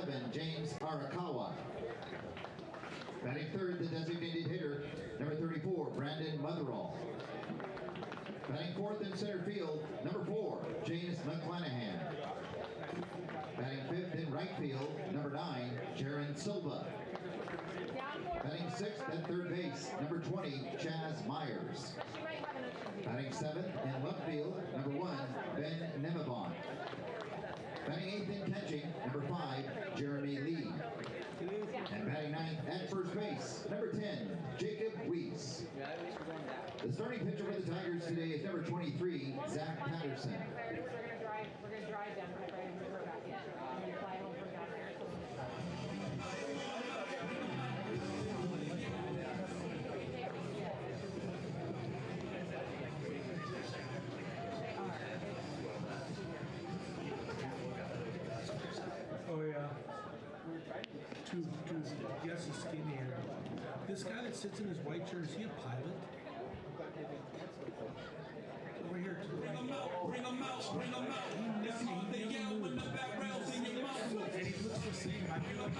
7, James Arakawa. Batting third, the designated hitter, number 34, Brandon Motherall. Batting fourth in center field, number 4, James McClanahan. Batting fifth in right field, number 9, Jaron Silva. Batting sixth at third base, number 20, Chaz Myers. Batting seventh in left field, number 1, Ben Nemabon. Batting eighth in catching, number 5, Jeremy Lee. And batting ninth at first base, number 10, Jacob Weiss. The starting pitcher for the Tigers today is number 23, Zach Patterson. We're going to drive down right and we're back in. I'm going to fly home from down there. Oh yeah. Two guesses skinny here. This guy that sits in his white shirt, is he a pilot? Over here to the right. Bring them out, bring them out. It's hard to yell when the barrel's in your mouth. And he looks the same. I feel like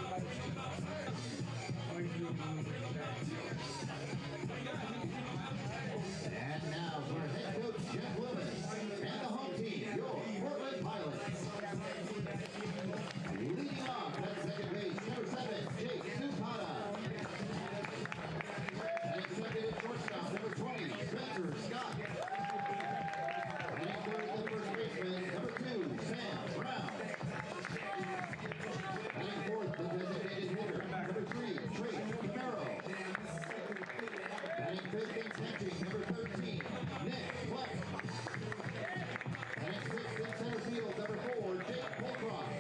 And now for head coach Jeff Lewis and the home team, your Portland Pilots. Leading off at second base, number 7, Jake Zupada. And second at shortstop, number 20, Spencer Scott. And third at the first baseman, number 2, Sam Brown. And fourth, the designated hitter, number 3, Trey Camaro. Batting fifth in catching, number 13, Nick Fleck. Batting sixth in center field, number 4, Jake Holcroft.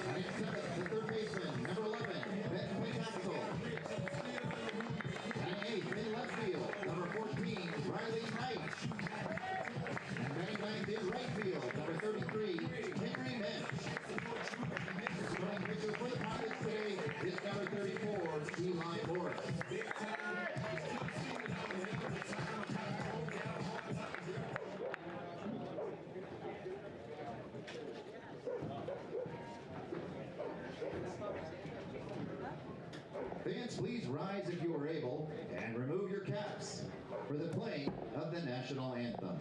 Batting seventh, the third baseman, number 11, Ben McAxel. Batting eighth in left field, number 14, Riley Knight. And batting ninth in right field, number 33, Henry Mensch. Starting pitcher for the Pilots today is number 34, Eli Morris. Fans, please rise if you are able and remove your caps for the playing of the national anthem.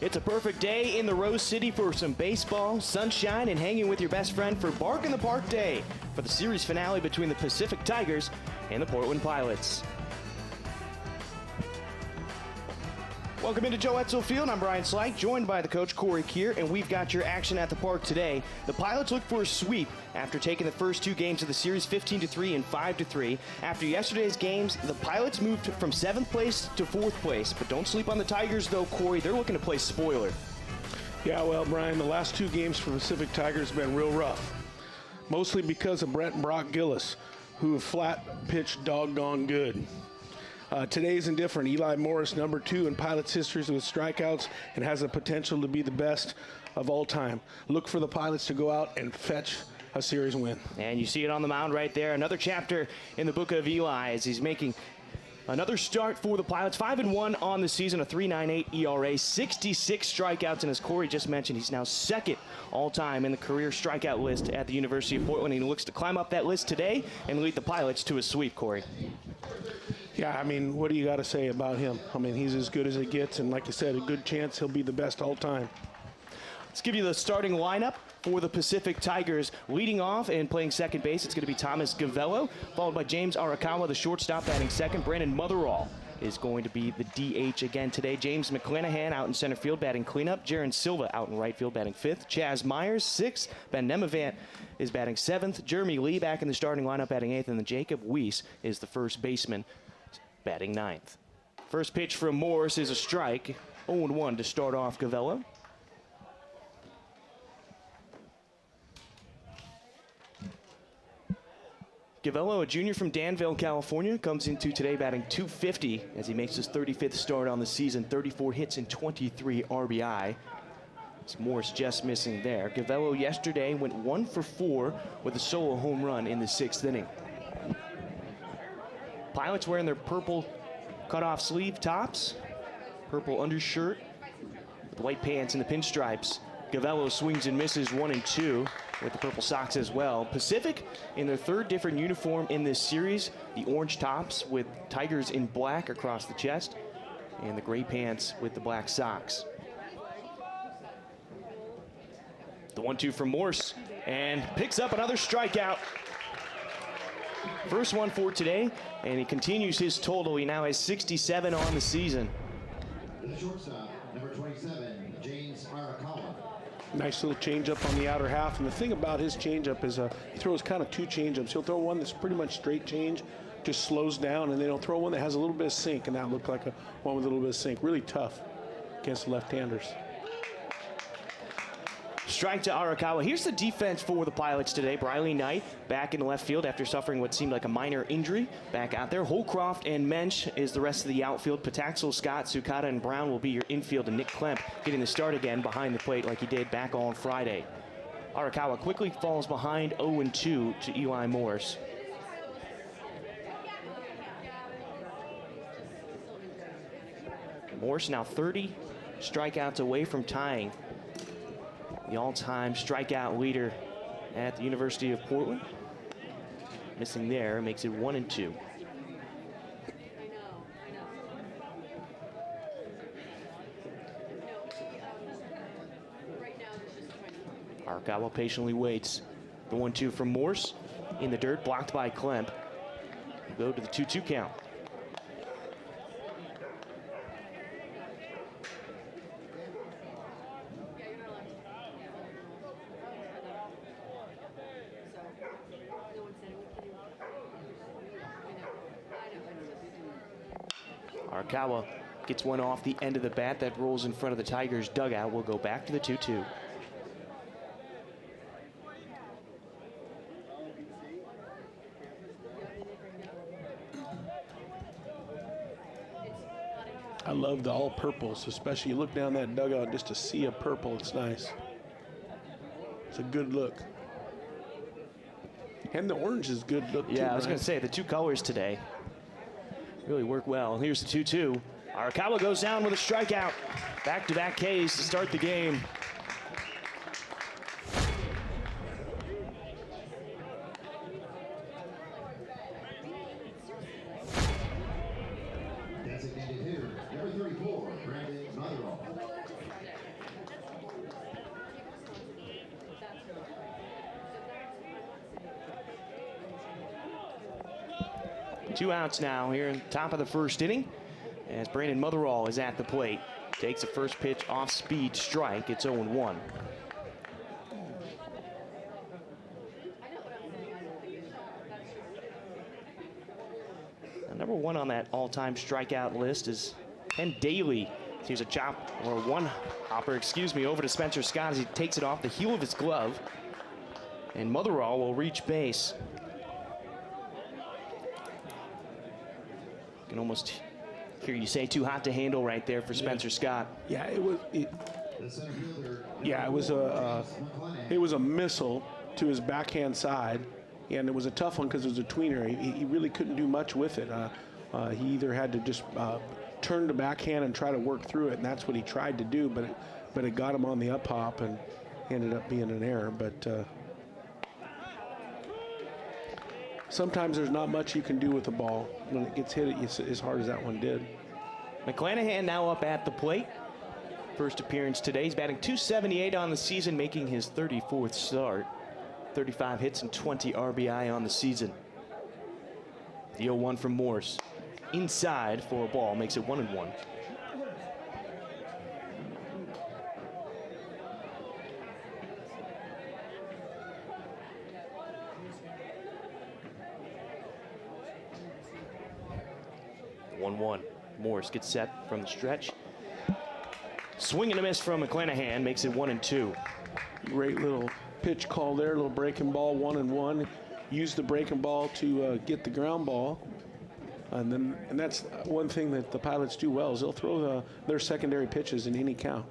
It's a perfect day in the Rose City for some baseball, sunshine, and hanging with your best friend for Bark in the Park Day for the series finale between the Pacific Tigers and the Portland Pilots. Welcome into Joe Etzel Field. I'm Brian Slyke, joined by the coach Corey Keir, and we've got your action at the park today. The Pilots look for a sweep after taking the first two games of the series 15-3 and 5-3. After yesterday's games, the Pilots moved from 7th place to 4th place. But don't sleep on the Tigers, though, Corey. They're looking to play spoiler. Yeah, well, Brian, the last two games for Pacific Tigers have been real rough, mostly because of Brett and Brock Gillis, who have flat pitched doggone good. Today isn't different. Eli Morris, number 2 in Pilots history with strikeouts, and has the potential to be the best of all time. Look for the Pilots to go out and fetch a series win. And you see it on the mound right there. Another chapter in the book of Eli as he's making another start for the Pilots. 5-1 on the season, a 3.98 ERA, 66 strikeouts, and as Corey just mentioned, he's now second all-time in the career strikeout list at the University of Portland. He looks to climb up that list today and lead the Pilots to a sweep, Corey. Yeah, I mean, what do you got to say about him? I mean, he's as good as it gets, and like I said, a good chance he'll be the best all time. Let's give you the starting lineup for the Pacific Tigers. Leading off and playing second base, it's going to be Thomas Gavello, followed by James Arakawa, the shortstop, batting second. Brandon Motherall is going to be the DH again today. James McClanahan out in center field, batting cleanup. Jaron Silva out in right field, batting fifth. Chaz Myers, sixth. Ben Nemavant is batting seventh. Jeremy Lee back in the starting lineup, batting eighth. And then Jacob Weiss is the first baseman, batting ninth. First pitch from Morris is a strike. 0-1 to start off Gavello. Gavello, a junior from Danville, California, comes into today batting .250 as he makes his 35th start on the season. 34 hits and 23 RBI. It's Morris just missing there. Gavello yesterday went 1 for 4 with a solo home run in the 6th inning. Pilots wearing their purple cutoff sleeve tops, purple undershirt with white pants and the pinstripes. Gavello swings and misses 1 and 2 with the purple socks as well. Pacific in their third different uniform in this series. The orange tops with Tigers in black across the chest and the gray pants with the black socks. The 1-2 from Morse and picks up another strikeout. First one for today, and he continues his total. He now has 67 on the season. The shortstop, number 27, James Arakawa. Nice little changeup on the outer half, and the thing about his changeup is he throws kind of 2 changeups. He'll throw one that's pretty much straight change, just slows down, and then he'll throw one that has a little bit of sink, and that looked like one with a little bit of sink. Really tough against the left-handers. Strike to Arakawa. Here's the defense for the Pilots today. Briley Knight back in the left field after suffering what seemed like a minor injury. Back out there. Holcroft and Mensch is the rest of the outfield. Pataxel, Scott, Sukata, and Brown will be your infield. And Nick Klemp getting the start again behind the plate like he did back on Friday. Arakawa quickly falls behind 0-2 to Eli Morris. Morris now 30 strikeouts away from tying the all-time strikeout leader at the University of Portland. Missing there makes it 1-2. Arakawa patiently waits. The 1-2 from Morse in the dirt, blocked by Klemp. Go to the 2-2 count. Arakawa gets one off the end of the bat that rolls in front of the Tigers dugout. We'll go back to the 2-2. I love the all purples, especially you look down that dugout just to see a purple. It's nice. It's a good look. And the orange is good look too. Yeah, I was going to say the 2 colors today really work well. Here's the 2-2. Arakawa goes down with a strikeout. Back-to-back Ks to start the game. Designated hitter, number 34, Brandon Motherall. 2 outs now here in top of the first inning as Brandon Motherall is at the plate. Takes the first pitch off speed strike. It's 0-1. Number 1 on that all-time strikeout list is Ken Daly. Here's a chop, or one hopper, excuse me, over to Spencer Scott as he takes it off the heel of his glove. And Motherall will reach base. can almost hear you say too hot to handle right there for Spencer Scott. Yeah, it was. It was a missile to his backhand side, and it was a tough one because it was a tweener. He really couldn't do much with it. He either had to just turn the backhand and try to work through it, and that's what he tried to do, but it got him on the up hop and ended up being an error. But sometimes there's not much you can do with the ball when it gets hit as hard as that one did. McClanahan now up at the plate. First appearance today. He's batting .278 on the season, making his 34th start. 35 hits and 20 RBI on the season. The 0-1 from Morse. Inside for a ball, makes it 1-1. Morse gets set from the stretch. Swing and a miss from McClanahan, makes it 1-2. Great little pitch call there, little breaking ball, 1-1. Use the breaking ball to get the ground ball. And that's one thing that the Pilots do well is they'll throw their secondary pitches in any count.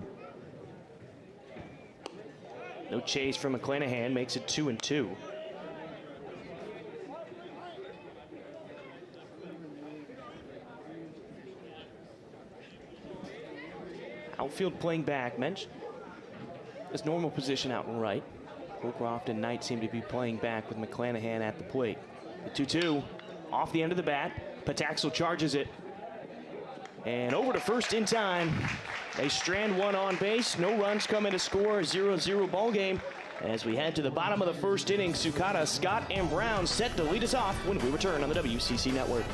No chase from McClanahan, makes it 2-2. Outfield playing back. Mensch, his normal position out and right. Holcroft and Knight seem to be playing back with McClanahan at the plate. The 2-2 off the end of the bat. Pataxel charges it. And over to first in time. They strand one on base. No runs coming to score. 0-0 ball game. As we head to the bottom of the first inning, Sukata, Scott, and Brown set to lead us off when we return on the WCC Network.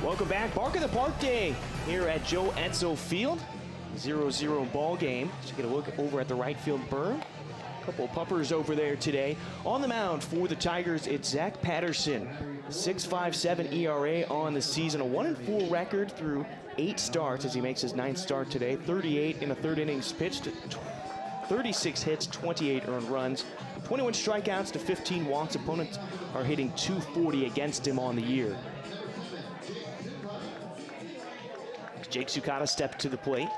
Welcome back. Bark of the Park Day here at Joe Edsel Field. 0-0 ball game. Let's get a look over at the right field berm. A couple of puppers over there today. On the mound for the Tigers, it's Zach Patterson. 6.57 ERA on the season. A 1-4 record through 8 starts as he makes his 9th start today. 38 in the third innings pitched. 36 hits, 28 earned runs. 21 strikeouts to 15 walks. Opponents are hitting .240 against him on the year. Jake Sukata stepped to the plate.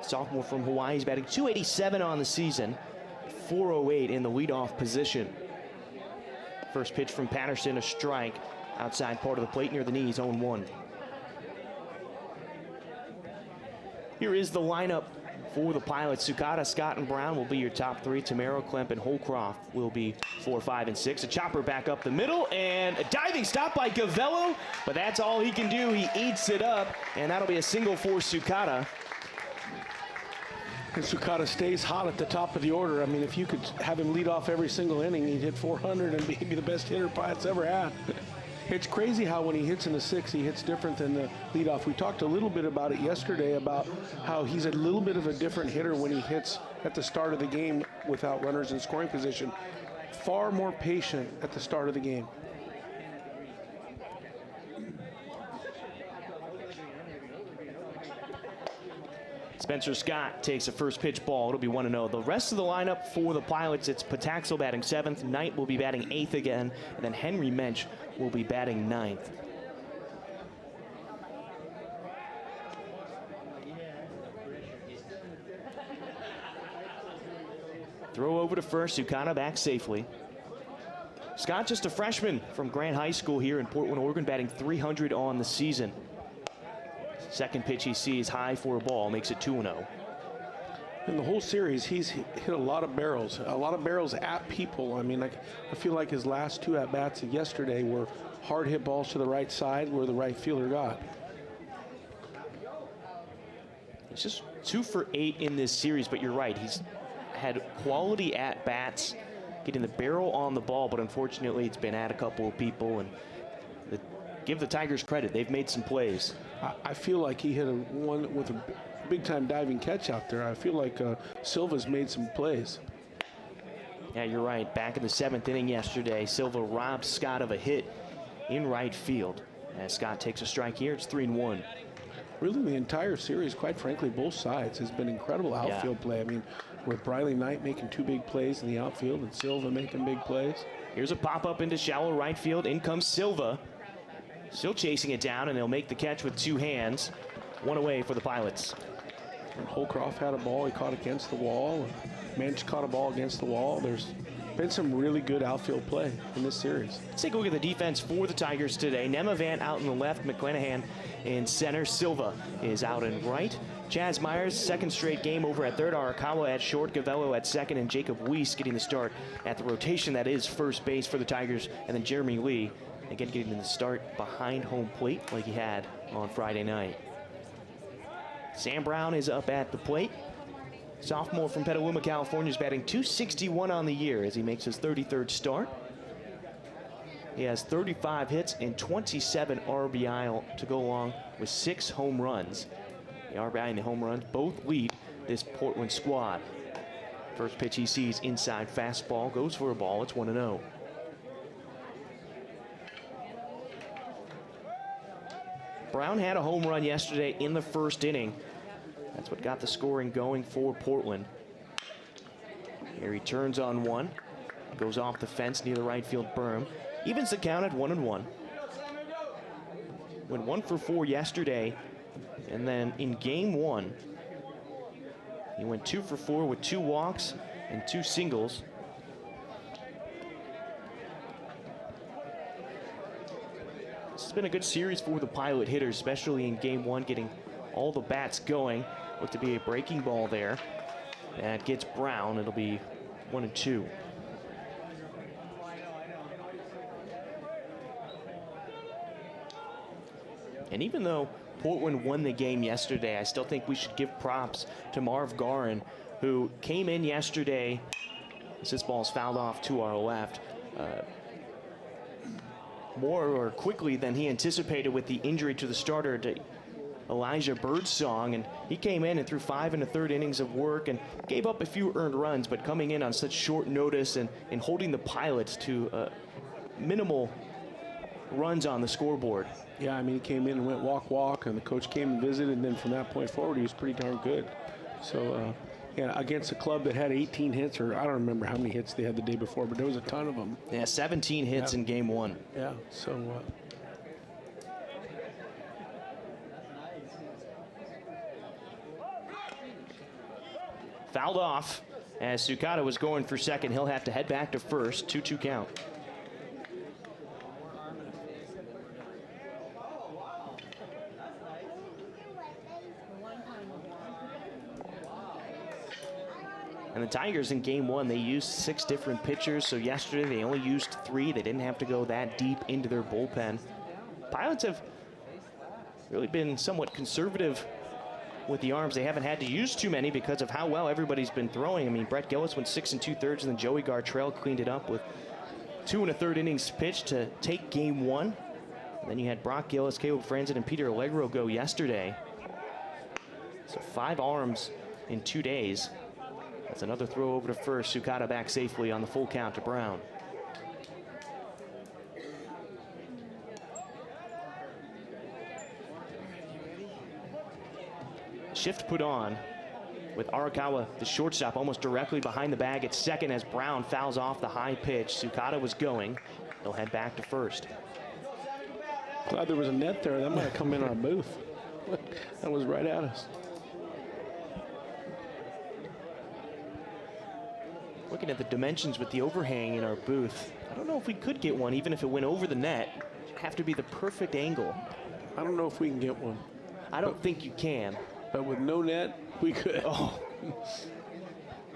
Sophomore from Hawaii, he's batting .287 on the season, .408 in the leadoff position. First pitch from Patterson, a strike outside part of the plate near the knees, 0-1. Here is the lineup for the Pilots. Sukata, Scott, and Brown will be your top 3. Tamaro, Klemp, and Holcroft will be 4, 5, and 6. A chopper back up the middle, and a diving stop by Gavello, but that's all he can do. He eats it up, and that'll be a single for Sukata. And Sukata stays hot at the top of the order. I mean, if you could have him lead off every single inning, he'd hit 400 and be the best hitter Pirates ever had. It's crazy how when he hits in the 6, he hits different than the leadoff. We talked a little bit about it yesterday about how he's a little bit of a different hitter when he hits at the start of the game without runners in scoring position. Far more patient at the start of the game. Spencer Scott takes a first pitch ball. It'll be 1-0. The rest of the lineup for the Pilots, it's Pataxel batting 7th, Knight will be batting 8th again, and then Henry Mensch will be batting 9th. Throw over to first, Sukata back safely. Scott, just a freshman from Grant High School here in Portland, Oregon, batting .300 on the season. Second pitch he sees high for a ball, makes it 2-0. In the whole series, he's hit a lot of barrels at people. I mean, I feel like his last 2 at-bats yesterday were hard hit balls to the right side where the right fielder got. He's just 2 for 8 in this series, but you're right. He's had quality at-bats, getting the barrel on the ball, but unfortunately it's been at a couple of people. And give the Tigers credit. They've made some plays. I feel like he hit one with a big-time diving catch out there. I feel like Silva's made some plays. Yeah, you're right. Back in the 7th inning yesterday, Silva robbed Scott of a hit in right field. As Scott takes a strike here, it's 3-1. Really, the entire series, quite frankly, both sides has been incredible outfield play. I mean, with Briley Knight making 2 big plays in the outfield and Silva making big plays. Here's a pop-up into shallow right field. In comes Silva. Still chasing it down, and he'll make the catch with 2 hands. 1 away for the Pilots. And Holcroft had a ball he caught against the wall. Mensch caught a ball against the wall. There's been some really good outfield play in this series. Let's take a look at the defense for the Tigers today. Nemavant out in the left, McClanahan in center. Silva is out in right. Chaz Myers, second straight game over at third. Arakawa at short, Gavello at second, and Jacob Weiss getting the start at the rotation that is first base for the Tigers. And then Jeremy Lee, again, getting the start behind home plate like he had on Friday night. Sam Brown is up at the plate. Sophomore from Petaluma, California, is batting .261 on the year as he makes his 33rd start. He has 35 hits and 27 RBI to go along with 6 home runs. The RBI and the home runs both lead this Portland squad. First pitch he sees inside fastball, goes for a ball. It's 1-0. Brown had a home run yesterday in the first inning. That's what got the scoring going for Portland. Here he turns on one. Goes off the fence near the right field berm. Evens the count at 1-1. Went 1 for 4 yesterday. And then in game 1, he went 2 for 4 with 2 walks and 2 singles. This has been a good series for the Pilot hitters, especially in game 1, getting all the bats going. Looked to be a breaking ball there. That gets Brown. It'll be 1-2. And even though Portland won the game yesterday, I still think we should give props to Marv Garin, who came in yesterday. This ball's fouled off to our left. More quickly than he anticipated with the injury to the starter, to Elijah Birdsong, and he came in and threw 5 1/3 innings of work and gave up a few earned runs, but coming in on such short notice and holding the Pilots to minimal runs on the scoreboard. Yeah, I mean, he came in and went walk, and the coach came and visited, and then from that point forward, he was pretty darn good. So, yeah, against a club that had 18 hits, or I don't remember how many hits they had the day before, but there was a ton of them. Yeah, 17 hits in game 1. Yeah, so... Fouled off as Sukata was going for second. He'll have to head back to first. 2-2 count. And the Tigers in game 1, they used 6 different pitchers. So yesterday they only used 3. They didn't have to go that deep into their bullpen. Pilots have really been somewhat conservative with the arms. They haven't had to use too many because of how well everybody's been throwing. I mean, Brett Gillis went 6 2/3, and then Joey Gartrell cleaned it up with 2 1/3 innings pitched to take game 1. And then you had Brock Gillis, Caleb Franzen, and Peter Allegro go yesterday. So 5 arms in 2 days. That's another throw over to first. Sukata back safely on the full count to Brown. Shift put on with Arakawa, the shortstop, almost directly behind the bag at second as Brown fouls off the high pitch. Sukata was going. He'll head back to first. Glad there was a net there. That might have come in our booth. That was right at us. Looking at the dimensions with the overhang in our booth, I don't know if we could get one, even if it went over the net. It'd have to be the perfect angle. I don't know if we can get one. I don't think you can. But with no net, we could. Oh.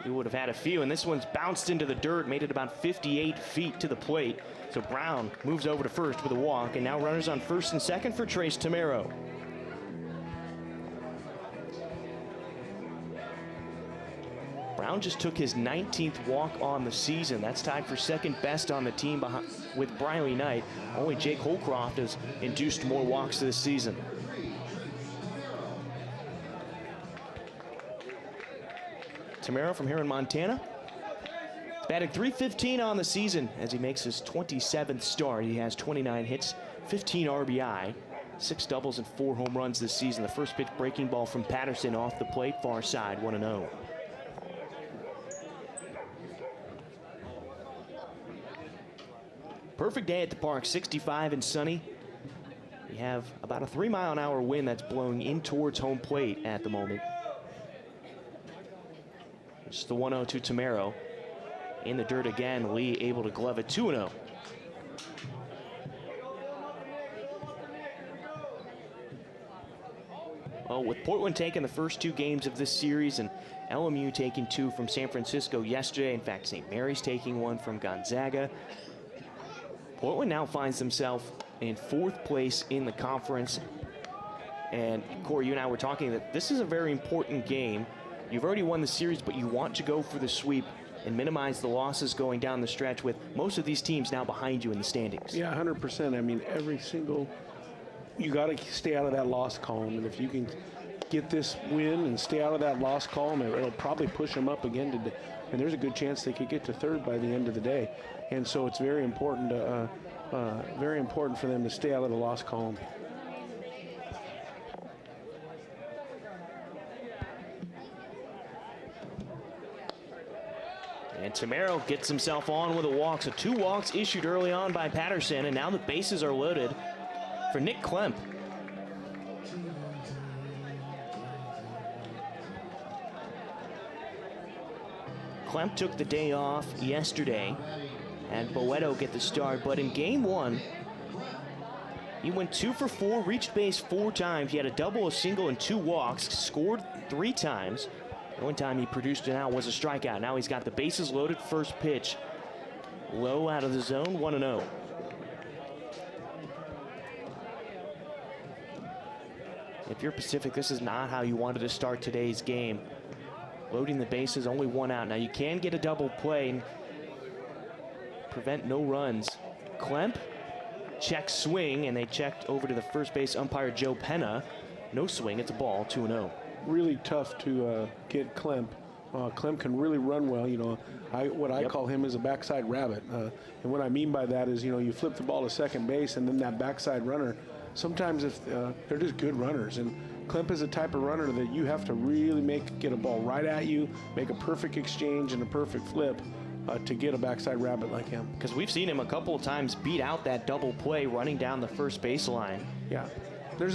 We would have had a few, and this one's bounced into the dirt, made it about 58 feet to the plate. So Brown moves over to first with a walk, and now runners on first and second for Trace Tamero. Brown just took his 19th walk on the season. That's tied for second best on the team with Briley Knight. Only Jake Holcroft has induced more walks this season. Tamero from here in Montana. Batting .315 on the season as he makes his 27th start. He has 29 hits, 15 RBI, 6 doubles and 4 home runs this season. The first pitch breaking ball from Patterson off the plate, far side, 1-0. Perfect day at the park, 65 and sunny. We have about a 3-mile-an-hour wind that's blowing in towards home plate at the moment. It's the 1-0 to Tamero. In the dirt again, Lee able to glove it, 2-0. Well, with Portland taking the first 2 games of this series and LMU taking 2 from San Francisco yesterday, in fact, St. Mary's taking 1 from Gonzaga, Portland now finds themselves in 4th place in the conference. And Corey, you and I were talking that this is a very important game. You've already won the series, but you want to go for the sweep and minimize the losses going down the stretch with most of these teams now behind you in the standings. Yeah, 100%. I mean, you got to stay out of that loss column. And if you can get this win and stay out of that loss column, it'll probably push them up again today. And there's a good chance they could get to 3rd by the end of the day. And so it's very important for them to stay out of the loss column. And Tamero gets himself on with a walk. So 2 walks issued early on by Patterson, and now the bases are loaded for Nick Klemp. Klemp took the day off yesterday, and Boeto get the start. But in game 1, he went 2 for 4, reached base 4 times. He had a double, a single, and 2 walks, scored 3 times. The only time he produced an out was a strikeout. Now he's got the bases loaded, first pitch. Low out of the zone, 1-0. If you're Pacific, this is not how you wanted to start today's game. Loading the bases, only 1 out. Now you can get a double play and prevent no runs. Klemp, check swing, and they checked over to the first base umpire Joe Penna. No swing, it's a ball, 2-0. Really tough to get Klemp. Klemp can really run well. You know, I call him is a backside rabbit. And what I mean by that is, you know, you flip the ball to second base and then that backside runner, sometimes if they're just good runners. And Klemp is a type of runner that you have to really get a ball right at you, make a perfect exchange and a perfect flip to get a backside rabbit like him. Because we've seen him a couple of times beat out that double play running down the first baseline. Yeah. There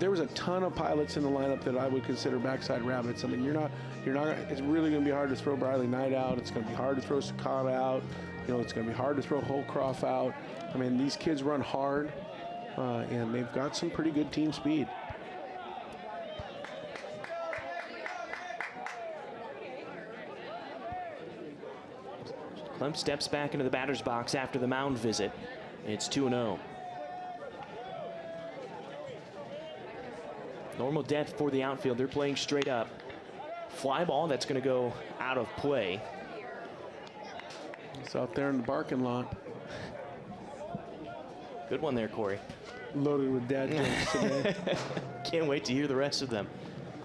was a ton of pilots in the lineup that I would consider backside rabbits. I mean, it's really going to be hard to throw Briley Knight out. It's going to be hard to throw Sakata out. You know, it's going to be hard to throw Holcroft out. I mean, these kids run hard, and they've got some pretty good team speed. Klemp steps back into the batter's box after the mound visit. It's 2-0. Normal depth for the outfield. They're playing straight up. Fly ball that's going to go out of play. It's out there in the parking lot. Good one there, Corey. Loaded with dad jokes today. Can't wait to hear the rest of them.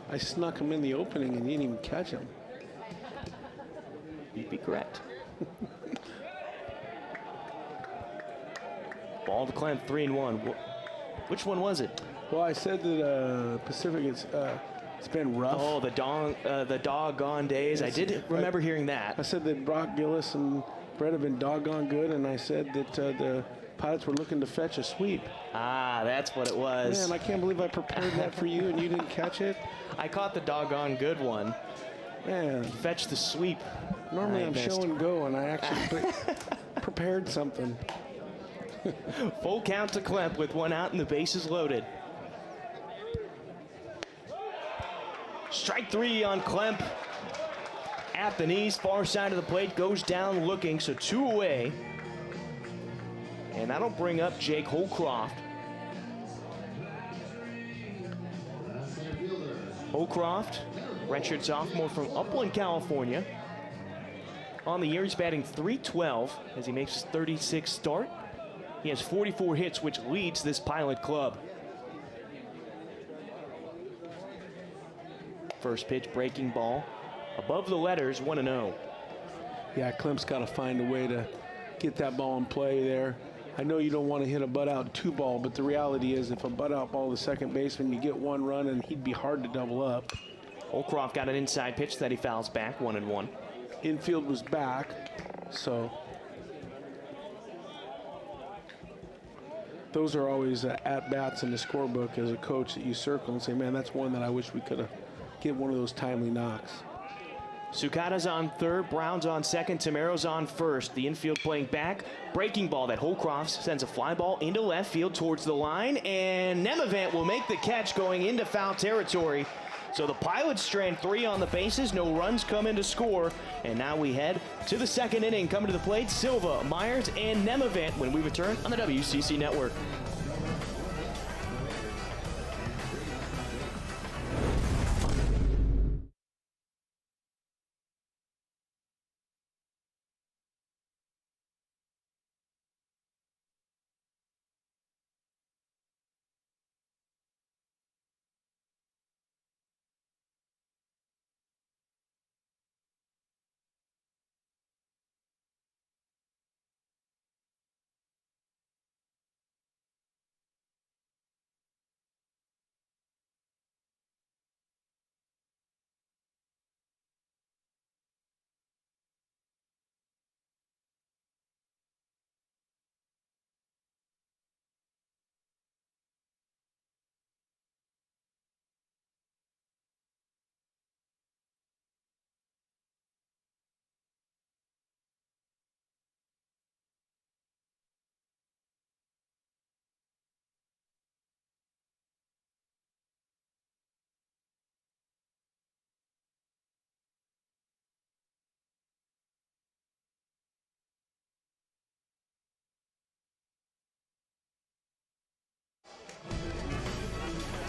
I snuck him in the opening and didn't even catch him. You'd be correct. Ball to Klemp, 3-1. Which one was it? Well, I said that Pacific it's been rough. Oh, the doggone days. I did remember hearing that. I said that Brock Gillis and Brett have been doggone good, and I said that the Pilots were looking to fetch a sweep. Ah, that's what it was. Man, I can't believe I prepared that for you and you didn't catch it. I caught the doggone good one. Man. Fetch the sweep. Normally I I'm missed. show and go, and I actually prepared something. Full count to Klemp with one out and the bases loaded. Strike three on Klemp. At the knees, far side of the plate, goes down looking, so 2 away. And that'll bring up Jake Holcroft. Holcroft, redshirt sophomore from Upland, California. On the year, he's batting .312 as he makes his 36th start. He has 44 hits, which leads this Pilot club. First pitch, breaking ball. Above the letters, 1-0. Yeah, Klemp's got to find a way to get that ball in play there. I know you don't want to hit a butt-out 2 ball, but the reality is if a butt-out ball to second baseman, you get 1 run, and he'd be hard to double up. Holcroft got an inside pitch that he fouls back, 1-1. Infield was back, so those are always at-bats in the scorebook as a coach that you circle and say, man, that's one that I wish we could have get one of those timely knocks. Sukada's on third, Brown's on second, Tamero's on first. The infield playing back. Breaking ball that Holcroft sends a fly ball into left field towards the line, and Nemavant will make the catch going into foul territory. So the Pilots strand 3 on the bases, no runs come in to score, and now we head to the second inning. Coming to the plate, Silva, Myers, and Nemavant when we return on the WCC Network.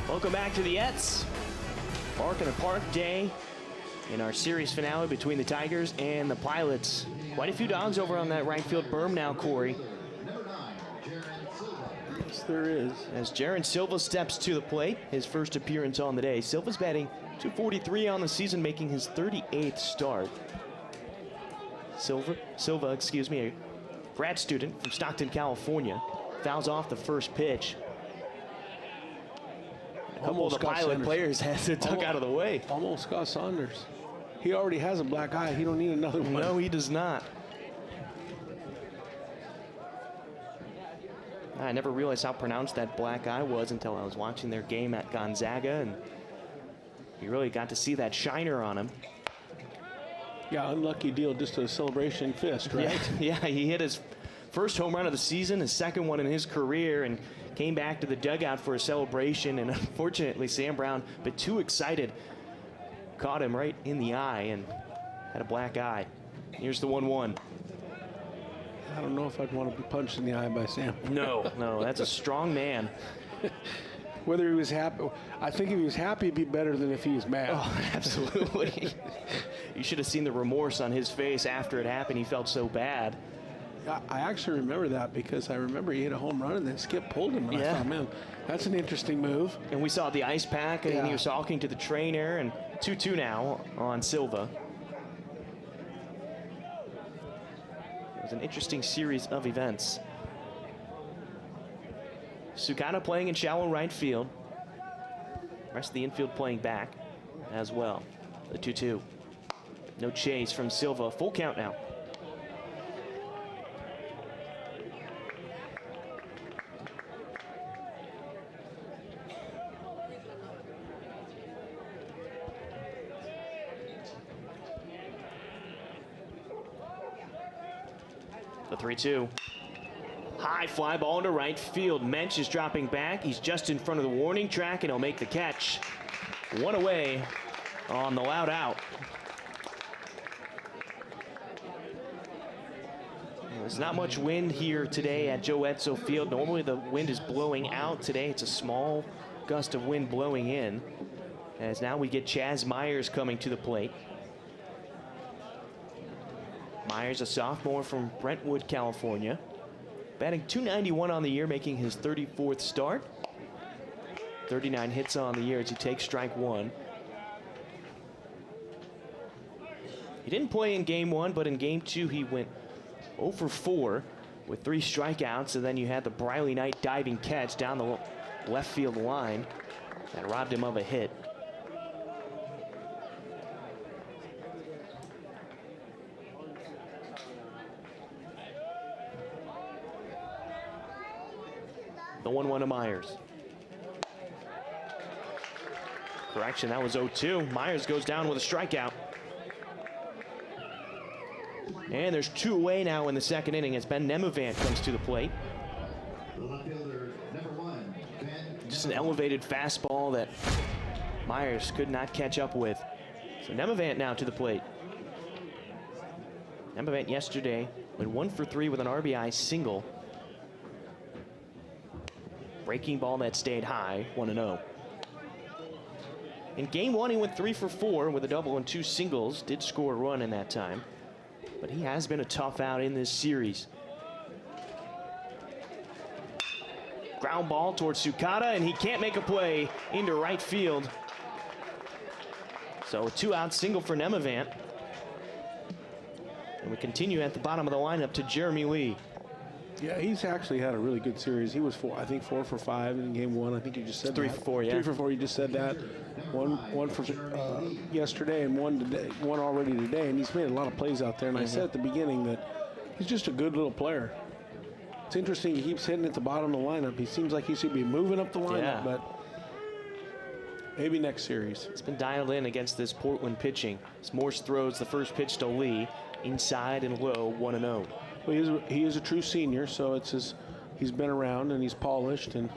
Welcome back to the Ets. Bark in the Park Day in our series finale between the Tigers and the Pilots. Quite a few dogs over on that right field berm now, Corey. Yes, there is. As Jaron Silva steps to the plate, his first appearance on the day. Silva's batting .243 on the season, making his 38th start. Silva, a grad student from Stockton, California, fouls off the first pitch. A couple of the Pilot players had to duck out of the way. Almost Scott Saunders. He already has a black eye. He don't need another one. No, he does not. I never realized how pronounced that black eye was until I was watching their game at Gonzaga, and you really got to see that shiner on him. Yeah, unlucky deal, just a celebration fist, right? Yeah, he hit his first home run of the season, his second one in his career, and came back to the dugout for a celebration, and unfortunately Sam Brown, a bit too excited, caught him right in the eye and had a black eye. Here's the 1-1. I don't know if I'd want to be punched in the eye by Sam. No, that's a strong man. Whether he was happy, I think if he was happy, it'd be better than if he was mad. Oh, absolutely. You should have seen the remorse on his face after it happened. He felt so bad. I actually remember that because I remember he hit a home run and then Skip pulled him. And I thought, man, that's an interesting move. And we saw the ice pack, and he was talking to the trainer, and 2-2 now on Silva. It was an interesting series of events. Sukada playing in shallow right field. Rest of the infield playing back as well. The 2-2. No chase from Silva. Full count now. The 3-2. High fly ball into right field. Mensch is dropping back. He's just in front of the warning track, and he'll make the catch. One away on the loud out. There's not much wind here today at Joe Edsel Field. Normally the wind is blowing out. Today it's a small gust of wind blowing in. As now we get Chaz Myers coming to the plate. Myers, a sophomore from Brentwood, California. Batting .291 on the year, making his 34th start. 39 hits on the year as he takes strike one. He didn't play in game one, but in game two he went 0 for 4 with 3 strikeouts, and then you had the Briley Knight diving catch down the left field line that robbed him of a hit. The 1-1 to Myers. Correction, that was 0-2. Myers goes down with a strikeout. And there's 2 away now in the second inning as Ben Nemavant comes to the plate. Left fielder, number 1, Ben. Just an elevated fastball that Myers could not catch up with. So Nemavant now to the plate. Nemavant yesterday went 1 for 3 with an RBI single. Breaking ball that stayed high, 1-0. In game one, he went 3 for 4 with a double and 2 singles. Did score a run in that time. But he has been a tough out in this series. Ground ball towards Sukata, and he can't make a play into right field. So a 2-out single for Nemavant. And we continue at the bottom of the lineup to Jeremy Lee. Yeah, he's actually had a really good series. He was 4 for 5 in game one. I think you just said 3 that. for 4, yeah. 3 for 4. You just said that. One for yesterday and one today. One already today, and he's made a lot of plays out there. And I said at the beginning that he's just a good little player. It's interesting. He keeps hitting at the bottom of the lineup. He seems like he should be moving up the lineup, but maybe next series. It's been dialed in against this Portland pitching. As Morse throws the first pitch to Lee, inside and low, 1-0. Well, he is a true senior, so he's been around and he's polished. And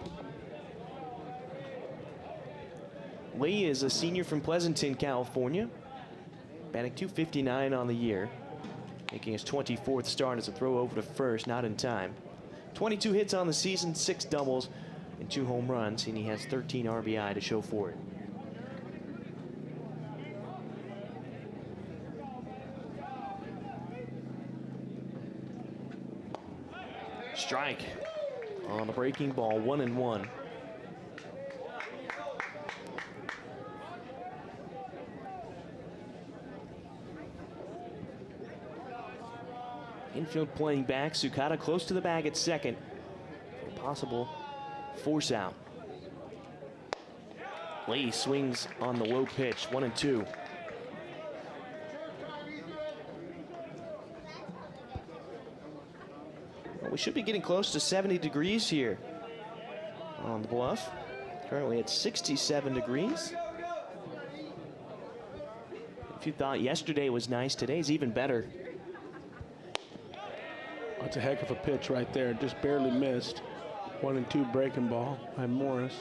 Lee is a senior from Pleasanton, California, batting .259 on the year, making his 24th start as a throw over to first, not in time. 22 hits on the season, 6 doubles, and 2 home runs, and he has 13 RBI to show for it. Strike on the breaking ball, 1-1. Infield playing back, Sukata close to the bag at second. For a possible force out. Lee swings on the low pitch, 1-2. Well, we should be getting close to 70 degrees here on the bluff. Currently at 67 degrees. If you thought yesterday was nice, today's even better. That's a heck of a pitch right there. Just barely missed. 1-2 breaking ball by Morris.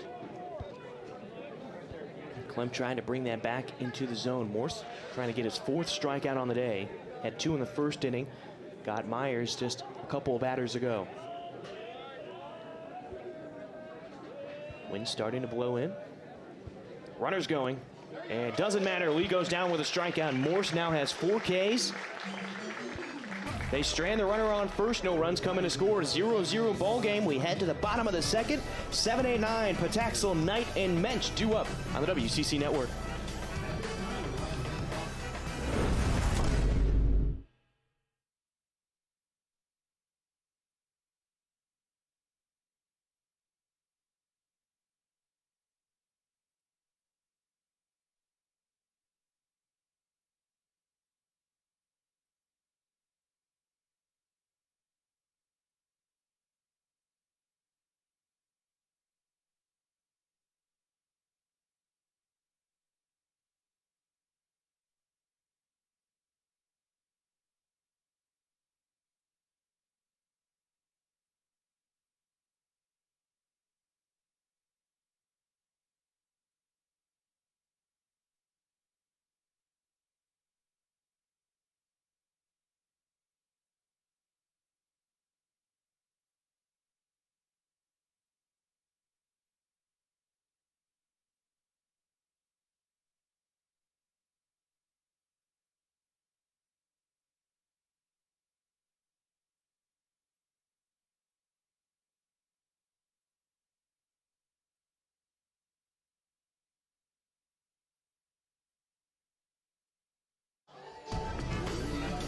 Clem trying to bring that back into the zone. Morse trying to get his 4th strikeout on the day. Had 2 in the first inning. Got Myers just a couple of batters ago. Wind starting to blow in. Runners going. And it doesn't matter. Lee goes down with a strikeout. Morse now has 4 Ks. They strand the runner on first. No runs coming to score. 0-0 ball game. We head to the bottom of the second. 7-8-9. Pataxel, Knight, and Mensch due up on the WCC Network.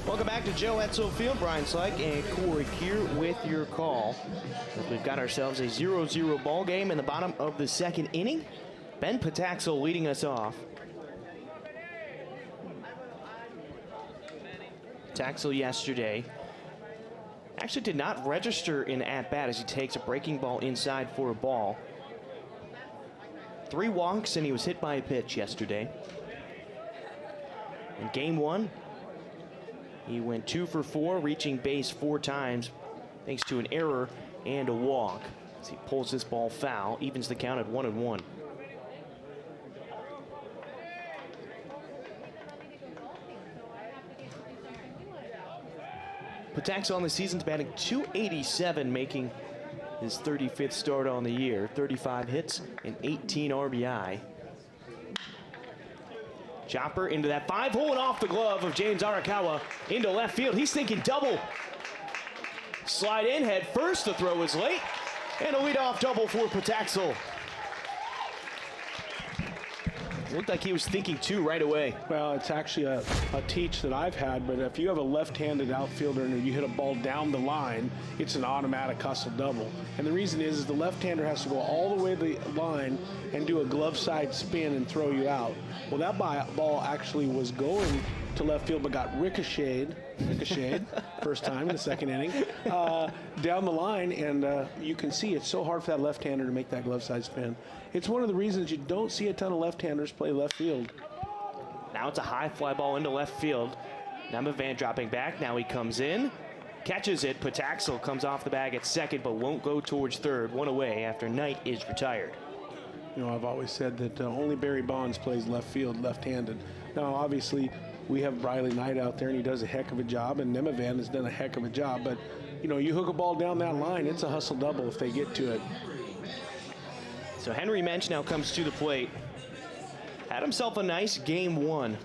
Welcome back to Joe Etzel Field. Brian Slyke and Corey Kier with your call. We've got ourselves a 0-0 ball game in the bottom of the second inning. Ben Pataxel leading us off. Pataxel yesterday actually did not register in at-bat as he takes a breaking ball inside for a ball. 3 walks and he was hit by a pitch yesterday. In game 1, he went 2 for 4, reaching base 4 times thanks to an error and a walk. As he pulls this ball foul, evens the count at 1-1. Pataxel on the season's batting .287, making his 35th start on the year. 35 hits and 18 RBI. Chopper into that 5-hole and off the glove of James Arakawa into left field. He's thinking double. Slide in, head first. The throw is late. And a leadoff double for Pataxel. Looked like he was thinking 2 right away. Well, it's actually a teach that I've had, but if you have a left-handed outfielder and you hit a ball down the line, it's an automatic hustle double. And the reason is the left-hander has to go all the way to the line and do a glove side spin and throw you out. Well, that ball actually was going to left field but got ricocheted, first time in the second inning, down the line, and you can see it's so hard for that left-hander to make that glove side spin. It's one of the reasons you don't see a ton of left-handers play left field. Now it's a high fly ball into left field. Nemavan dropping back. Now he comes in, catches it. Pataxel comes off the bag at second, but won't go towards third. 1 away after Knight is retired. You know, I've always said that only Barry Bonds plays left field left-handed. Now, obviously, we have Riley Knight out there, and he does a heck of a job, and Nemavan has done a heck of a job. But, you know, you hook a ball down that line, it's a hustle double if they get to it. So Henry Mensch now comes to the plate. Had himself a nice game 1.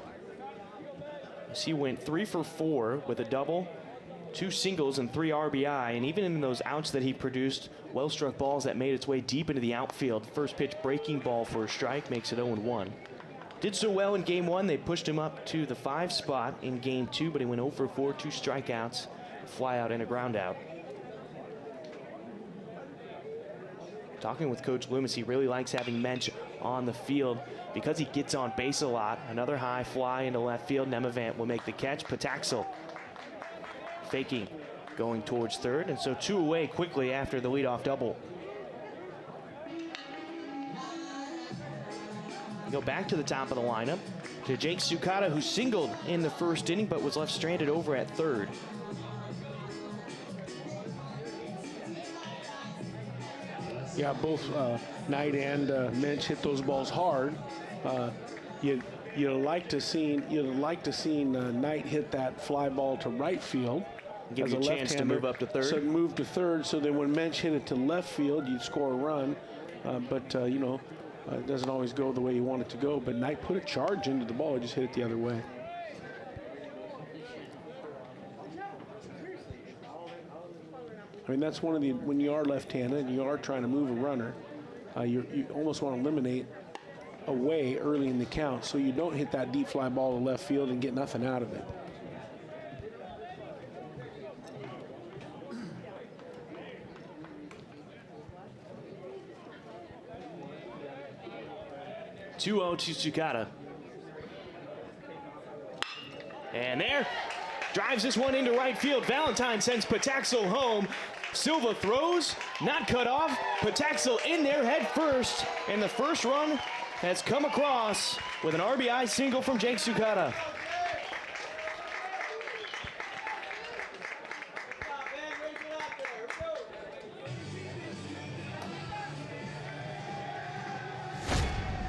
As he went 3 for 4 with a double, 2 singles, and 3 RBI. And even in those outs that he produced, well-struck balls that made its way deep into the outfield. First pitch breaking ball for a strike makes it 0-1. Did so well in game 1. They pushed him up to the 5 spot in game 2, but he went 0 for 4, 2 strikeouts, a fly out and a ground out. Talking with Coach Loomis, he really likes having Mensch on the field because he gets on base a lot. Another high fly into left field. Nemavan will make the catch. Pataxel faking, going towards third, and so 2 away quickly after the leadoff double. Go back to the top of the lineup to Jake Sukata, who singled in the first inning but was left stranded over at third. Yeah, both Knight and Mensch hit those balls hard. You'd like to see Knight hit that fly ball to right field. Give you a chance to move up to third. So move to third, so then when Mensch hit it to left field, you'd score a run. You know, it doesn't always go the way you want it to go. But Knight put a charge into the ball, just hit it the other way. I mean, that's one of the, when you are left-handed and you are trying to move a runner, you almost want to eliminate away early in the count so you don't hit that deep fly ball to left field and get nothing out of it. (2-0) to Sukata. And there, drives this one into right field. Valentine sends Pataxel home. Silva throws, not cut off. Pataxel in there head first, and the first run has come across with an RBI single from Jake Sukata.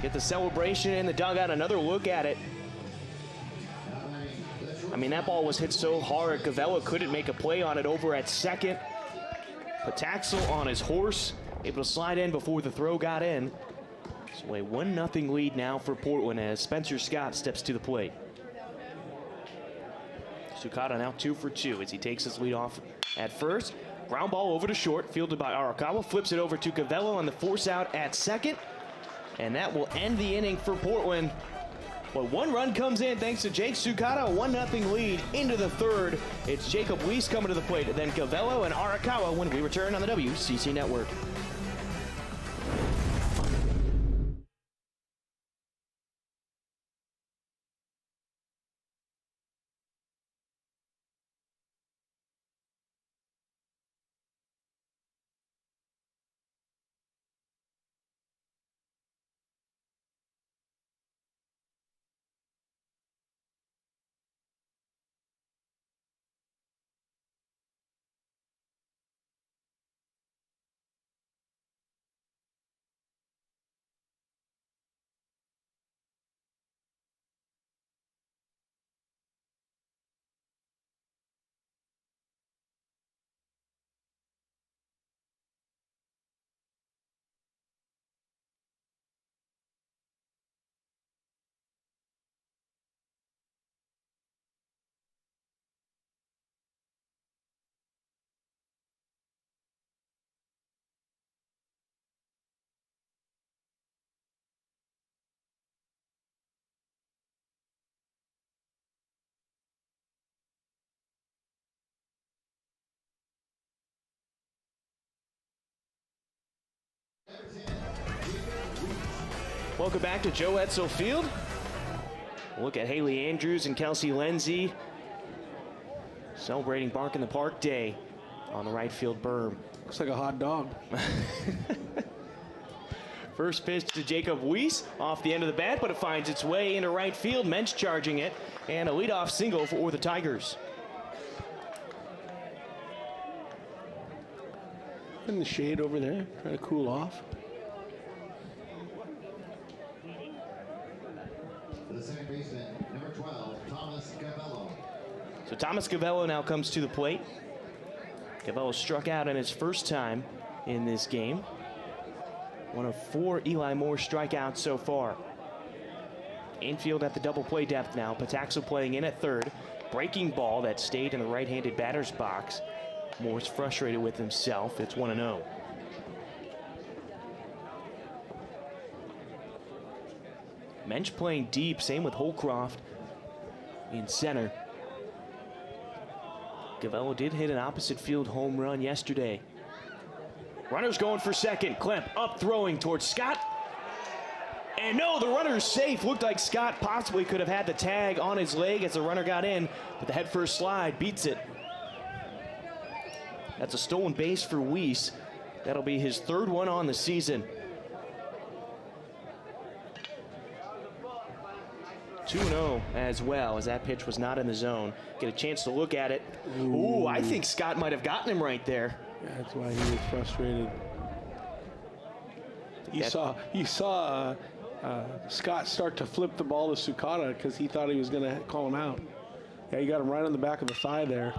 Get the celebration in the dugout, another look at it. I mean, that ball was hit so hard, Gavella couldn't make a play on it over at second. Pataxel on his horse, able to slide in before the throw got in. So a 1-0 lead now for Portland as Spencer Scott steps to the plate. Sukata now 2 for 2 as he takes his lead off at first. Ground ball over to short, fielded by Arakawa, flips it over to Gavella on the force out at second. And that will end the inning for Portland. Well, one run comes in thanks to Jake Sukata, a 1-0 lead into the third. It's Jacob Weiss coming to the plate, then Gavello and Arakawa when we return on the WCC Network. Welcome back to Joe Etzel Field. Look at Haley Andrews and Kelsey Lindsay celebrating Bark in the Park Day on the right field berm. Looks like a hot dog. First pitch to Jacob Weiss off the end of the bat, but it finds its way into right field. Mensch charging it, and a leadoff single for the Tigers. In the shade over there, trying to cool off. The second baseman, number 12, Thomas Gavello. So Thomas Gavello now comes to the plate. Gavello struck out in his first time in this game. One of 4 Eli Moore strikeouts so far. Infield at the double play depth now. Pataxo playing in at third. Breaking ball that stayed in the right-handed batter's box. Moore's frustrated with himself. It's 1-0. Mensch playing deep, same with Holcroft in center. Gavello did hit an opposite field home run yesterday. Runner's going for second. Klemp up throwing towards Scott. And no, the runner's safe. Looked like Scott possibly could have had the tag on his leg as the runner got in, but the head first slide beats it. That's a stolen base for Weiss. That'll be his third one on the season. 2-0 as well, as that pitch was not in the zone. Get a chance to look at it. Ooh, I think Scott might have gotten him right there. Yeah, that's why he was frustrated. You saw Scott start to flip the ball to Sukata because he thought he was going to call him out. Yeah, you got him right on the back of the thigh there.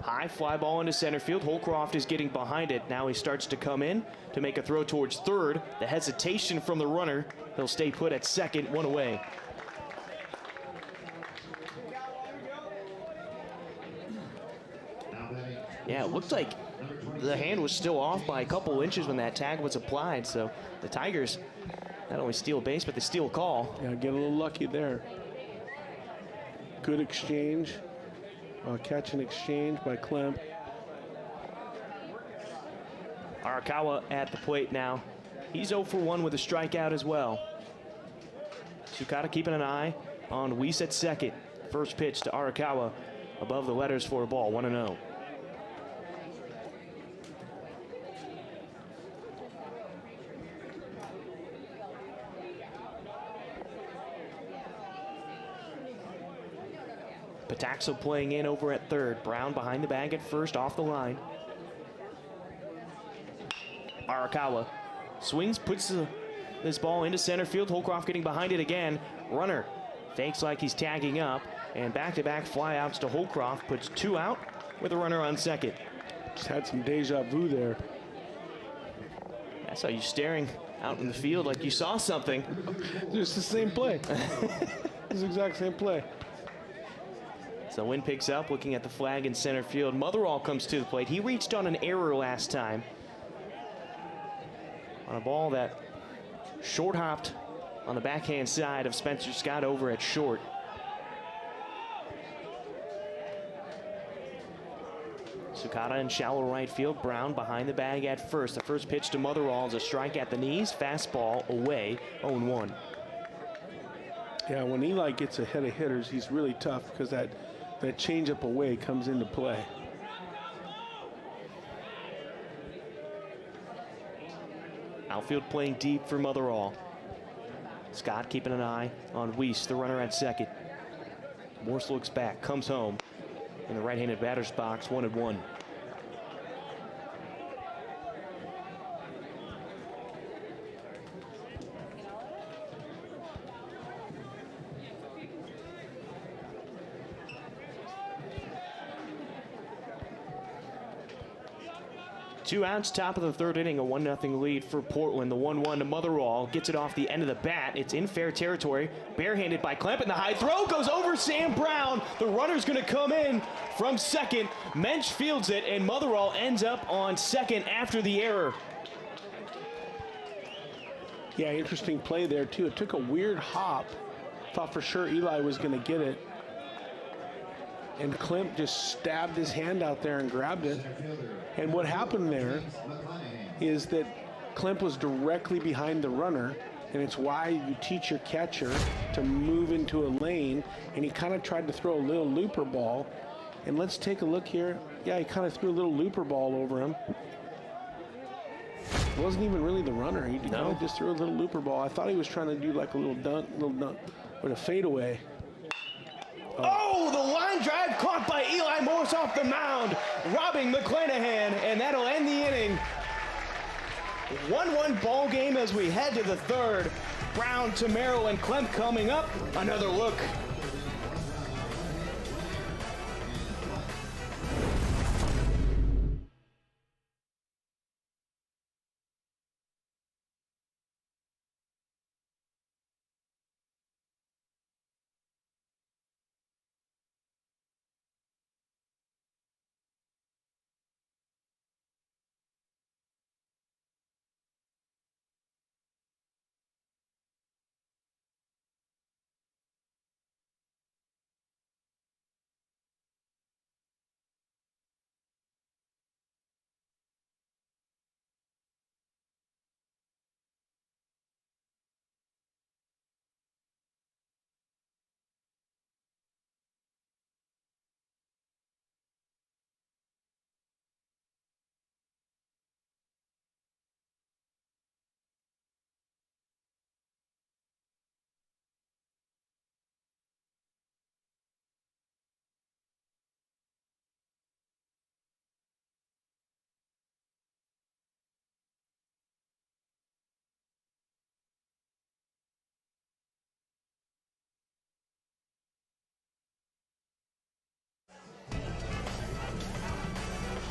High fly ball into center field. Holcroft is getting behind it. Now he starts to come in to make a throw towards third. The hesitation from the runner. He'll stay put at second, one away. Yeah, it looked like the hand was still off by a couple inches when that tag was applied. So the Tigers not only steal base, but they steal a call. Yeah, get a little lucky there. Good exchange. Catch and exchange by Klemp. Arakawa at the plate now. He's 0 for 1 with a strikeout as well. Sukata keeping an eye on Weiss at second. First pitch to Arakawa above the letters for a ball, 1-0. Pataxo playing in over at third. Brown behind the bag at first, off the line. Arakawa swings, puts this ball into center field. Holcroft getting behind it again. Runner fakes like he's tagging up, and back-to-back flyouts to Holcroft puts 2 out with a runner on second. Just had some deja vu there. That's how you're staring out in the field like you saw something. Just the same play. It's the exact same play. So Wynn picks up, looking at the flag in center field. Motherall comes to the plate. He reached on an error last time on a ball that short-hopped on the backhand side of Spencer Scott over at short. Sukata in shallow right field. Brown behind the bag at first. The first pitch to Motherall is a strike at the knees. Fastball away, 0-1. Yeah, when Eli gets ahead of hitters, he's really tough because that changeup away comes into play. Outfield playing deep for Motherall. Scott keeping an eye on Weiss, the runner at second. Morse looks back, comes home in the right-handed batter's box, 1-1. Two outs, top of the third inning, a 1-0 lead for Portland. The 1-1 to Motherall, gets it off the end of the bat. It's in fair territory, barehanded by Klemp, and the high throw goes over Sam Brown. The runner's going to come in from second. Mensch fields it, and Motherall ends up on second after the error. Yeah, interesting play there, too. It took a weird hop. Thought for sure Eli was going to get it. And Klemp just stabbed his hand out there and grabbed it. And what happened there is that Klemp was directly behind the runner, and it's why you teach your catcher to move into a lane, and he kind of tried to throw a little looper ball. And let's take a look here. Yeah, he kind of threw a little looper ball over him. It wasn't even really the runner. He kind of just threw a little looper ball. I thought he was trying to do like a little dunk with a fadeaway. Oh, the line drive caught by Eli Morse off the mound, robbing McClanahan, and that'll end the inning. 1-1 ball game as we head to the third. Brown, Tamero, and Klemp coming up. Another look.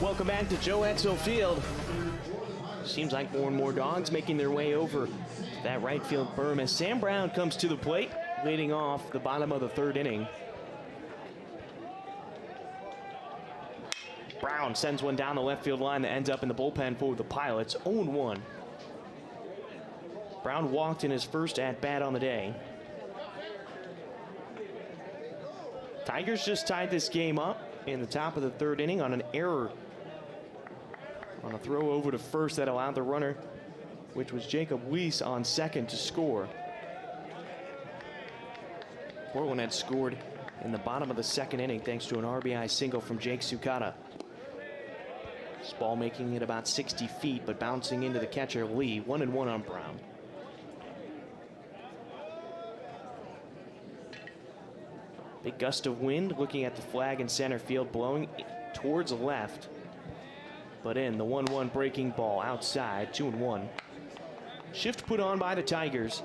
Welcome back to Joe Etzel Field. Seems like more and more dogs making their way over to that right field berm as Sam Brown comes to the plate, leading off the bottom of the third inning. Brown sends one down the left field line that ends up in the bullpen for the Pilots, 0-1. Brown walked in his first at-bat on the day. Tigers just tied this game up in the top of the third inning on an error on a throw over to first that allowed the runner, which was Jacob Weiss, on second to score. Portland had scored in the bottom of the second inning thanks to an RBI single from Jake Sukata. This ball making it about 60 feet, but bouncing into the catcher Lee. 1-1 on Brown. Big gust of wind, looking at the flag in center field, blowing towards the left. But in the 1-1 breaking ball outside, 2-1. Shift put on by the Tigers.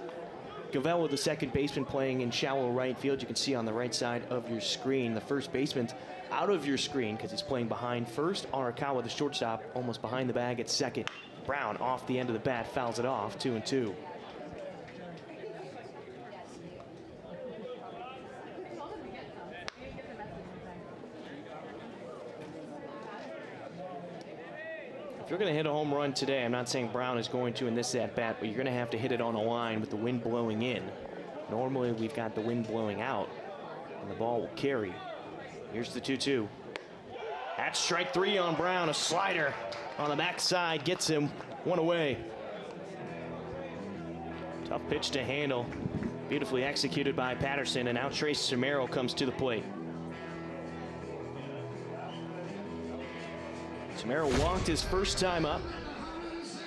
Gavello, the second baseman, playing in shallow right field. You can see on the right side of your screen. The first baseman's out of your screen because he's playing behind first. Arakawa, the shortstop, almost behind the bag at second. Brown off the end of the bat, fouls it off, 2-2. If you're going to hit a home run today, I'm not saying Brown is going to in this at-bat, but you're going to have to hit it on a line with the wind blowing in. Normally, we've got the wind blowing out, and the ball will carry. Here's the 2-2. That's strike 3 on Brown. A slider on the backside gets him one away. Tough pitch to handle. Beautifully executed by Patterson, and now Trace Samero comes to the plate. Samero walked his first time up.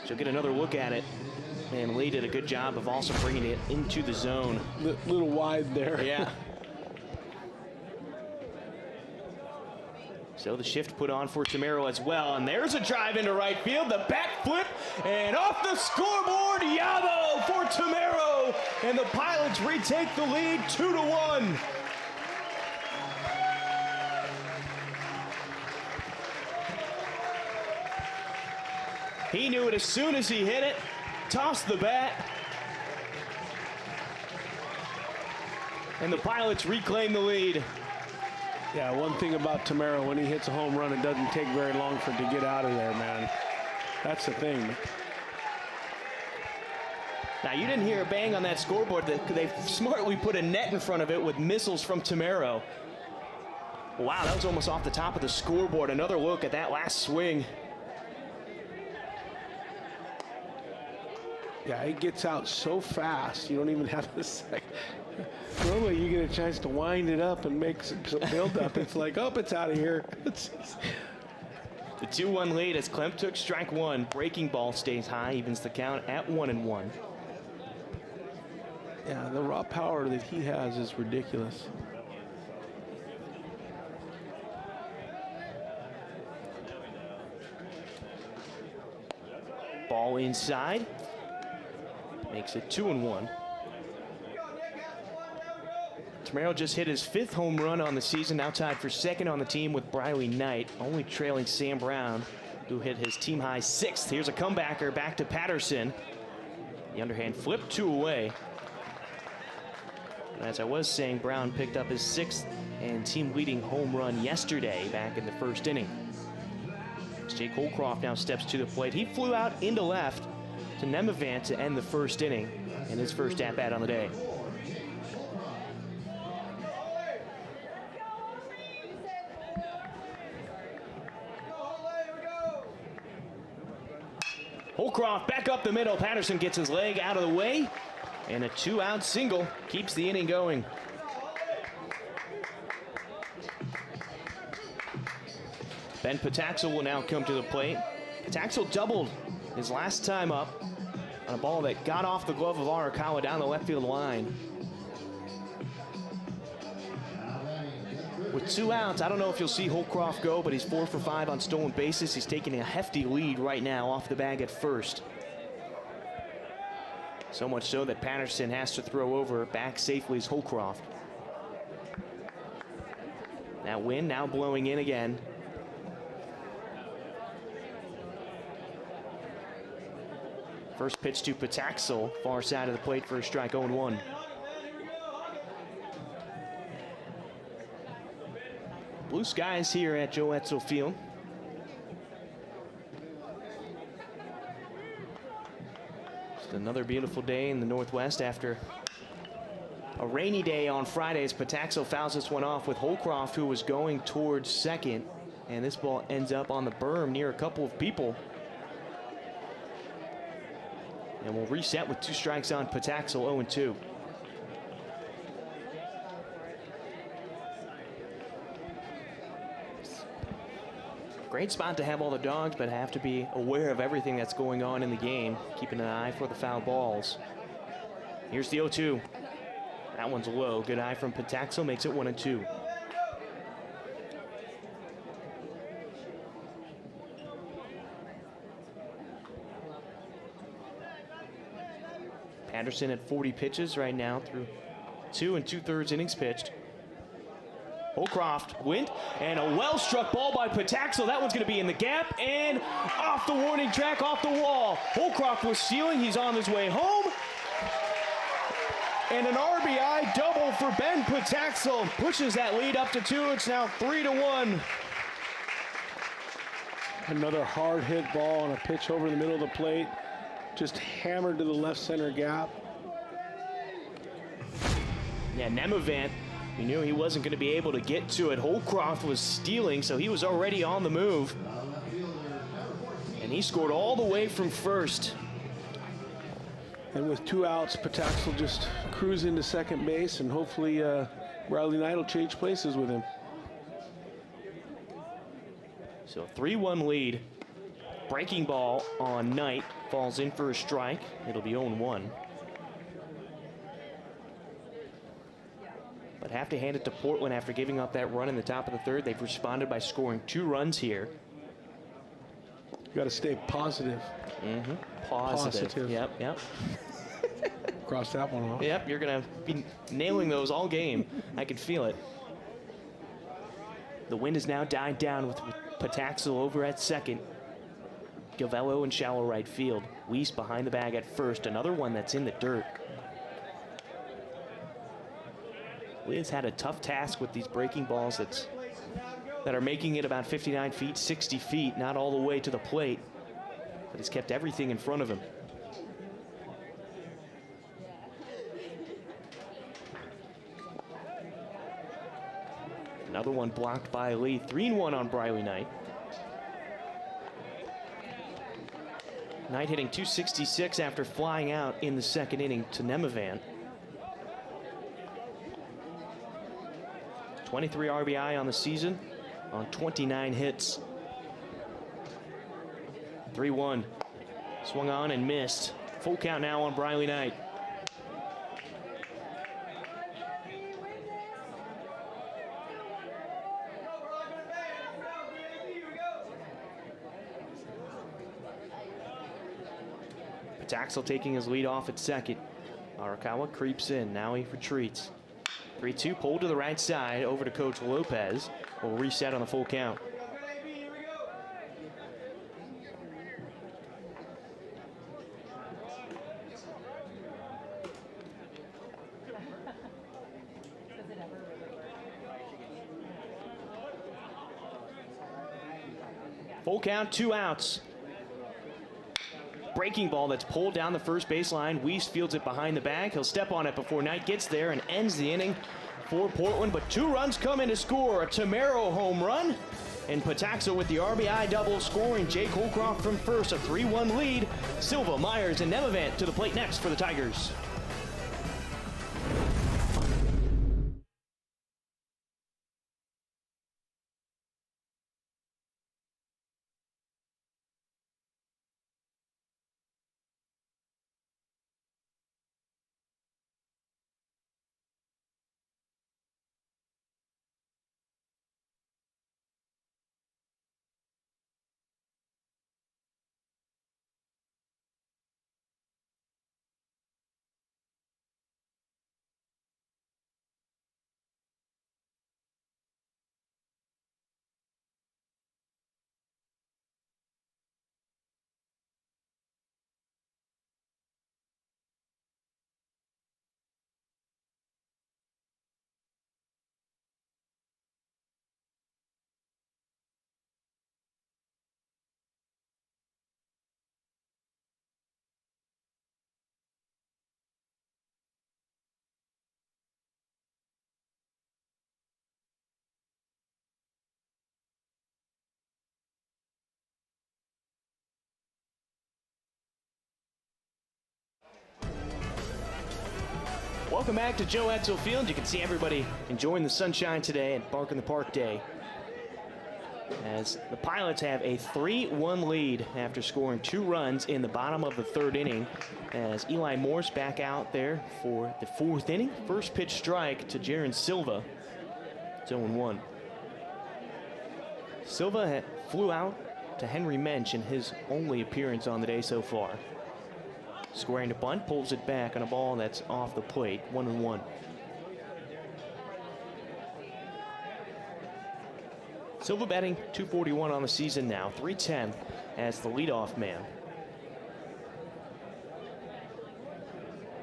She'll get another look at it. And Lee did a good job of also bringing it into the zone. A little wide there. Yeah. So the shift put on for Samero as well. And there's a drive into right field. The bat flip and off the scoreboard. Yabo for Samero. And the Pilots retake the lead 2-1. He knew it as soon as he hit it. Tossed the bat. And the Pilots reclaim the lead. Yeah, one thing about Tamero, when he hits a home run, it doesn't take very long for it to get out of there, man. That's the thing. Now, you didn't hear a bang on that scoreboard. They smartly put a net in front of it with missiles from Tamero. Wow, that was almost off the top of the scoreboard. Another look at that last swing. Yeah, it gets out so fast, you don't even have to say. Normally, you get a chance to wind it up and make some build-up. It's like, oh, it's out of here. The 2-1 lead as Klemp took strike 1. Breaking ball stays high, evens the count at 1-1. Yeah, the raw power that he has is ridiculous. Ball inside. Makes it 2-1. Tamero just hit his 5th home run on the season, now tied for 2nd on the team with Briley Knight, only trailing Sam Brown, who hit his team-high 6th. Here's a comebacker back to Patterson. The underhand flip, 2 away. And as I was saying, Brown picked up his 6th and team-leading home run yesterday back in the 1st inning. Jake Holcroft now steps to the plate. He flew out into left to Nemavant to end the 1st inning in his first at-bat on the day. Holcroft back up the middle. Patterson gets his leg out of the way, and a 2-out single keeps the inning going. Ben Pataxel will now come to the plate. Pataxel doubled his last time up on a ball that got off the glove of Arakawa down the left field line. With 2 outs, I don't know if you'll see Holcroft go, but he's 4 for 5 on stolen bases. He's taking a hefty lead right now off the bag at first. So much so that Patterson has to throw over. Back safely is Holcroft. That wind now blowing in again. First pitch to Pataxel, far side of the plate for a strike, 0-1. Blue skies here at Joe Etzel Field. Just another beautiful day in the Northwest after a rainy day on Friday as Pataxel fouls this one off with Holcroft, who was going towards second. And this ball ends up on the berm near a couple of people. And we'll reset with 2 strikes on Pataxel, 0-2. Great spot to have all the dogs, but have to be aware of everything that's going on in the game, keeping an eye for the foul balls. Here's the 0-2. That one's low. Good eye from Pataxel, makes it 1-2. Patterson at 40 pitches right now through 2 2/3 innings pitched. Holcroft went, and a well-struck ball by Pataxel. That one's going to be in the gap and off the warning track, off the wall. Holcroft was stealing. He's on his way home. And an RBI double for Ben Pataxel. Pushes that lead up to 2. It's now 3-1. Another hard hit ball on a pitch over the middle of the plate. Just hammered to the left center gap. Yeah, Nemavant, we knew he wasn't going to be able to get to it. Holcroft was stealing, so he was already on the move. And he scored all the way from first. And with 2 outs, Patax will just cruise into second base, and hopefully Riley Knight will change places with him. So a 3-1 lead. Breaking ball on Knight. Falls in for a strike. It'll be 0-1. But have to hand it to Portland after giving up that run in the top of the third. They've responded by scoring 2 runs here. You got to stay positive. Mm-hmm. Positive. Yep. Cross that one off. Yep, you're going to be nailing those all game. I can feel it. The wind has now died down with Pataxel over at second. Gavello in shallow right field. Weiss behind the bag at first. Another one that's in the dirt. Wiz had a tough task with these breaking balls that are making it about 59 feet, 60 feet, not all the way to the plate. But he's kept everything in front of him. Another one blocked by Lee. 3-1 on Riley Knight. Knight hitting .266 after flying out in the second inning to Nemavant. 23 RBI on the season on 29 hits. 3-1. Swung on and missed. Full count now on Riley Knight. Pataxel taking his lead off at second. Arakawa creeps in. Now he retreats. 3-2, pulled to the right side, over to Coach Lopez. Will reset on the full count. Full count, 2 outs. Breaking ball that's pulled down the first baseline. Weiss fields it behind the bag. He'll step on it before Knight gets there and ends the inning for Portland. But 2 runs come in to score. A Tamero home run. And Pataxel with the RBI double, scoring Jake Holcroft from first. A 3-1 lead. Silva, Myers, and Nemavant to the plate next for the Tigers. Welcome back to Joe Edsel Field. You can see everybody enjoying the sunshine today at Bark in the Park Day, as the Pilots have a 3-1 lead after scoring 2 runs in the bottom of the third inning, as Eli Morse back out there for the 4th inning. First pitch strike to Jaron Silva. It's 0-1. Silva flew out to Henry Mensch in his only appearance on the day so far. Squaring to bunt, pulls it back on a ball that's off the plate. 1-1. Silva batting .241 on the season now. .310 as the leadoff man.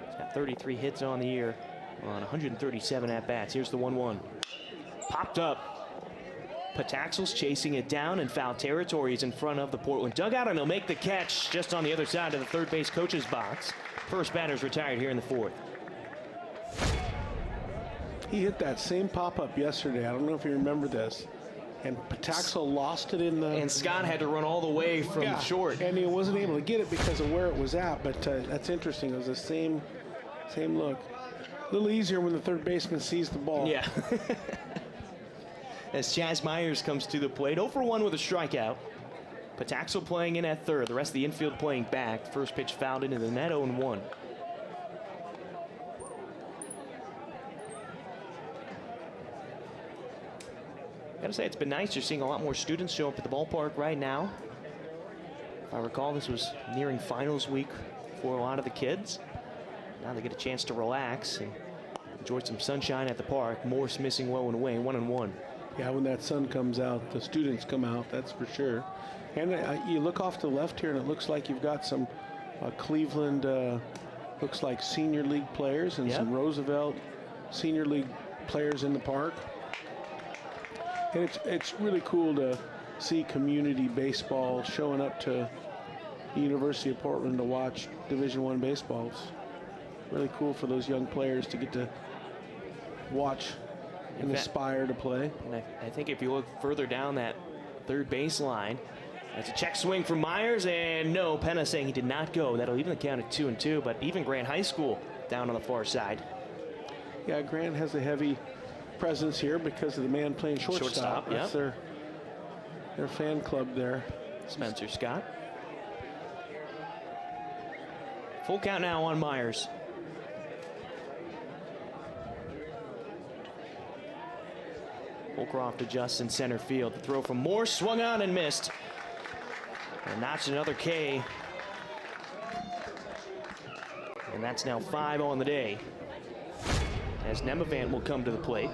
He's got 33 hits on the year on 137 at-bats. Here's the 1-1. Popped up. Pataxel's chasing it down in foul territory. He's in front of the Portland dugout, and he'll make the catch just on the other side of the third base coach's box. First batter's retired here in the fourth. He hit that same pop-up yesterday. I don't know if you remember this. And Pataxel lost it in the... And Scott had to run all the way from short. And he wasn't able to get it because of where it was at, but that's interesting. It was the same look. A little easier when the third baseman sees the ball. Yeah. As Chaz Myers comes to the plate, 0 for 1 with a strikeout. Pataxel playing in at third, the rest of the infield playing back. First pitch fouled into the net, 0-1. Gotta say, it's been nice. You're seeing a lot more students show up at the ballpark right now. If I recall, this was nearing finals week for a lot of the kids. Now they get a chance to relax and enjoy some sunshine at the park. Morse missing Woe and Wayne, 1-1. Yeah, when that sun comes out, the students come out, that's for sure. And you look off to the left here, and it looks like you've got some Cleveland, looks like senior league players and some Roosevelt senior league players in the park. And it's really cool to see community baseball showing up to the University of Portland to watch Division I baseball. It's really cool for those young players to get to watch and aspire to play. And I think if you look further down that third baseline, that's a check swing from Myers, and no, Penna saying he did not go. That'll even the count at 2-2, but even Grant High School down on the far side. Yeah, Grant has a heavy presence here because of the man playing shortstop. That's their fan club there. Spencer Scott. Full count now on Myers. Holcroft adjusts in center field. The throw from Morse swung on and missed. And that's another K. And that's now 5 on the day. As Nemavant will come to the plate.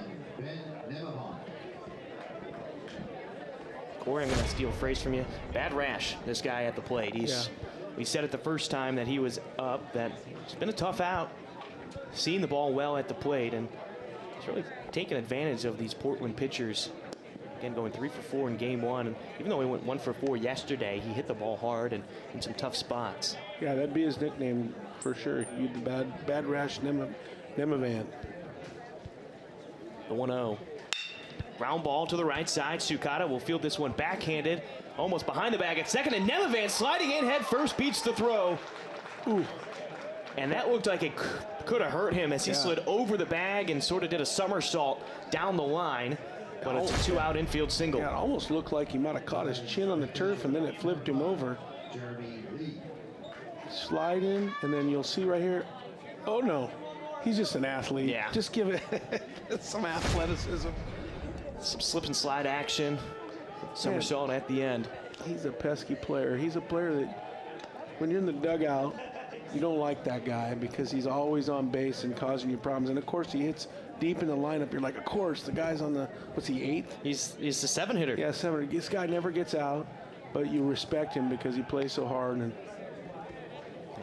Corey, I'm going to steal a phrase from you. Bad rash, this guy at the plate. We said it the first time that he was up, that it's been a tough out. Seeing the ball well at the plate, and he's really taking advantage of these Portland pitchers. Again, going 3 for 4 in game 1. And even though he went 1 for 4 yesterday, he hit the ball hard and in some tough spots. Yeah, that'd be his nickname for sure. You'd the bad rash Nemavant. The 1-0. Ground ball to the right side. Sukata will field this one backhanded. Almost behind the bag at second, and Nemavant sliding in head first beats the throw. Ooh. And that looked like it could have hurt him as he slid over the bag and sort of did a somersault down the line. But it's a 2-out infield single. Yeah, it almost looked like he might have caught his chin on the turf and then it flipped him over. Slide in, and then you'll see right here. Oh no, he's just an athlete. Yeah. Just give it some athleticism. Some slip and slide action. Somersault at the end. He's a pesky player. He's a player that when you're in the dugout, you don't like that guy because he's always on base and causing you problems. And of course, he hits deep in the lineup. You're like, of course, the guy's on the, what's he, 8th? He's the 7 hitter. Yeah, 7. This guy never gets out, but you respect him because he plays so hard. And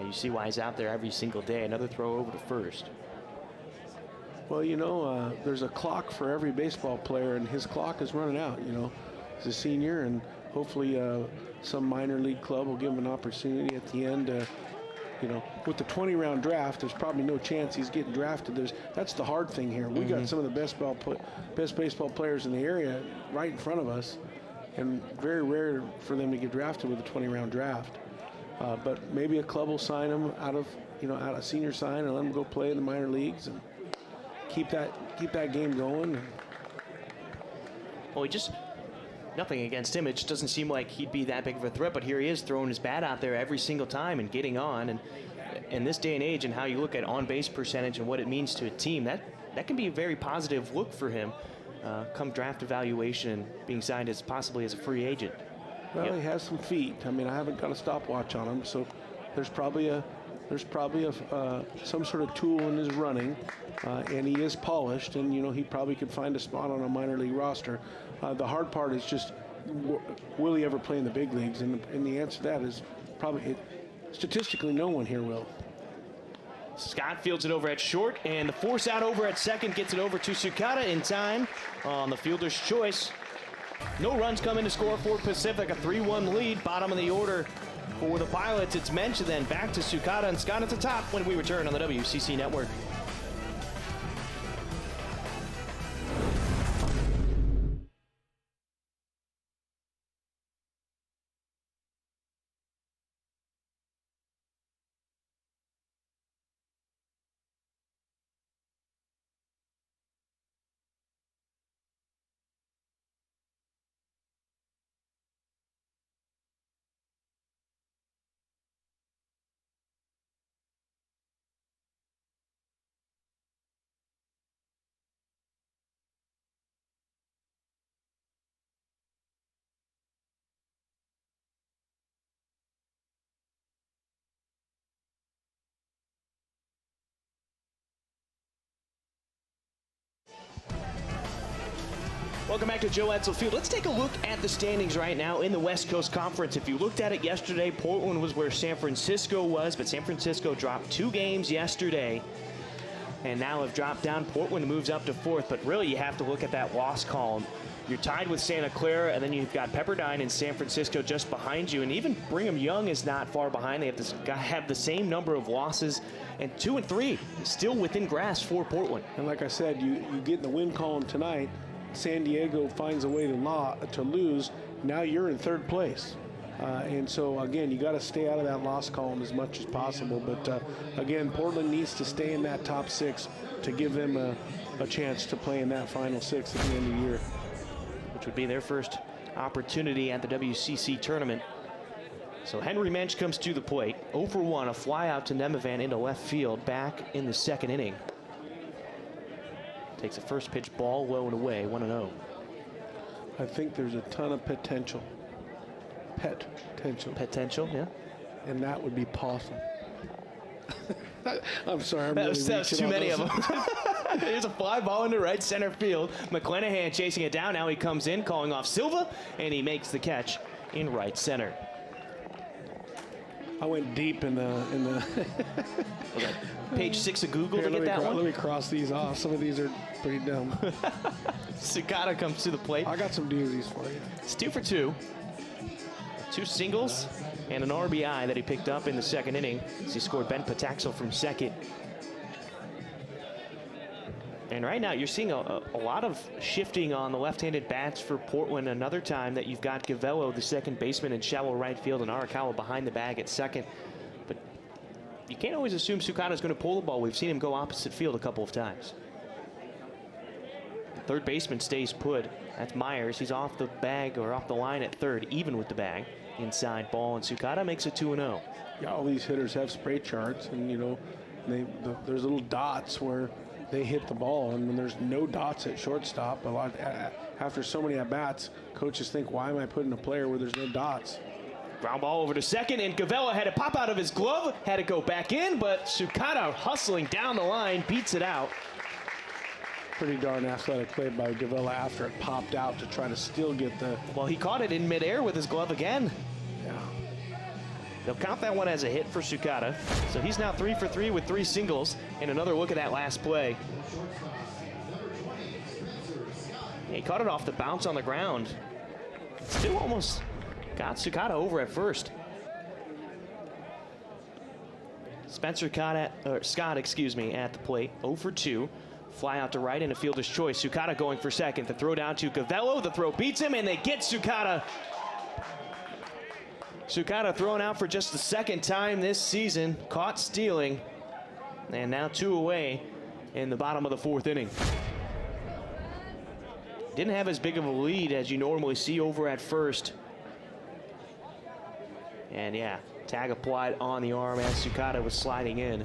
you see why he's out there every single day. Another throw over to first. Well, you know, there's a clock for every baseball player, and his clock is running out, you know. He's a senior, and hopefully some minor league club will give him an opportunity at the end. You know, with the 20-round draft, there's probably no chance he's getting drafted. That's the hard thing here. We got some of the best baseball players in the area right in front of us, and very rare for them to get drafted with a 20-round draft. But maybe a club will sign him out of a senior sign and let him go play in the minor leagues and keep that game going. Well, nothing against him. It just doesn't seem like he'd be that big of a threat, but here he is throwing his bat out there every single time and getting on. And in this day and age, and how you look at on-base percentage and what it means to a team, that can be a very positive look for him come draft evaluation and being signed as possibly as a free agent. Well, he has some feet. I mean, I haven't got a stopwatch on him, so there's probably some sort of tool in his running, and he is polished, and he probably could find a spot on a minor league roster. The hard part is just, will he ever play in the big leagues? And the answer to that is probably, statistically, no one here will. Scott fields it over at short, and the force out over at second gets it over to Sukata in time on the fielder's choice. No runs come in to score for Pacific. A 3-1 lead. Bottom of the order for the Pilots. It's Mensch, then back to Sukata and Scott at the top when we return on the WCC Network. Welcome back to Joe Edsall Field. Let's take a look at the standings right now in the West Coast Conference. If you looked at it yesterday, Portland was where San Francisco was, but San Francisco dropped 2 games yesterday and now have dropped down. Portland moves up to 4th, but really you have to look at that loss column. You're tied with Santa Clara, and then you've got Pepperdine and San Francisco just behind you, and even Brigham Young is not far behind. They have the same number of losses, and 2 and 3 still within grasp for Portland. And like I said, you get in the win column tonight. San Diego finds a way to lose. Now you're in 3rd place. And so, again, you got to stay out of that loss column as much as possible. But, again, Portland needs to stay in that top 6 to give them a chance to play in that final 6 at the end of the year. Which would be their first opportunity at the WCC tournament. So Henry Mensch comes to the plate. 0 for 1, a fly out to Nemavant into left field back in the 2nd inning. Takes a first pitch ball low and away, 1-0. I think there's a ton of potential. Potential, yeah. And that would be possum. I'm sorry. That was too many of them. Here's a fly ball into right center field. McClanahan chasing it down. Now he comes in, calling off Silva, and he makes the catch in right center. I went deep in the Page 6 of Google to get that one. Let me cross these off. Some of these are pretty dumb. Sukata comes to the plate. I got some doozies for you. It's 2 for 2. 2 singles and an RBI that he picked up in the 2nd inning as he scored Ben Pataxel from 2nd. And right now you're seeing a lot of shifting on the left-handed bats for Portland. Another time that you've got Gavello, the 2nd baseman, in shallow right field, and Arakawa behind the bag at 2nd. But you can't always assume Sukata's going to pull the ball. We've seen him go opposite field a couple of times. The 3rd baseman stays put. That's Myers. He's off the bag or off the line at 3rd, even with the bag. Inside ball, and Sukata makes it 2-0. Yeah, all these hitters have spray charts, and, you know, there's little dots where they hit the ball, and when there's no dots at shortstop, after so many at-bats, coaches think, why am I putting a player where there's no dots? Ground ball over to 2nd, and Gavello had to pop out of his glove, had to go back in, but Sukata hustling down the line, beats it out. Pretty darn athletic play by Gavello after it popped out to try to still get the... Well, he caught it in midair with his glove again. Yeah. They'll count that one as a hit for Sukata. So he's now 3 for 3 with 3 singles. And another look at that last play. Yeah, he caught it off the bounce on the ground. Still almost got Sukata over at first. Scott, excuse me, at the plate. 0 for 2. Fly out to right and a fielder's choice. Sukata going for 2nd. The throw down to Gavello. The throw beats him, and they get Sukata. Sukata thrown out for just the 2nd time this season. Caught stealing. And now 2 away in the bottom of the 4th inning. Didn't have as big of a lead as you normally see over at first. And yeah, tag applied on the arm as Sukata was sliding in.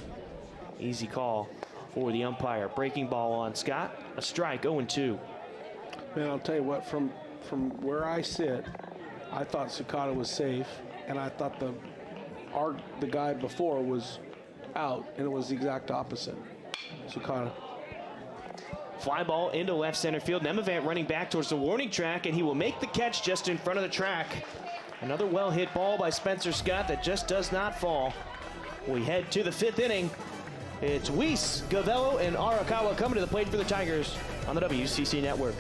Easy call for the umpire. Breaking ball on Scott. A strike, 0-2. Man, I'll tell you what, from where I sit, I thought Sukata was safe, and I thought the guy before was out, and it was the exact opposite. Sukata. Fly ball into left center field. Nemavant running back towards the warning track, and he will make the catch just in front of the track. Another well-hit ball by Spencer Scott that just does not fall. We head to the 5th inning. It's Weiss, Gavello, and Arakawa coming to the plate for the Tigers on the WCC Network.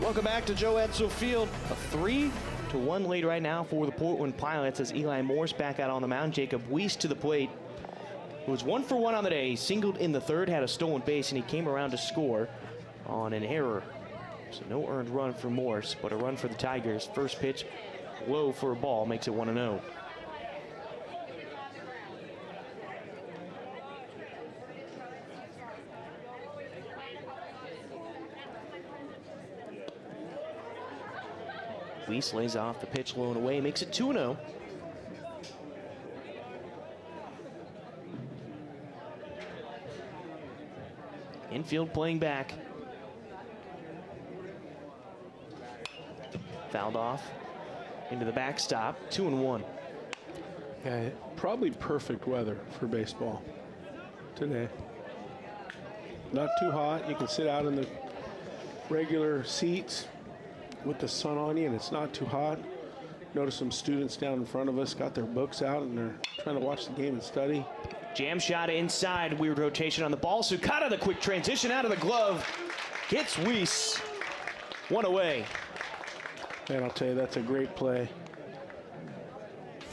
Welcome back to Joe Edsel Field. A 3-1 lead right now for the Portland Pilots as Eli Morse back out on the mound. Jacob Weiss to the plate. He was 1 for 1 on the day. He singled in the third, had a stolen base, and he came around to score on an error. So no earned run for Morse, but a run for the Tigers. First pitch low for a ball, makes it 1-0. Weiss lays off the pitch low and away, makes it 2-0. Infield playing back. Fouled off into the backstop, 2-1. Yeah, probably perfect weather for baseball today. Not too hot. You can sit out in the regular seats with the sun on you, and it's not too hot. Notice some students down in front of us got their books out, and they're trying to watch the game and study. Jam shot inside, weird rotation on the ball. Sukata, the quick transition out of the glove. Gets Weiss. One away. And I'll tell you, that's a great play.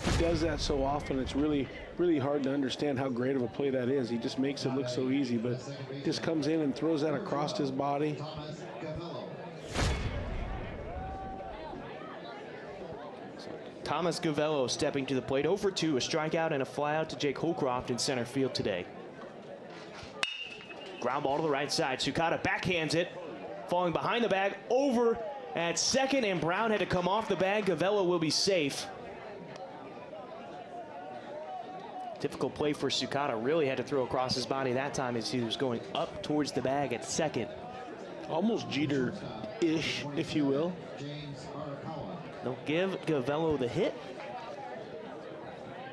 He does that so often, it's really, really hard to understand how great of a play that is. He just makes it look so easy, but just comes in and throws that across his body. Thomas Gavello stepping to the plate, 0 for 2, a strikeout and a flyout to Jake Holcroft in center field today. Ground ball to the right side. Sukata backhands it, falling behind the bag, over at second, and Brown had to come off the bag. Gavello will be safe. Difficult play for Sukata. Really had to throw across his body that time as he was going up towards the bag at second. Almost Jeter-ish, if you will. They'll give Gavello the hit.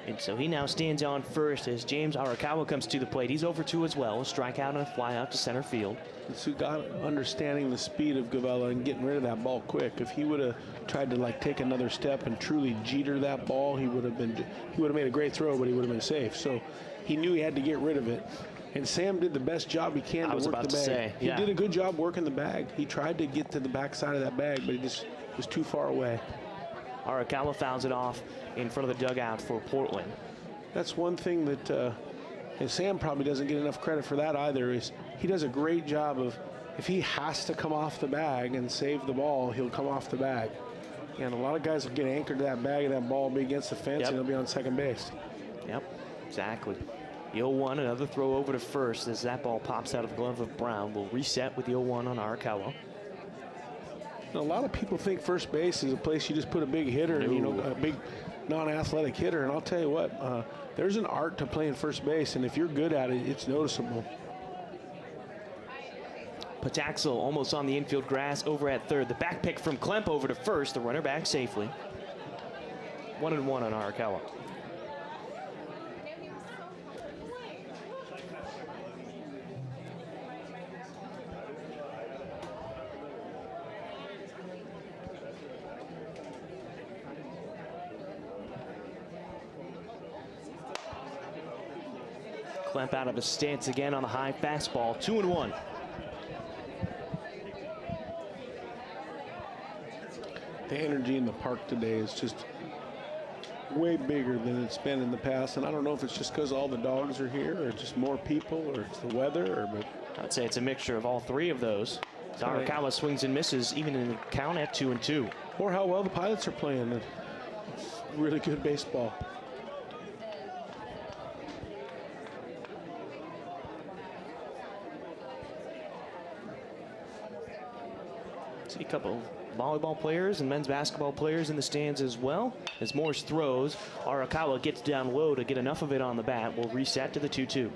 And so he now stands on first as James Arakawa comes to the plate. He's over 2 as well. A strikeout and a fly out to center field. Sukata understanding the speed of Gavello and getting rid of that ball quick. If he would have tried to like take another step and truly Jeter that ball, he would have made a great throw, but he would have been safe. So he knew he had to get rid of it. And Sam did the best job he can to work the bag. He did a good job working the bag. He tried to get to the backside of that bag, but he just was too far away. Arakawa fouls it off in front of the dugout for Portland. That's one thing that and Sam probably doesn't get enough credit for that either, is he does a great job of, if he has to come off the bag and save the ball, he'll come off the bag. And a lot of guys will get anchored to that bag and that ball will be against the fence and they'll be on second base. Yep, exactly. The 0-1, another throw over to first as that ball pops out of the glove of Brown. We'll reset with the 0-1 on Arakawa. A lot of people think first base is a place you just put a big hitter, a big non-athletic hitter. And I'll tell you what, there's an art to playing first base, and if you're good at it, it's noticeable. Pataxel almost on the infield grass over at third. The back pick from Klemp over to first. The runner back safely. 1-1 on Arakawa. Klemp out of his stance again on the high fastball. 2-1. The energy in the park today is just way bigger than it's been in the past, and I don't know if it's just because all the dogs are here, or just more people, or it's the weather, but I'd say it's a mixture of all three of those. Arakawa swings and misses, even in the count at 2-2. Or how well the Pilots are playing. It's really good baseball. See a couple of volleyball players and men's basketball players in the stands as well. As Morse throws, Arakawa gets down low to get enough of it on the bat. We'll reset to the 2-2.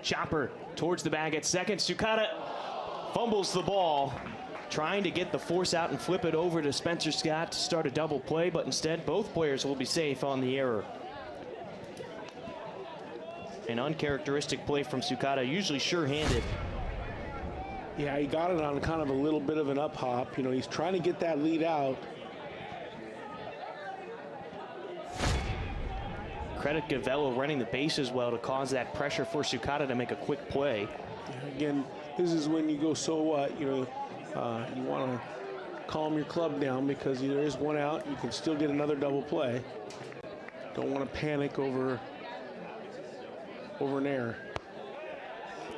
Chopper towards the bag at second. Sukata fumbles the ball, trying to get the force out and flip it over to Spencer Scott to start a double play, but instead both players will be safe on the error. An uncharacteristic play from Sukata, usually sure-handed. Yeah, he got it on kind of a little bit of an up hop. You know, he's trying to get that lead out. Credit Gavello running the bases well to cause that pressure for Sukata to make a quick play. Yeah, again, this is when you go, so what? You know, you want to calm your club down because there is one out. You can still get another double play. Don't want to panic over an error.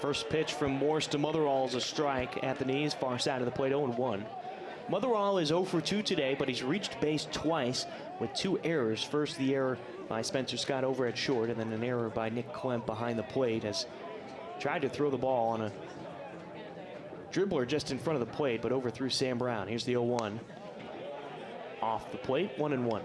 First pitch from Morse to Motherall is a strike at the knees, far side of the plate, 0-1. Motherall is 0 for 2 today, but he's reached base twice with 2 errors. First, the error by Spencer Scott over at short, and then an error by Nick Klemp behind the plate, has tried to throw the ball on a dribbler just in front of the plate, but overthrew Sam Brown. Here's the 0-1. Off the plate, 1-1.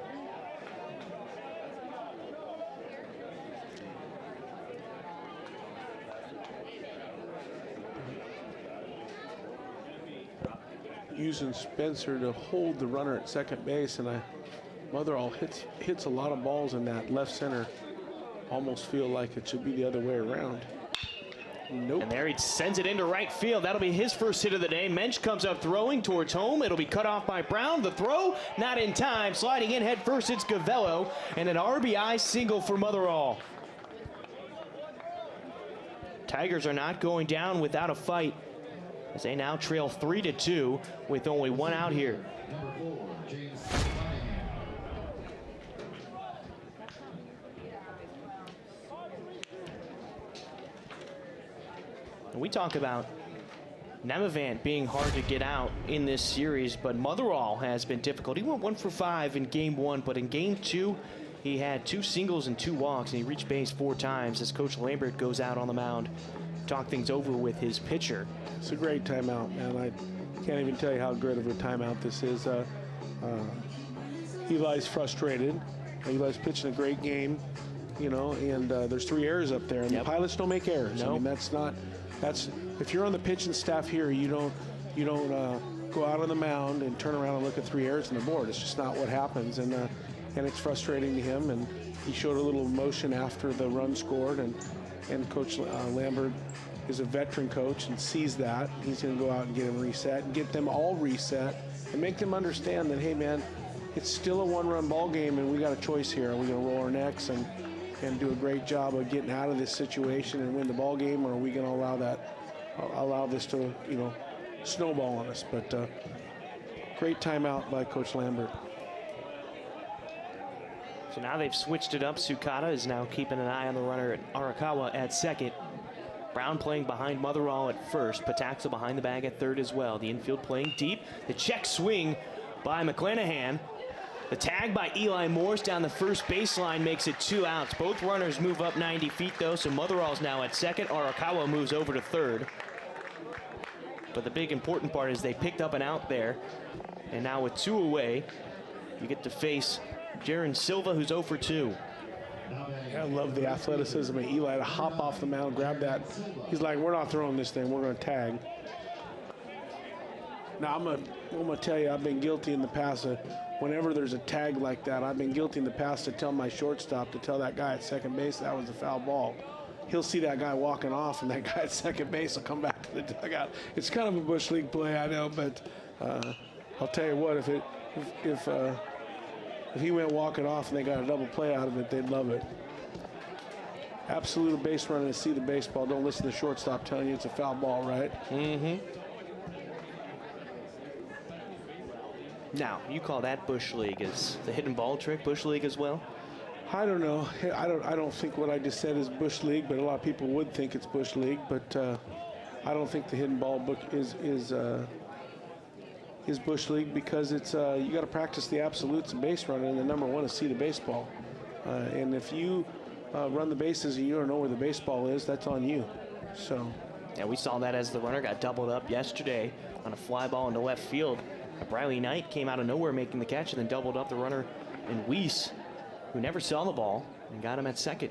Using Spencer to hold the runner at second base, and Motherall hits a lot of balls in that left center. Almost feel like it should be the other way around. Nope. And there he sends it into right field. That'll be his first hit of the day. Mensch comes up throwing towards home. It'll be cut off by Brown. The throw, not in time. Sliding in head first, it's Gavello, and an RBI single for Motherall. Tigers are not going down without a fight, as they now trail 3-2 with only one out here. Number 4, James Cunningham. And we talk about Nemavant being hard to get out in this series, but Motherall has been difficult. He went 1 for 5 in game 1, but in game 2, he had 2 singles and 2 walks, and he reached base 4 times as Coach Lambert goes out on the mound. Talk things over with his pitcher. It's a great timeout, man. I can't even tell you how good of a timeout this is. Eli's frustrated. Eli's pitching a great game, you know, and there's 3 errors up there, and the Pilots don't make errors. No. I mean, that's if you're on the pitching staff here, you don't go out on the mound and turn around and look at 3 errors on the board. It's just not what happens, and it's frustrating to him. And he showed a little emotion after the run scored, and Coach Lambert is a veteran coach and sees that. He's going to go out and get him reset and get them all reset and make them understand that, hey, man, it's still a 1-run ball game, and we got a choice here. Are we going to roll our necks and do a great job of getting out of this situation and win the ball game, or are we going to allow this to, you know, snowball on us? But great timeout by Coach Lambert. So now they've switched it up. Sukata is now keeping an eye on the runner at Arakawa at second. Brown playing behind Motherall at first. Pataxa behind the bag at third as well. The infield playing deep. The check swing by McClanahan. The tag by Eli Morse down the first baseline makes it 2 outs. Both runners move up 90 feet though, so Motherall's now at second. Arakawa moves over to third. But the big important part is they picked up an out there. And now with 2 away, you get to face Jaron Silva, who's 0 for 2. I love the athleticism of Eli to hop off the mound, grab that. He's like, we're not throwing this thing, we're going to tag. Now, I'm gonna tell you, I've been guilty in the past of whenever there's a tag like that, I've been guilty in the past to tell my shortstop, to tell that guy at second base that was a foul ball. He'll see that guy walking off, and that guy at second base will come back to the dugout. It's kind of a Bush League play, I know, but I'll tell you what, if he went walking off and they got a double play out of it, they'd love it. Absolute base runner to see the baseball. Don't listen to the shortstop telling you it's a foul ball, right? Mm-hmm. Now, you call that Bush League. Is the hidden ball trick Bush League as well? I don't know. I don't think what I just said is Bush League, but a lot of people would think it's Bush League. But I don't think the hidden ball book is Bush League, because it's you got to practice the absolutes and base running, and the number one is see the baseball. And if you run the bases and you don't know where the baseball is, that's on you. So. Yeah, we saw that as the runner got doubled up yesterday on a fly ball into left field. Briley Knight came out of nowhere making the catch and then doubled up the runner in Weiss, who never saw the ball, and got him at second.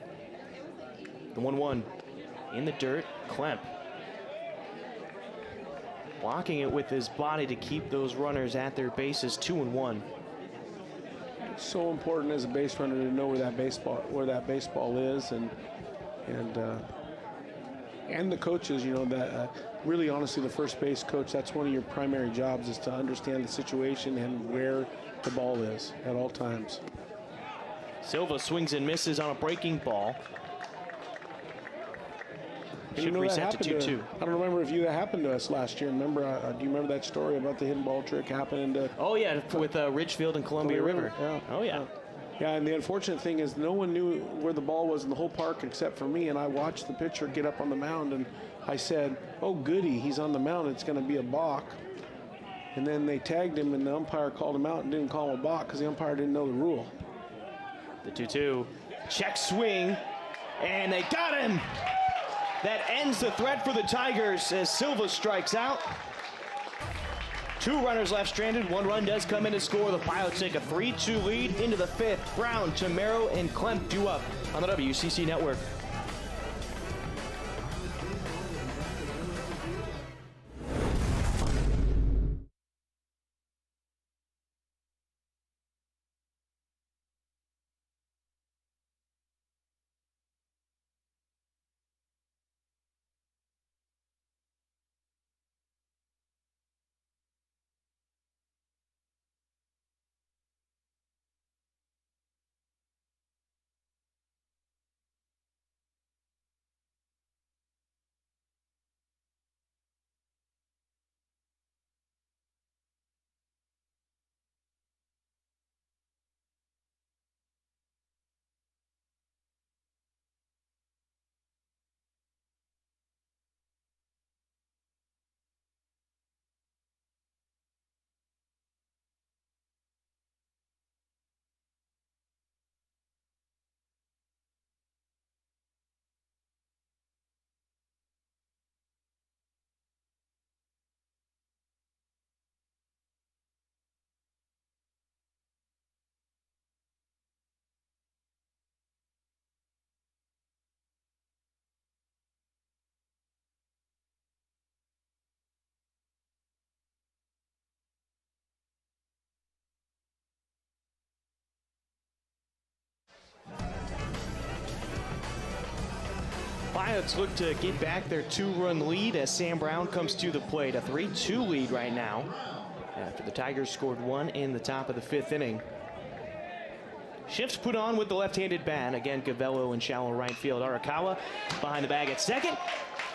The 1-1 in the dirt. Klemp blocking it with his body to keep those runners at their bases. 2-1. It's so important as a base runner to know where that baseball is, and and the coaches, you know, that really honestly the first base coach, that's one of your primary jobs, is to understand the situation and where the ball is at all times. Silva swings and misses on a breaking ball. Should reset to 2-2. I don't remember if that happened to us last year. Remember, do you remember that story about the hidden ball trick happening to? Oh yeah, with Ridgefield and Columbia River. Yeah. Oh yeah. Yeah, and the unfortunate thing is no one knew where the ball was in the whole park except for me, and I watched the pitcher get up on the mound, and I said, oh goody, he's on the mound, it's going to be a balk. And then they tagged him, and the umpire called him out and didn't call him a balk because the umpire didn't know the rule. The 2-2, check swing, and they got him! That ends the threat for the Tigers as Silva strikes out. 2 runners left stranded. 1 run does come in to score. The Pilots take a 3-2 lead into the 5th. Brown, Tamero, and Klemp due up on the WCC Network. Pilots look to get back their 2-run lead as Sam Brown comes to the plate. A 3-2 lead right now after the Tigers scored 1 in the top of the 5th inning. Shifts put on with the left-handed bat. Again, Gavello in shallow right field. Arakawa behind the bag at second.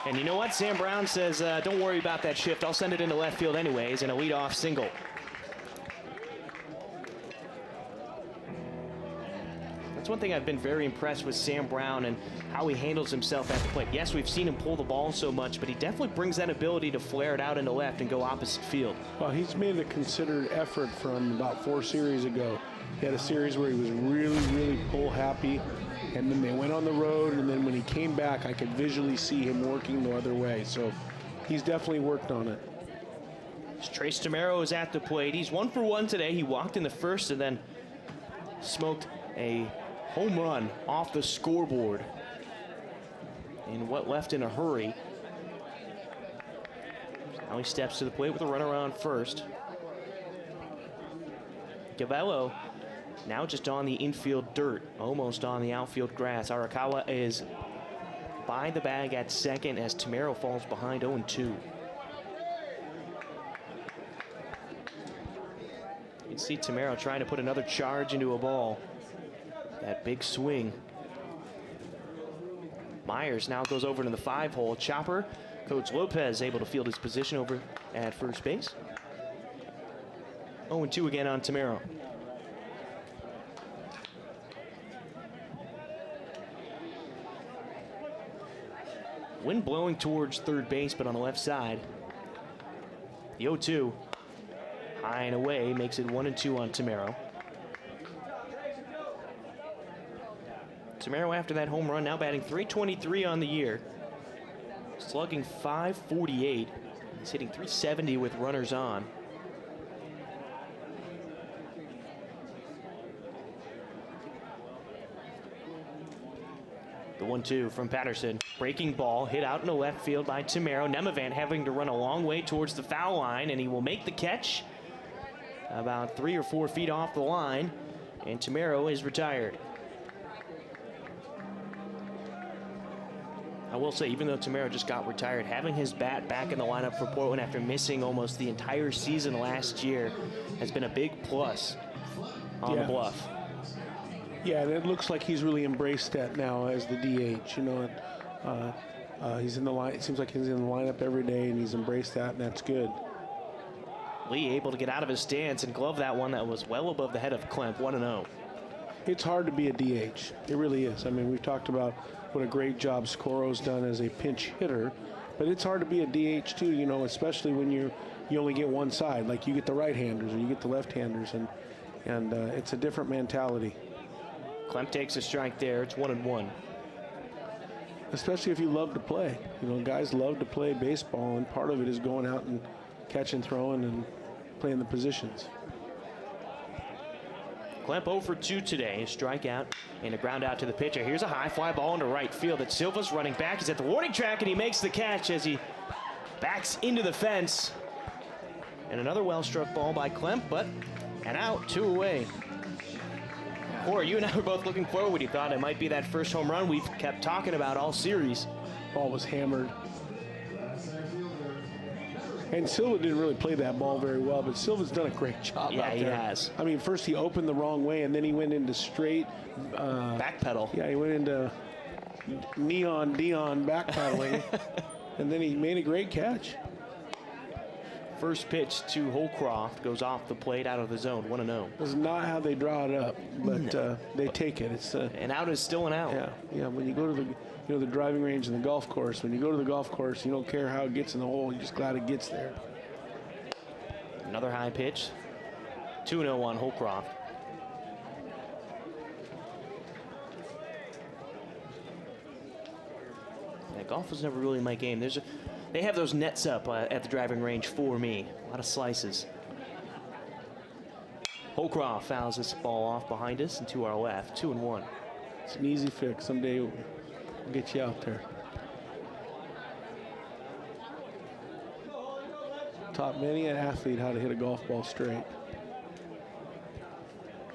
And you know what? Sam Brown says, don't worry about that shift. I'll send it into left field anyways, and a leadoff single. That's one thing I've been very impressed with Sam Brown and how he handles himself at the plate. Yes, we've seen him pull the ball so much, but he definitely brings that ability to flare it out into left and go opposite field. Well, he's made a considered effort from about 4 series ago. He had a series where he was really, really pull happy, and then they went on the road, and then when he came back, I could visually see him working the other way. So he's definitely worked on it. Trace Tamero is at the plate. He's 1 for 1 today. He walked in the first and then smoked a home run off the scoreboard in what left in a hurry. Now he steps to the plate with a runner on first. Gavello now just on the infield dirt, almost on the outfield grass. Arakawa is by the bag at second as Tamero falls behind 0-2. You can see Tamero trying to put another charge into a ball. That big swing. Myers now goes over to the 5-hole. Chopper, Coach Lopez able to field his position over at first base. 0-2 again on Tamero. Wind blowing towards third base, but on the left side. The 0-2, high and away, makes it 1-2 on Tamero. Tamero, after that home run, now batting .323 on the year. Slugging .548. He's hitting .370 with runners on. The 1-2 from Patterson. Breaking ball, hit out in the left field by Tamero. Nemavant having to run a long way towards the foul line, and he will make the catch about 3 or 4 feet off the line, and Tamero is retired. I will say, even though Tamero just got retired, having his bat back in the lineup for Portland after missing almost the entire season last year has been a big plus on the Bluff. Yeah, and it looks like he's really embraced that now as the DH. You know, he's in the line. It seems like he's in the lineup every day, and he's embraced that, and that's good. Lee able to get out of his stance and glove that one that was well above the head of Klemp, 1-0. It's hard to be a DH. It really is. I mean, we've talked about what a great job Scoro's done as a pinch hitter, but it's hard to be a DH too, you know, especially when you only get one side. Like you get the right-handers or you get the left-handers, and it's a different mentality. Klemp takes a strike there. It's 1-1. Especially if you love to play. You know, guys love to play baseball, and part of it is going out and catching, throwing, and playing the positions. Klemp 0 for 2 today. A strikeout and a ground out to the pitcher. Here's a high fly ball into right field that Silva's running back. He's at the warning track, and he makes the catch as he backs into the fence. And another well-struck ball by Klemp, but an out, 2 away. Corey, you and I were both looking forward. You thought it might be that first home run we've kept talking about all series. Ball was hammered. And Silva didn't really play that ball very well, but Silva's done a great job out there. Yeah, he has. I mean, first he opened the wrong way, and then he went into straight backpedal. Yeah, he went into neon Dion backpedaling, and then he made a great catch. First pitch to Holcroft goes off the plate out of the zone, 1-0. That's not how they draw it up, but they take it. It's an out is still an out. Yeah. When you go to the driving range and the golf course, when you go to the golf course, you don't care how it gets in the hole. You're just glad it gets there. Another high pitch, 2-0 on Holcroft. Yeah, golf was never really my game. They have those nets up at the driving range for me. A lot of slices. Holcroft fouls this ball off behind us and to our left, 2-1. It's an easy fix. Someday we'll get you out there. Taught many an athlete how to hit a golf ball straight.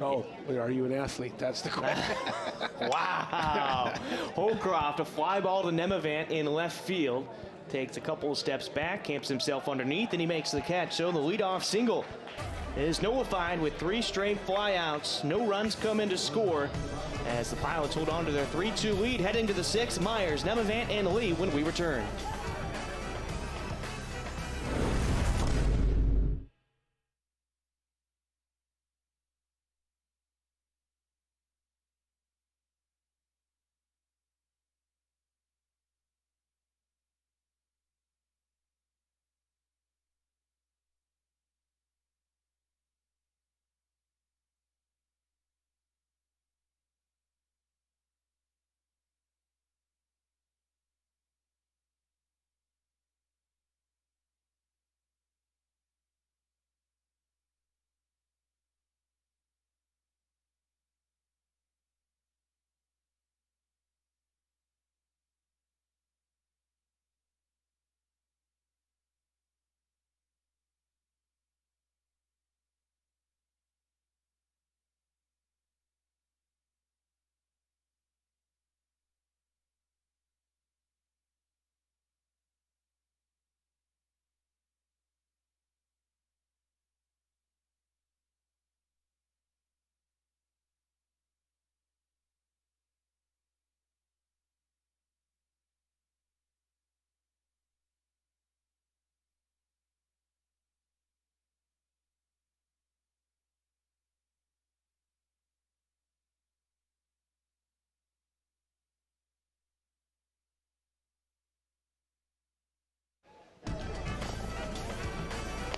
Oh, are you an athlete? That's the question. Wow. Holcroft, a fly ball to Nemavant in left field. Takes a couple of steps back, camps himself underneath, and he makes the catch. So the leadoff single is nullified with 3 straight flyouts. No runs come in to score as the Pilots hold on to their 3-2 lead heading to the 6th. Myers, Nemavant, and Lee when we return.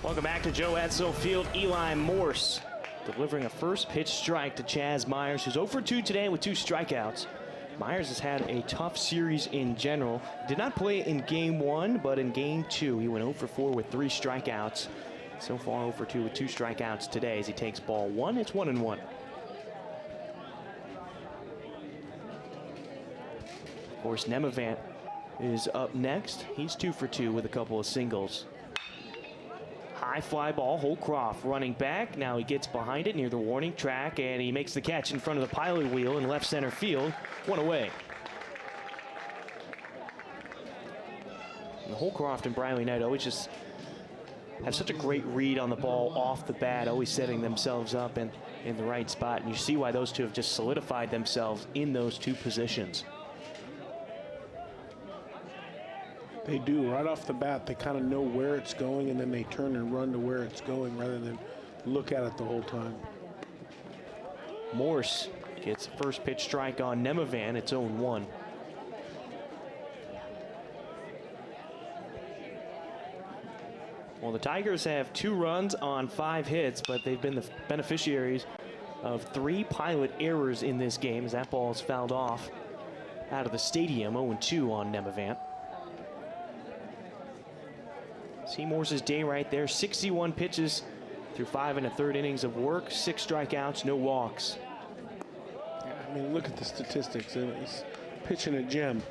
Welcome back to Joe Edsel Field. Eli Morse delivering a first pitch strike to Chaz Myers, who's 0 for 2 today with 2 strikeouts. Myers has had a tough series in general. Did not play in game 1, but in game 2, he went 0 for 4 with 3 strikeouts. So far 0 for 2 with 2 strikeouts today as he takes ball 1. It's 1-1. Of course, Nemavant is up next. He's 2 for 2 with a couple of singles. High fly ball, Holcroft running back. Now he gets behind it near the warning track, and he makes the catch in front of the pilot wheel in left center field. 1 away. And Holcroft and Briley Knight always just have such a great read on the ball off the bat, always setting themselves up in the right spot. And you see why those two have just solidified themselves in those two positions. They do. Right off the bat, they kind of know where it's going, and then they turn and run to where it's going rather than look at it the whole time. Morse gets the first pitch strike on Nemavant. It's 0-1. Well, the Tigers have 2 runs on 5 hits, but they've been the beneficiaries of 3 Pilot errors in this game as that ball is fouled off out of the stadium. 0-2 on Nemavant. See Morse's day right there. 61 pitches through 5 1/3 innings of work, 6 strikeouts, no walks. Yeah, I mean, look at the statistics. He's pitching a gem.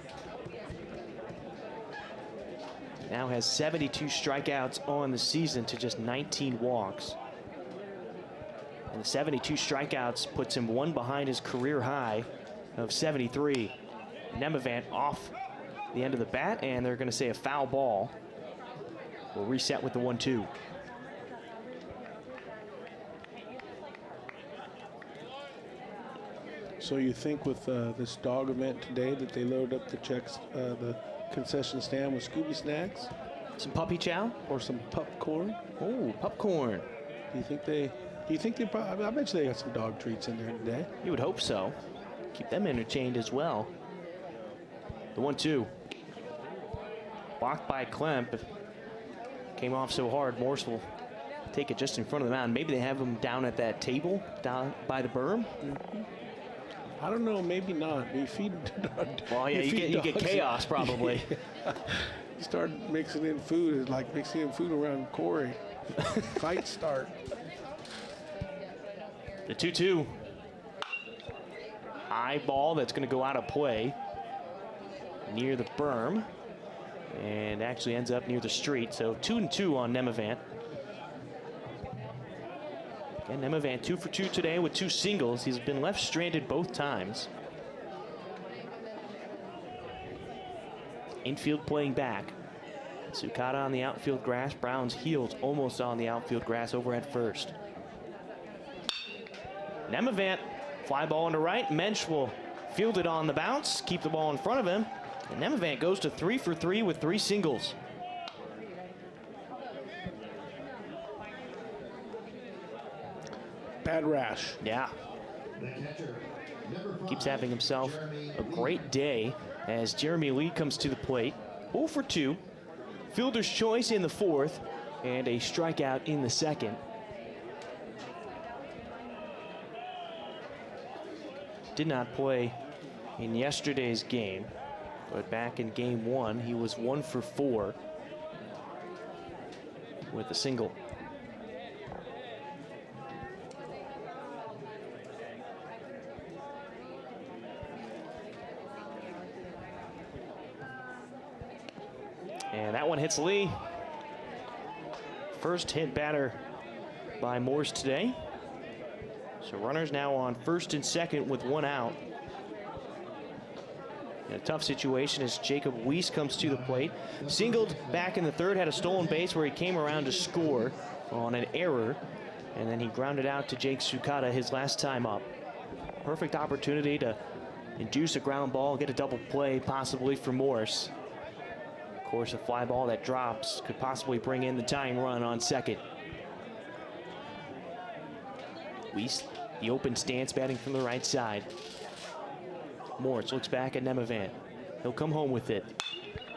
Now has 72 strikeouts on the season to just 19 walks. And the 72 strikeouts puts him 1 behind his career high of 73. Nemavant off the end of the bat, and they're going to say a foul ball. We'll reset with the 1-2. So you think with this dog event today that they load up the the concession stand with Scooby snacks? Some puppy chow? Or some popcorn? Oh, popcorn. Do you think they probably, I bet you they got some dog treats in there today. You would hope so. Keep them entertained as well. The 1-2. Blocked by Klemp. Came off so hard, Morse will take it just in front of the mound. Maybe they have him down at that table down by the berm. I don't know, maybe not. You feed dog. Well, yeah, you get chaos probably. Yeah. You start mixing in food. It's like mixing in food around Corey. Fights start. The 2-2. High ball that's going to go out of play near the berm. And actually ends up near the street. So 2-2 on Nemavant. And Nemavant 2 for 2 today with 2 singles. He's been left stranded both times. Infield playing back. Sukata on the outfield grass. Brown's heels almost on the outfield grass over at first. Nemavant, fly ball into right. Mensch will field it on the bounce, keep the ball in front of him. And Nemavant goes to 3 for 3 with 3 singles. Bad rash. Yeah. Keeps having himself a great day as Jeremy Lee comes to the plate. 0 for 2. Fielder's choice in the 4th and a strikeout in the 2nd. Did not play in yesterday's game, but back in game 1, he was 1 for 4 with a single. And that one hits Lee. First hit batter by Morse today. So runners now on 1st and 2nd with 1 out. In a tough situation as Jacob Weiss comes to the plate. Singled back in the 3rd, had a stolen base where he came around to score on an error. And then he grounded out to Jake Sukata his last time up. Perfect opportunity to induce a ground ball, get a double play possibly for Morse. Of course, a fly ball that drops could possibly bring in the tying run on 2nd. Weiss, the open stance, batting from the right side. Morse looks back at Nemavant. He'll come home with it.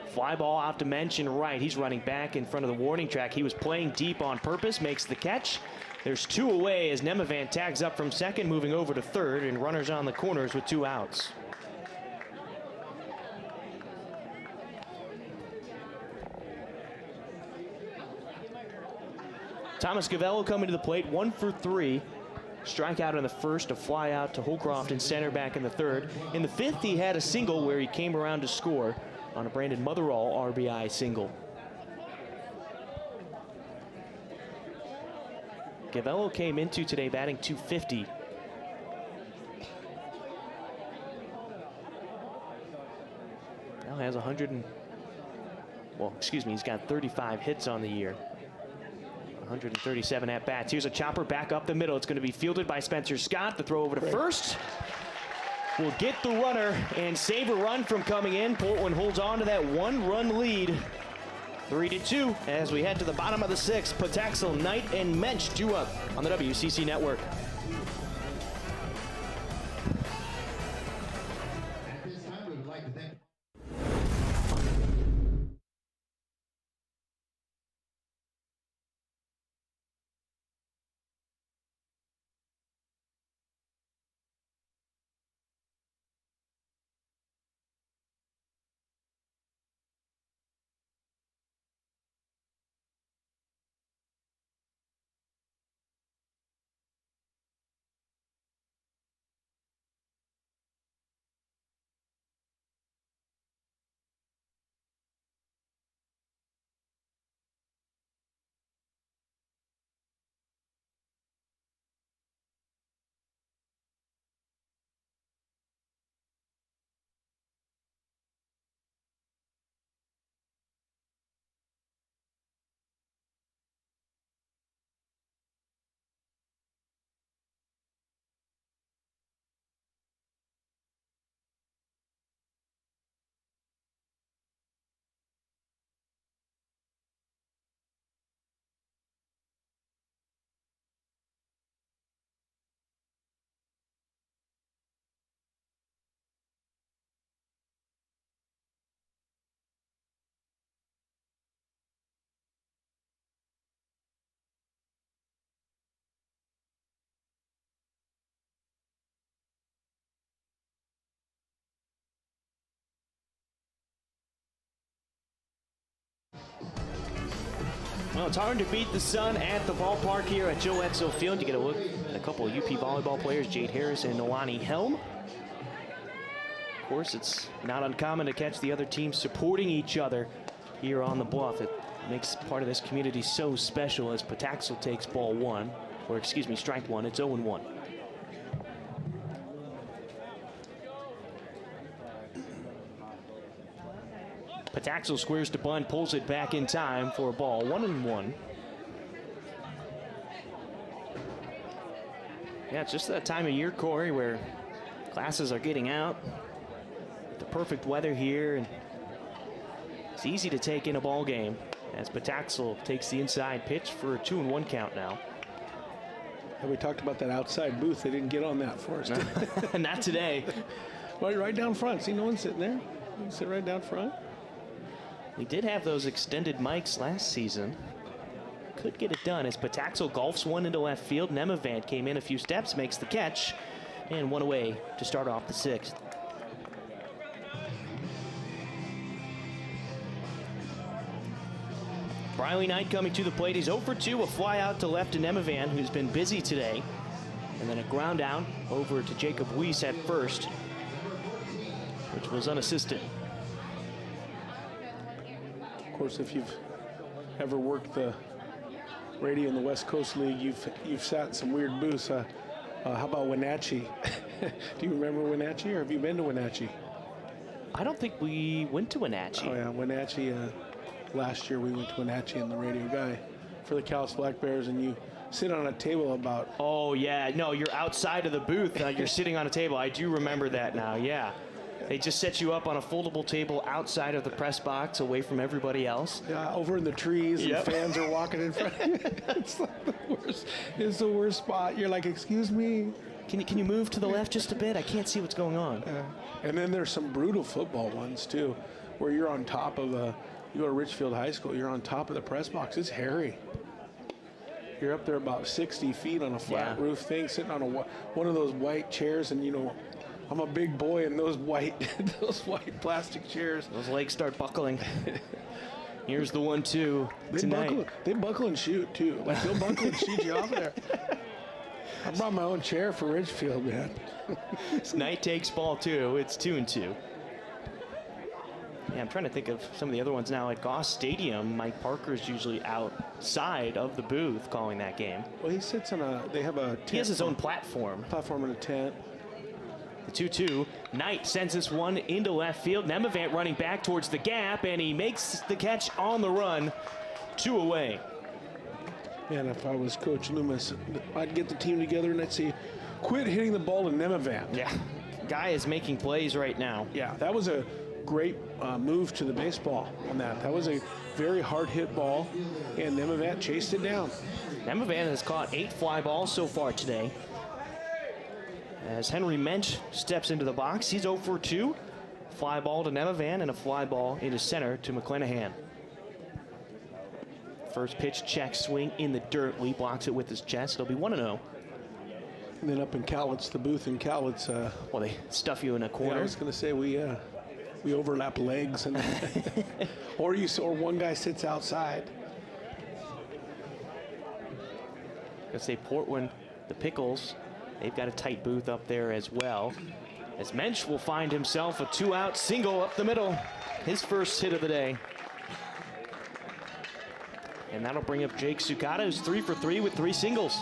Fly ball out to Mensch and right. He's running back in front of the warning track. He was playing deep on purpose, makes the catch. There's 2 away as Nemavant tags up from 2nd, moving over to 3rd, and runners on the corners with 2 outs. Thomas Gavello coming to the plate, 1 for 3. Strikeout in the 1st, a fly out to Holcroft in center back in the 3rd. In the 5th, he had a single where he came around to score on a Brandon Motherall RBI single. Gavello came into today batting .250. Now has 101 Well, excuse me, he's got 35 hits on the year. 137 at-bats. Here's a chopper back up the middle. It's going to be fielded by Spencer Scott. The throw over to first. Will get the runner and save a run from coming in. Portland holds on to that one-run lead. 3-2 as we head to the bottom of the sixth. Pataxel, Knight, and Mensch due up on the WCC Network. At this time, we would like to thank Well, it's hard to beat the sun at the ballpark here at Joe Edsel Field. You get a look at a couple of UP volleyball players, Jade Harris and Nolani Helm. Of course, it's not uncommon to catch the other teams supporting each other here on the bluff. It makes part of this community so special as Pataxel takes ball one, or excuse me, strike one. It's 0-1. Pataxel squares to bunt, pulls it back in time for a ball. 1-1. Yeah, it's just that time of year, Corey, where classes are getting out. The perfect weather here, and it's easy to take in a ball game as Pataxel takes the inside pitch for a 2-1 count now. And we talked about that outside booth. They didn't get on that for us. Not today. Right down front. See, no one sitting there. You can sit right down front. We did have those extended mics last season. Could get it done as Pataxel golfs one into left field. Nemavant came in a few steps, makes the catch, and one away to start off the sixth. Riley Knight coming to the plate. He's 0 for 2, a fly out to left to Nemavant, who's been busy today. And then a ground down over to Jacob Weiss at first, which was unassisted. Of course, if you've ever worked the radio in the West Coast League, you've sat in some weird booths. How about Wenatchee? Do you remember Wenatchee, or have you been to Wenatchee? I don't think we went to Wenatchee. Oh yeah, Wenatchee. Last year we went to Wenatchee and the radio guy for the Calais Black Bears, and you sit on a table about. Oh yeah, no, you're outside of the booth. You're sitting on a table. I do remember that now. Yeah. They just set you up on a foldable table outside of the press box, away from everybody else. Yeah, over in the trees, Yep. and fans are walking in front of you. It's like the worst. It's the worst spot. You're like, excuse me. Can you move to the left just a bit? I can't see what's going on. And then there's some brutal football ones too, where you're on top of you go to Richfield High School, you're on top of the press box. It's hairy. You're up there about 60 feet on a flat roof thing, sitting on one of those white chairs, and you know, I'm a big boy in those white plastic chairs. Those legs start buckling. Here's the 1-2 tonight. They buckle and shoot too. Like they'll buckle and shoot you off there. I brought my own chair for Ridgefield, man. Knight takes ball 2. It's 2-2. Yeah, I'm trying to think of some of the other ones now. At Goss Stadium, Mike Parker's usually outside of the booth calling that game. Well, he sits on they have a tent. He has his own platform. Platform in a tent. The 2-2. Knight sends this one into left field. Nemavant running back towards the gap, and he makes the catch on the run. 2 away. And if I was Coach Loomis, I'd get the team together and I'd say, quit hitting the ball in Nemavant. Yeah, guy is making plays right now. Yeah, that was a great move to the baseball on that. That was a very hard hit ball, and Nemavant chased it down. Nemavant has caught 8 fly balls so far today. As Henry Mensch steps into the box, he's 0 for 2. Fly ball to Nemavant and a fly ball into center to McClanahan. First pitch check swing in the dirt. Lee blocks it with his chest. It'll be 1-0. And then up in Cowlitz, the booth in Cowlitz. Well, they stuff you in a Yeah, corner. I was going to say we overlap legs, and or one guy sits outside. I say Portland, the Pickles, they've got a tight booth up there as well. As Mensch will find himself a 2-out single up the middle. His first hit of the day. And that'll bring up Jake Sukata, who's 3 for 3 with 3 singles.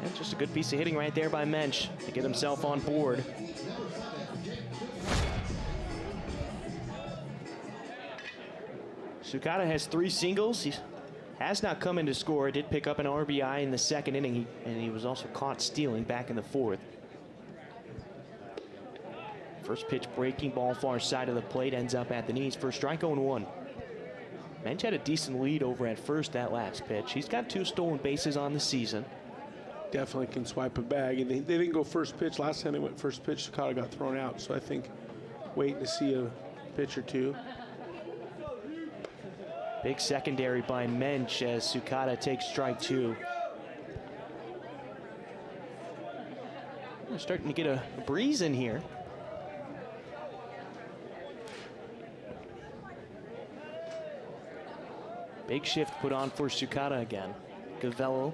And just a good piece of hitting right there by Mensch to get himself on board. Sukata has 3 singles. He has not come in to score. Did pick up an RBI in the second inning, and he was also caught stealing back in the 4th. First pitch breaking ball far side of the plate, ends up at the knees for strike 0-1. Mensch had a decent lead over at first that last pitch. He's got 2 stolen bases on the season. Definitely can swipe a bag. And they didn't go first pitch. Last time they went first pitch, Sukata got thrown out. So I think waiting to see a pitch or two. Big secondary by Mensch as Sukata takes strike 2. We're starting to get a breeze in here. Big shift put on for Sukata again. Gavello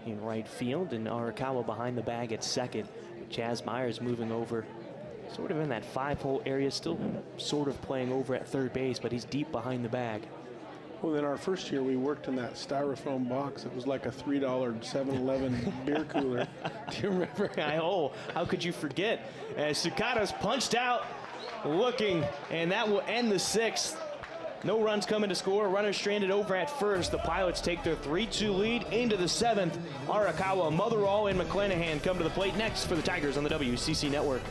in right field and Arakawa behind the bag at second. Chaz Myers moving over sort of in that 5-hole area, still sort of playing over at third base, but he's deep behind the bag. Well, then our first year, we worked in that styrofoam box. It was like a $3 7-Eleven beer cooler. Do you remember? How could you forget? As Sukata's punched out, looking, and that will end the 6th. No runs coming to score. Runner stranded over at first. The Pilots take their 3-2 lead into the 7th. Arakawa, Motherall, and McClanahan come to the plate next for the Tigers on the WCC Network.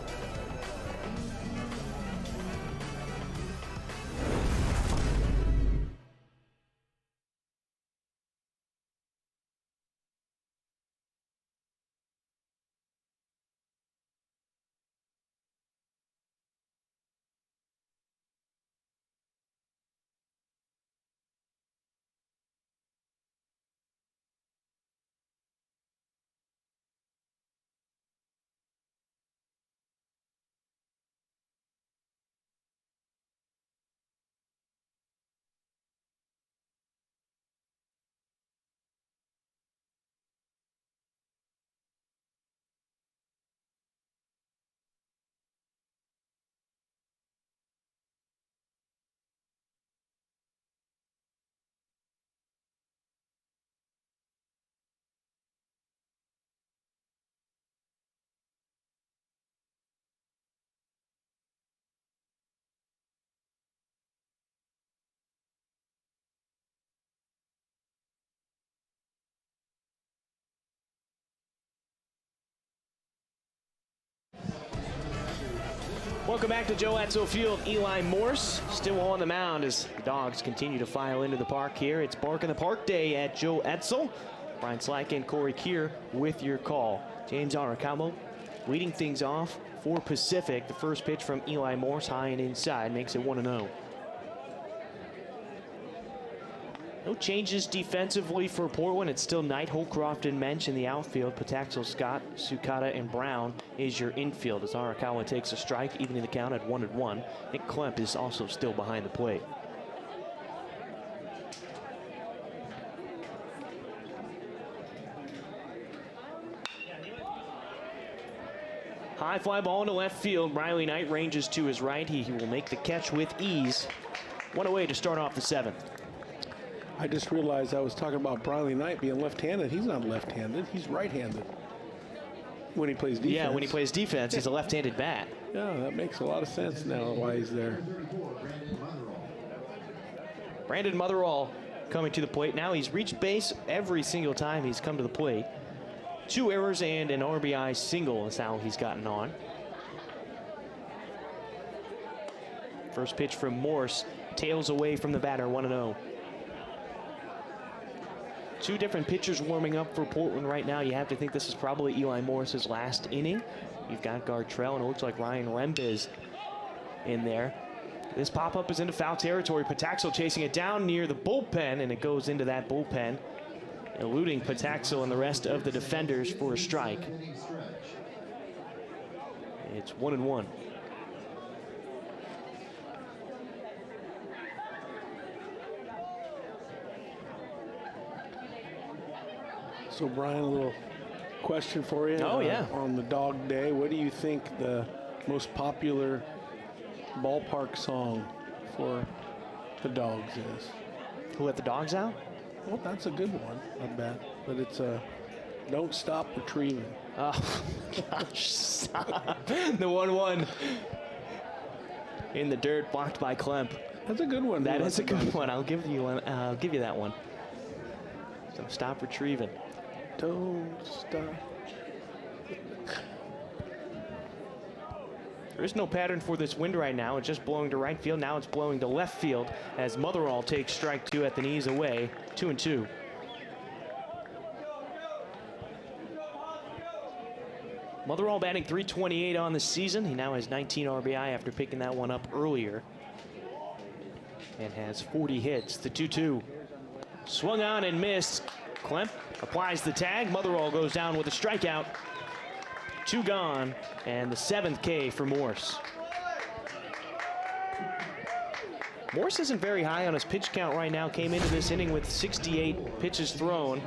Welcome back to Joe Etzel Field. Eli Morse still on the mound as the Dogs continue to file into the park here. It's Bark in the Park Day at Joe Etzel. Brian Slack and Corey Kier with your call. James Arakawa leading things off for Pacific. The first pitch from Eli Morse, high and inside, makes it 1-0. No changes defensively for Portland. It's still Knight, Holcroft, and Mensch in the outfield. Pataxel, Scott, Sukata, and Brown is your infield as Arakawa takes a strike, evening the count at 1-1. Nick Klemp is also still behind the plate. High fly ball into left field. Riley Knight ranges to his right. He will make the catch with ease. One away to start off the 7th. I just realized I was talking about Briley Knight being left-handed. He's not left-handed. He's right-handed when he plays defense. Yeah, when he plays defense, he's a left-handed bat. Yeah, that makes a lot of sense now why he's there. Brandon Motherall coming to the plate. Now he's reached base every single time he's come to the plate. 2 errors and an RBI single is how he's gotten on. First pitch from Morse, tails away from the batter, 1-0. 2 different pitchers warming up for Portland right now. You have to think this is probably Eli Morris's last inning. You've got Gartrell, and it looks like Ryan Rembiz in there. This pop-up is into foul territory. Pataxel chasing it down near the bullpen, and it goes into that bullpen, eluding Pataxel and the rest of the defenders for a strike. It's 1-1. So, Brian, a little question for you. Oh, yeah. On the dog day, what do you think the most popular ballpark song for the dogs is? Who let the dogs out? Well, that's a good one, I bet. But it's Don't Stop Retrieving. Oh, gosh, stop. The 1-1 in the dirt, blocked by Klemp. That's a good one. That is a good one. I'll give you one. I'll give you that one. So stop retrieving. Don't stop. There is no pattern for this wind right now. It's just blowing to right field. Now it's blowing to left field as Motherall takes strike 2 at the knees away. 2-2. Motherall batting .328 on the season. He now has 19 RBI after picking that one up earlier. And has 40 hits. The 2-2. Swung on and missed. Klemp applies the tag. Motherall goes down with a strikeout. 2 gone, and the 7th K for Morse. Morse isn't very high on his pitch count right now. Came into this inning with 68 pitches thrown.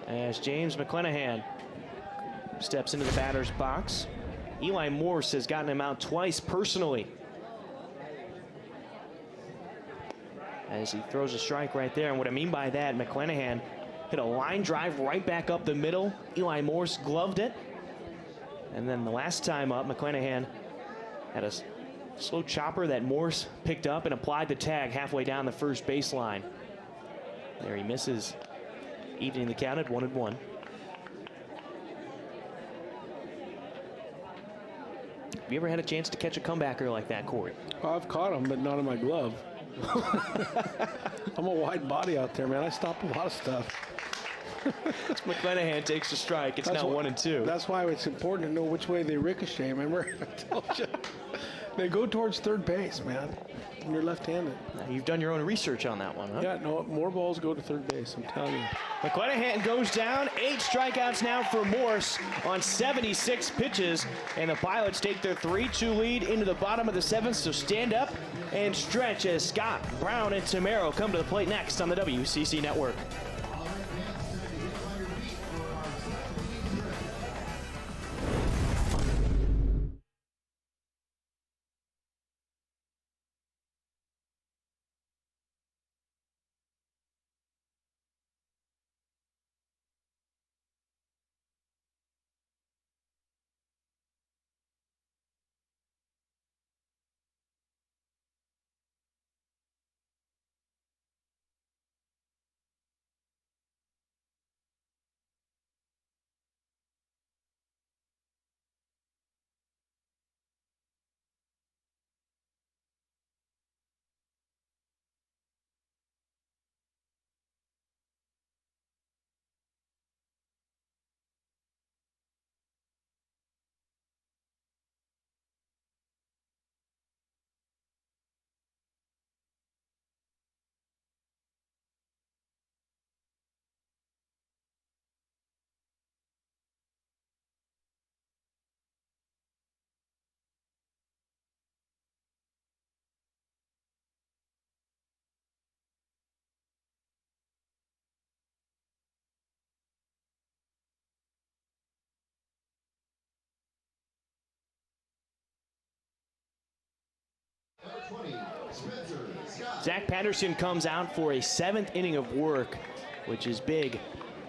As James McClenahan steps into the batter's box. Eli Morse has gotten him out twice personally. As he throws a strike right there. And what I mean by that, McClenahan hit a line drive right back up the middle. Eli Morse gloved it. And then the last time up, McClenahan had a slow chopper that Morse picked up and applied the tag halfway down the first baseline. There he misses, evening the count at 1-1. Have you ever had a chance to catch a comebacker like that, Corey? Oh, I've caught him, but not in my glove. I'm a wide body out there, man. I stop a lot of stuff. McClenahan takes a strike. It's now 1-2. That's why it's important to know which way they ricochet. Remember, I told you. They go towards third base, man. And you're left-handed. You've done your own research on that one, huh? Yeah, no, more balls go to third base, I'm telling you. McClenahan goes down. 8 strikeouts now for Morse on 76 pitches. And the Pilots take their 3-2 lead into the bottom of the 7th. So stand up and stretch as Scott, Brown, and Tamero come to the plate next on the WCC Network. Number 20. Zach Patterson comes out for a 7th inning of work, which is big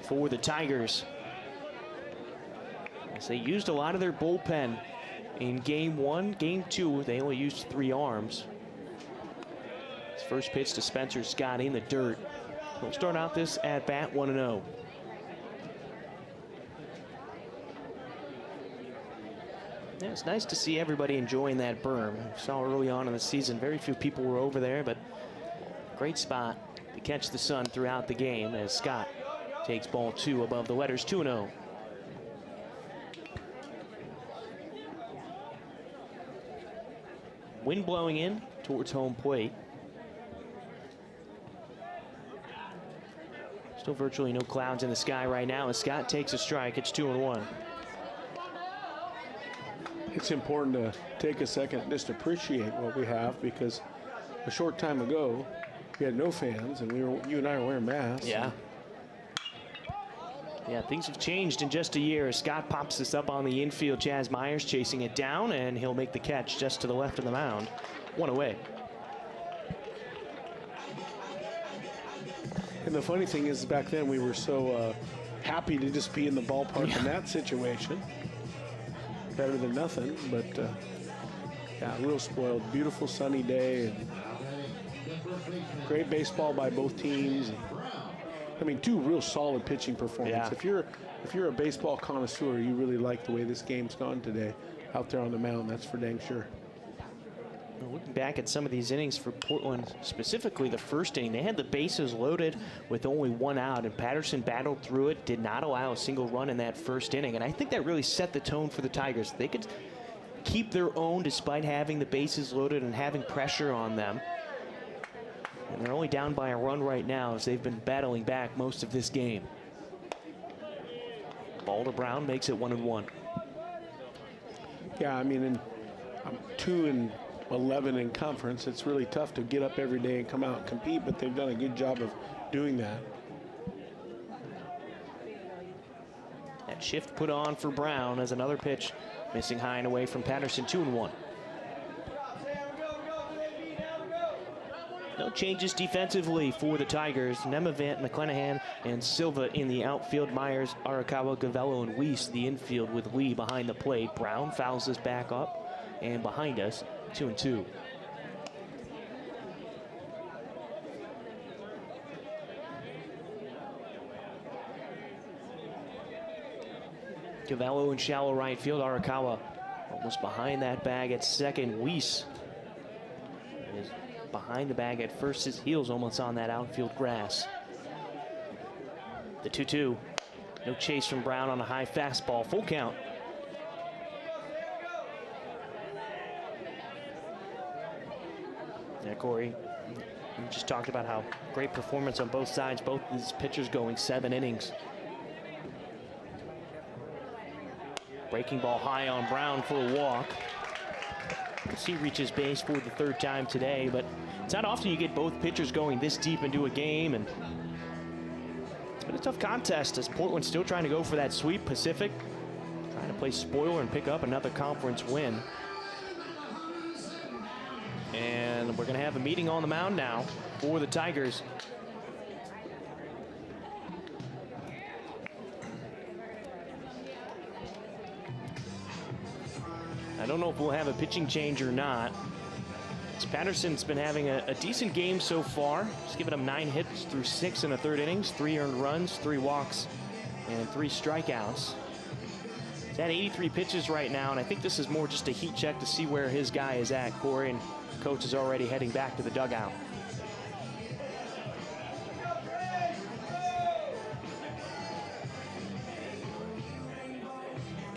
for the Tigers, as they used a lot of their bullpen in game 1. Game 2, they only used 3 arms. His first pitch to Spencer Scott in the dirt. He'll start out this at bat 1-0. Yeah, it's nice to see everybody enjoying that berm. We saw early on in the season, very few people were over there, but great spot to catch the sun throughout the game as Scott takes ball 2 above the letters, 2-0. Wind blowing in towards home plate. Still virtually no clouds in the sky right now as Scott takes a strike. It's 2-1. It's important to take a second and just appreciate what we have, because a short time ago we had no fans and you and I were wearing masks. Yeah. Yeah, things have changed in just a year. Scott pops this up on the infield. Chaz Myers chasing it down, and he'll make the catch just to the left of the mound. 1 away. And the funny thing is, back then we were so happy to just be in the ballpark in that situation. Better than nothing, but yeah, real spoiled. Beautiful sunny day, and great baseball by both teams. I mean, 2 real solid pitching performances. Yeah. If you're a baseball connoisseur, you really like the way this game's gone today out there on the mound. That's for dang sure. Well, looking back at some of these innings for Portland, specifically the first inning, they had the bases loaded with only 1 out, and Patterson battled through it, did not allow a single run in that first inning. And I think that really set the tone for the Tigers. They could keep their own despite having the bases loaded and having pressure on them. And they're only down by a run right now as they've been battling back most of this game. Ball to Brown makes it 1-1. Yeah, I mean, in 2-11 in conference, it's really tough to get up every day and come out and compete, but they've done a good job of doing that. That shift put on for Brown as another pitch missing high and away from Patterson. 2-1. No changes defensively for the Tigers. Nemavant, McClanahan, and Silva in the outfield. Myers, Arakawa, Gavello, and Weiss the infield with Lee behind the plate. Brown fouls this back up, and behind us, 2-2. Gavello in shallow right field. Arakawa almost behind that bag at second. Weiss is behind the bag at first. His heels almost on that outfield grass. The 2-2. No chase from Brown on a high fastball. Full count. Yeah, Corey, we just talked about how great performance on both sides. Both these pitchers going 7 innings. Breaking ball high on Brown for a walk. He reaches base for the 3rd time today, but it's not often you get both pitchers going this deep into a game, and it's been a tough contest as Portland's still trying to go for that sweep. Pacific trying to play spoiler and pick up another conference win. And we're going to have a meeting on the mound now for the Tigers. I don't know if we'll have a pitching change or not. Patterson's been having a decent game so far. Just giving him 9 hits through 6 in the 3rd innings, 3 earned runs, 3 walks, and 3 strikeouts. He's at 83 pitches right now, and I think this is more just a heat check to see where his guy is at, Corey, and coach is already heading back to the dugout.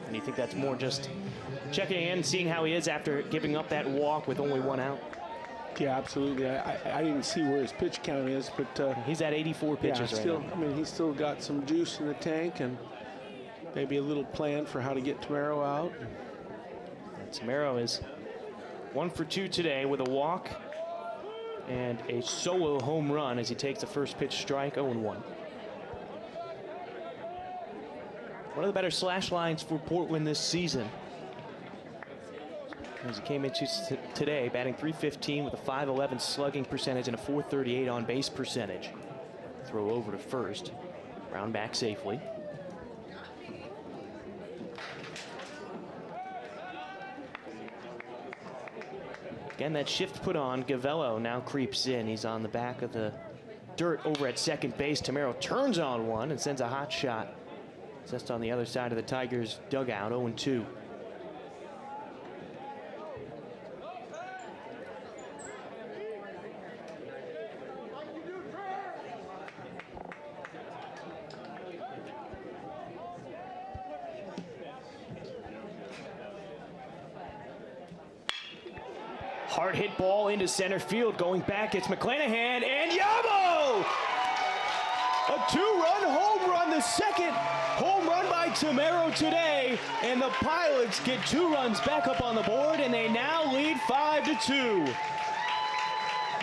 And you think that's more just checking in, seeing how he is after giving up that walk with only 1 out? Yeah, absolutely. I didn't see where his pitch count is, but he's at 84 pitches right now. I mean, he's still got some juice in the tank, and maybe a little plan for how to get Tamaro out. And Tamaro is 1 for 2 today with a walk and a solo home run as he takes the first pitch strike. 0-1. One of the better slash lines for Portland this season. as he came into today, batting .315 with a .511 slugging percentage and a .438 on base percentage. Throw over to first, round back safely. Again, that shift put on. Gavello now creeps in. He's on the back of the dirt over at second base. Tamero turns on one and sends a hot shot just on the other side of the Tigers' dugout. 0-2. Hard hit ball into center field. Going back, it's McClanahan and Yamo! A two-run home run, the second home run by Tamero today. And the Pilots get 2 runs back up on the board, and they now lead 5-2.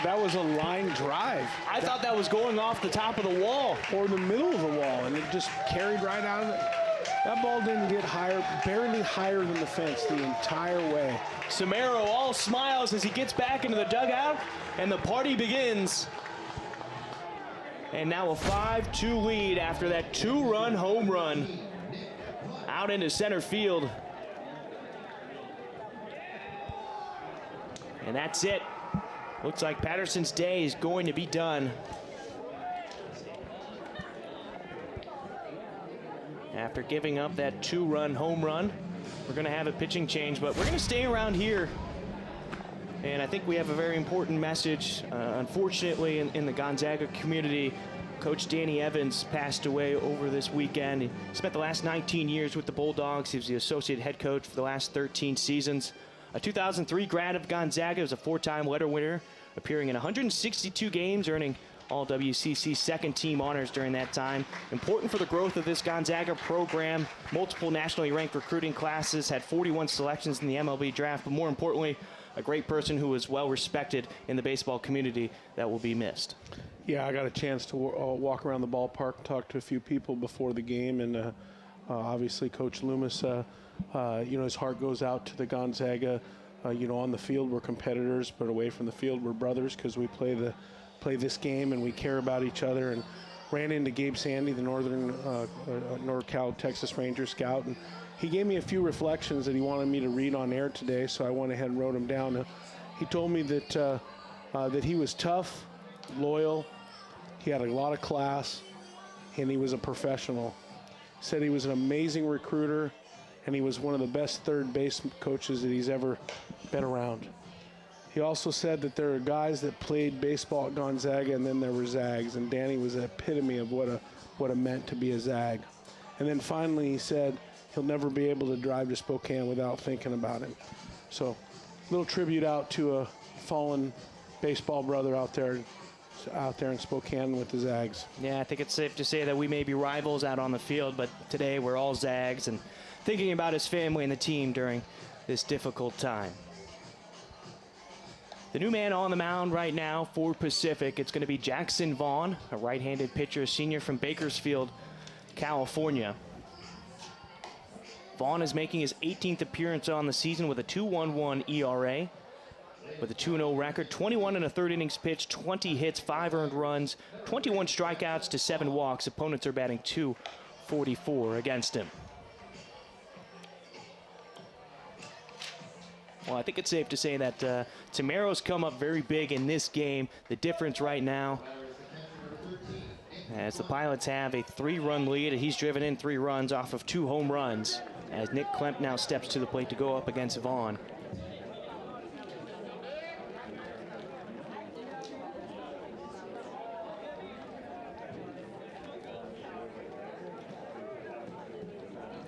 That was a line drive. I thought that was going off the top of the wall. Or the middle of the wall, and it just carried right out of it. That ball didn't get higher, barely higher than the fence the entire way. Tamero all smiles as he gets back into the dugout, and the party begins. And now a 5-2 lead after that 2-run home run out into center field. And that's it. Looks like Patterson's day is going to be done. After giving up that 2-run home run, we're going to have a pitching change, but we're going to stay around here. And I think we have a very important message. Unfortunately, in the Gonzaga community, Coach Danny Evans passed away over this weekend. He spent the last 19 years with the Bulldogs. He was the associate head coach for the last 13 seasons. A 2003 grad of Gonzaga, was a 4-time letter winner, appearing in 162 games, earning all WCC second team honors during that time. Important for the growth of this Gonzaga program. Multiple nationally ranked recruiting classes, had 41 selections in the MLB draft, but more importantly, a great person who was well respected in the baseball community that will be missed. Yeah, I got a chance to walk around the ballpark and talk to a few people before the game, and obviously Coach Loomis, his heart goes out to the Gonzaga. On the field we're competitors, but away from the field we're brothers because we play this game and we care about each other. And ran into Gabe Sandy, the NorCal Texas Ranger scout, and he gave me a few reflections that he wanted me to read on air today, so I went ahead and wrote them down. He told me that he was tough, loyal, he had a lot of class, and he was a professional. He said he was an amazing recruiter, and he was one of the best third base coaches that he's ever been around. He also said that there are guys that played baseball at Gonzaga, and then there were Zags, and Danny was the epitome of what it meant to be a Zag. And then finally he said he'll never be able to drive to Spokane without thinking about him. So a little tribute out to a fallen baseball brother out there in Spokane with the Zags. Yeah, I think it's safe to say that we may be rivals out on the field, but today we're all Zags and thinking about his family and the team during this difficult time. The new man on the mound right now for Pacific, it's going to be Jackson Vaughn, a right-handed pitcher, senior from Bakersfield, California. Vaughn is making his 18th appearance on the season with a 2.11 ERA. With a 2-0 record, 21 1/3 innings pitched, 20 hits, 5 earned runs, 21 strikeouts to 7 walks. Opponents are batting .244 against him. Well, I think it's safe to say that Tamero's come up very big in this game. The difference right now, as the Pilots have a 3-run lead, he's driven in 3 runs off of 2 home runs, as Nick Klemp now steps to the plate to go up against Vaughn.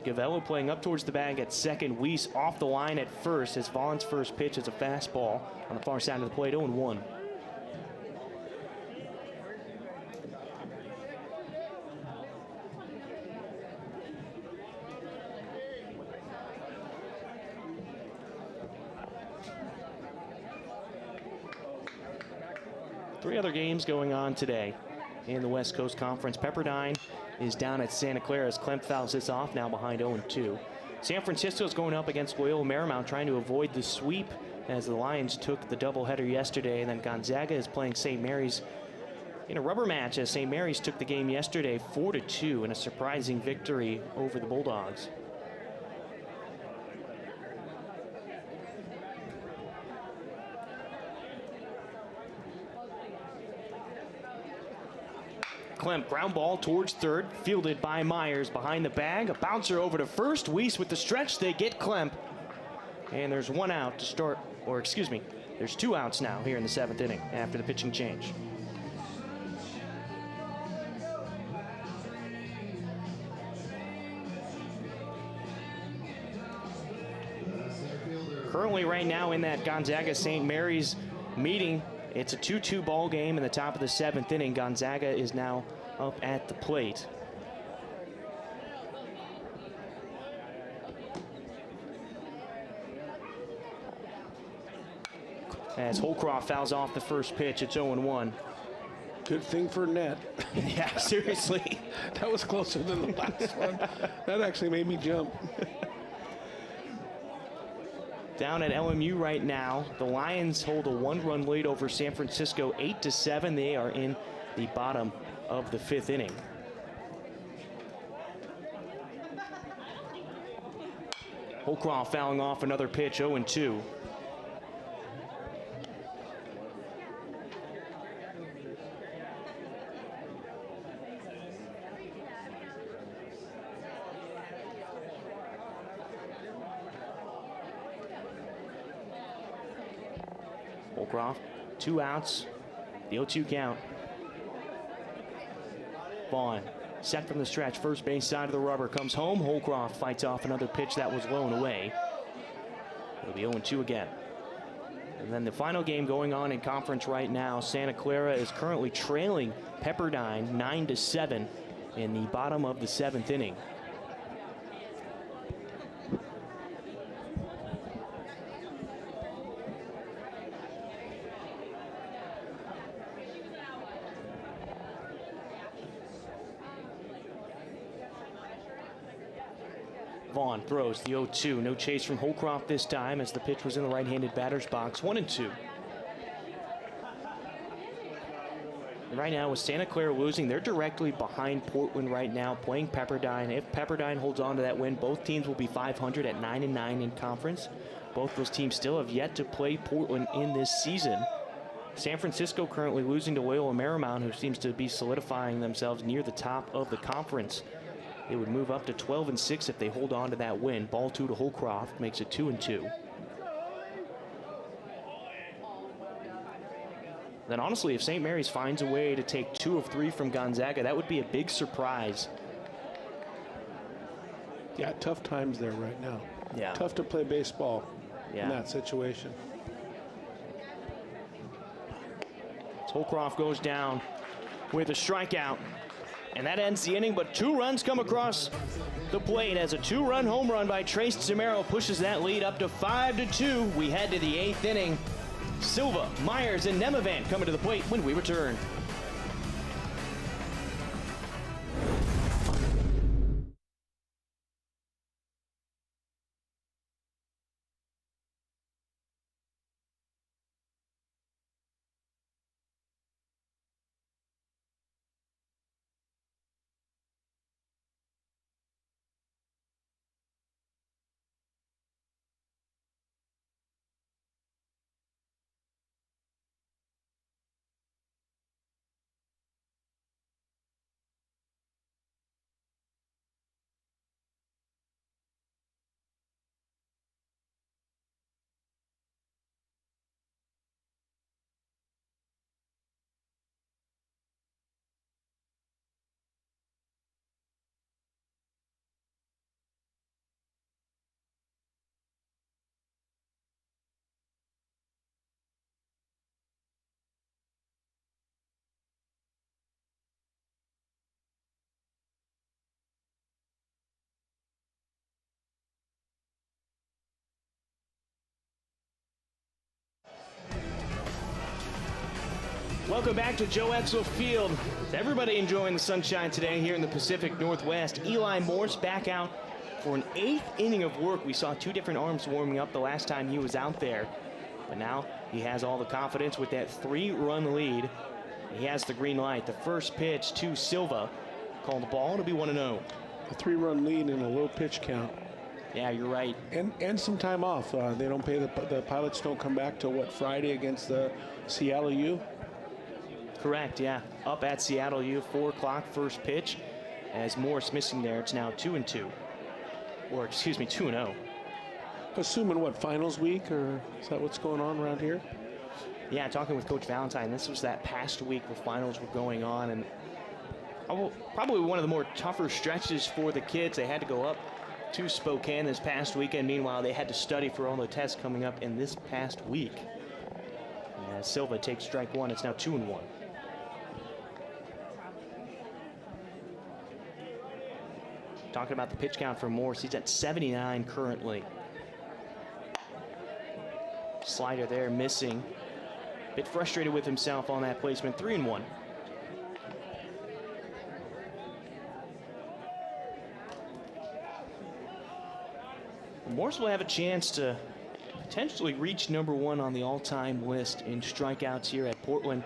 Gavello playing up towards the bag at second. Weiss off the line at first as Vaughn's first pitch is a fastball on the far side of the plate, 0-1. Three other games going on today in the West Coast Conference. Pepperdine is down at Santa Clara as Klemp fouls this off, now behind 0-2. San Francisco is going up against Loyola Marymount, trying to avoid the sweep as the Lions took the doubleheader yesterday. And then Gonzaga is playing St. Mary's in a rubber match as St. Mary's took the game yesterday 4-2 in a surprising victory over the Bulldogs. Klemp, ground ball towards third, fielded by Myers behind the bag. A bouncer over to first. Weiss with the stretch. They get Klemp. And there's one out to start, or excuse me, there's 2 outs now here in the 7th inning after the pitching change. Currently right now in that Gonzaga St. Mary's meeting, it's a 2-2 ball game in the top of the 7th inning. Gonzaga is now up at the plate. As Holcroft fouls off the first pitch, it's 0-1. Good thing for net. Yeah, seriously. That was closer than the last one. That actually made me jump. Down at LMU right now, the Lions hold a 1-run lead over San Francisco, 8-7. They are in the bottom of the 5th inning. Holcroft fouling off another pitch, 0-2. Holcroft, 2 outs, the 0-2 count. Vaughn, set from the stretch, first base side of the rubber, comes home. Holcroft fights off another pitch that was low and away. It'll be 0-2 again. And then the final game going on in conference right now, Santa Clara is currently trailing Pepperdine 9-7 in the bottom of the 7th inning. Vaughn throws the 0-2. No chase from Holcroft this time as the pitch was in the right-handed batter's box. 1-2. Right now with Santa Clara losing, they're directly behind Portland right now playing Pepperdine. If Pepperdine holds on to that win, both teams will be 500 at 9-9 in conference. Both those teams still have yet to play Portland in this season. San Francisco currently losing to Loyola Marymount, who seems to be solidifying themselves near the top of the conference. They would move up to 12-6 if they hold on to that win. Ball 2 to Holcroft makes it 2-2. Then honestly, if St. Mary's finds a way to take 2 of 3 from Gonzaga, that would be a big surprise. Yeah, tough times there right now. Yeah. Tough to play baseball in that situation. Holcroft goes down with a strikeout. And that ends the inning, but 2 runs come across the plate as a 2-run home run by Trace Zamero pushes that lead up to 5-2. We head to the 8th inning. Silva, Myers, and Nemavant coming to the plate when we return. Welcome back to Joe Etzel Field. Everybody enjoying the sunshine today here in the Pacific Northwest. Eli Morse back out For an 8th inning of work, we saw 2 different arms warming up the last time he was out there. But now he has all the confidence with that 3-run lead. He has the green light. The first pitch to Silva. Called the ball. It'll be 1-0. A 3-run lead in a low pitch count. Yeah, you're right. And some time off. They don't pay the pilots don't come back till what, Friday against the Seattle U? Correct, yeah. Up at Seattle U, 4 o'clock first pitch. As Morris missing there, it's now 2-2. Or excuse me, 2-0. Assuming what, finals week, or is that what's going on around here? Yeah, talking with Coach Valentine, this was that past week where finals were going on, and probably one of the more tougher stretches for the kids. They had to go up to Spokane this past weekend. Meanwhile, they had to study for all the tests coming up in this past week. And as Silva takes strike 1, it's now 2-1. Talking about the pitch count for Morse, he's at 79 currently. Slider there missing. Bit frustrated with himself on that placement. 3-1. Morse will have a chance to potentially reach #1 on the all-time list in strikeouts here at Portland.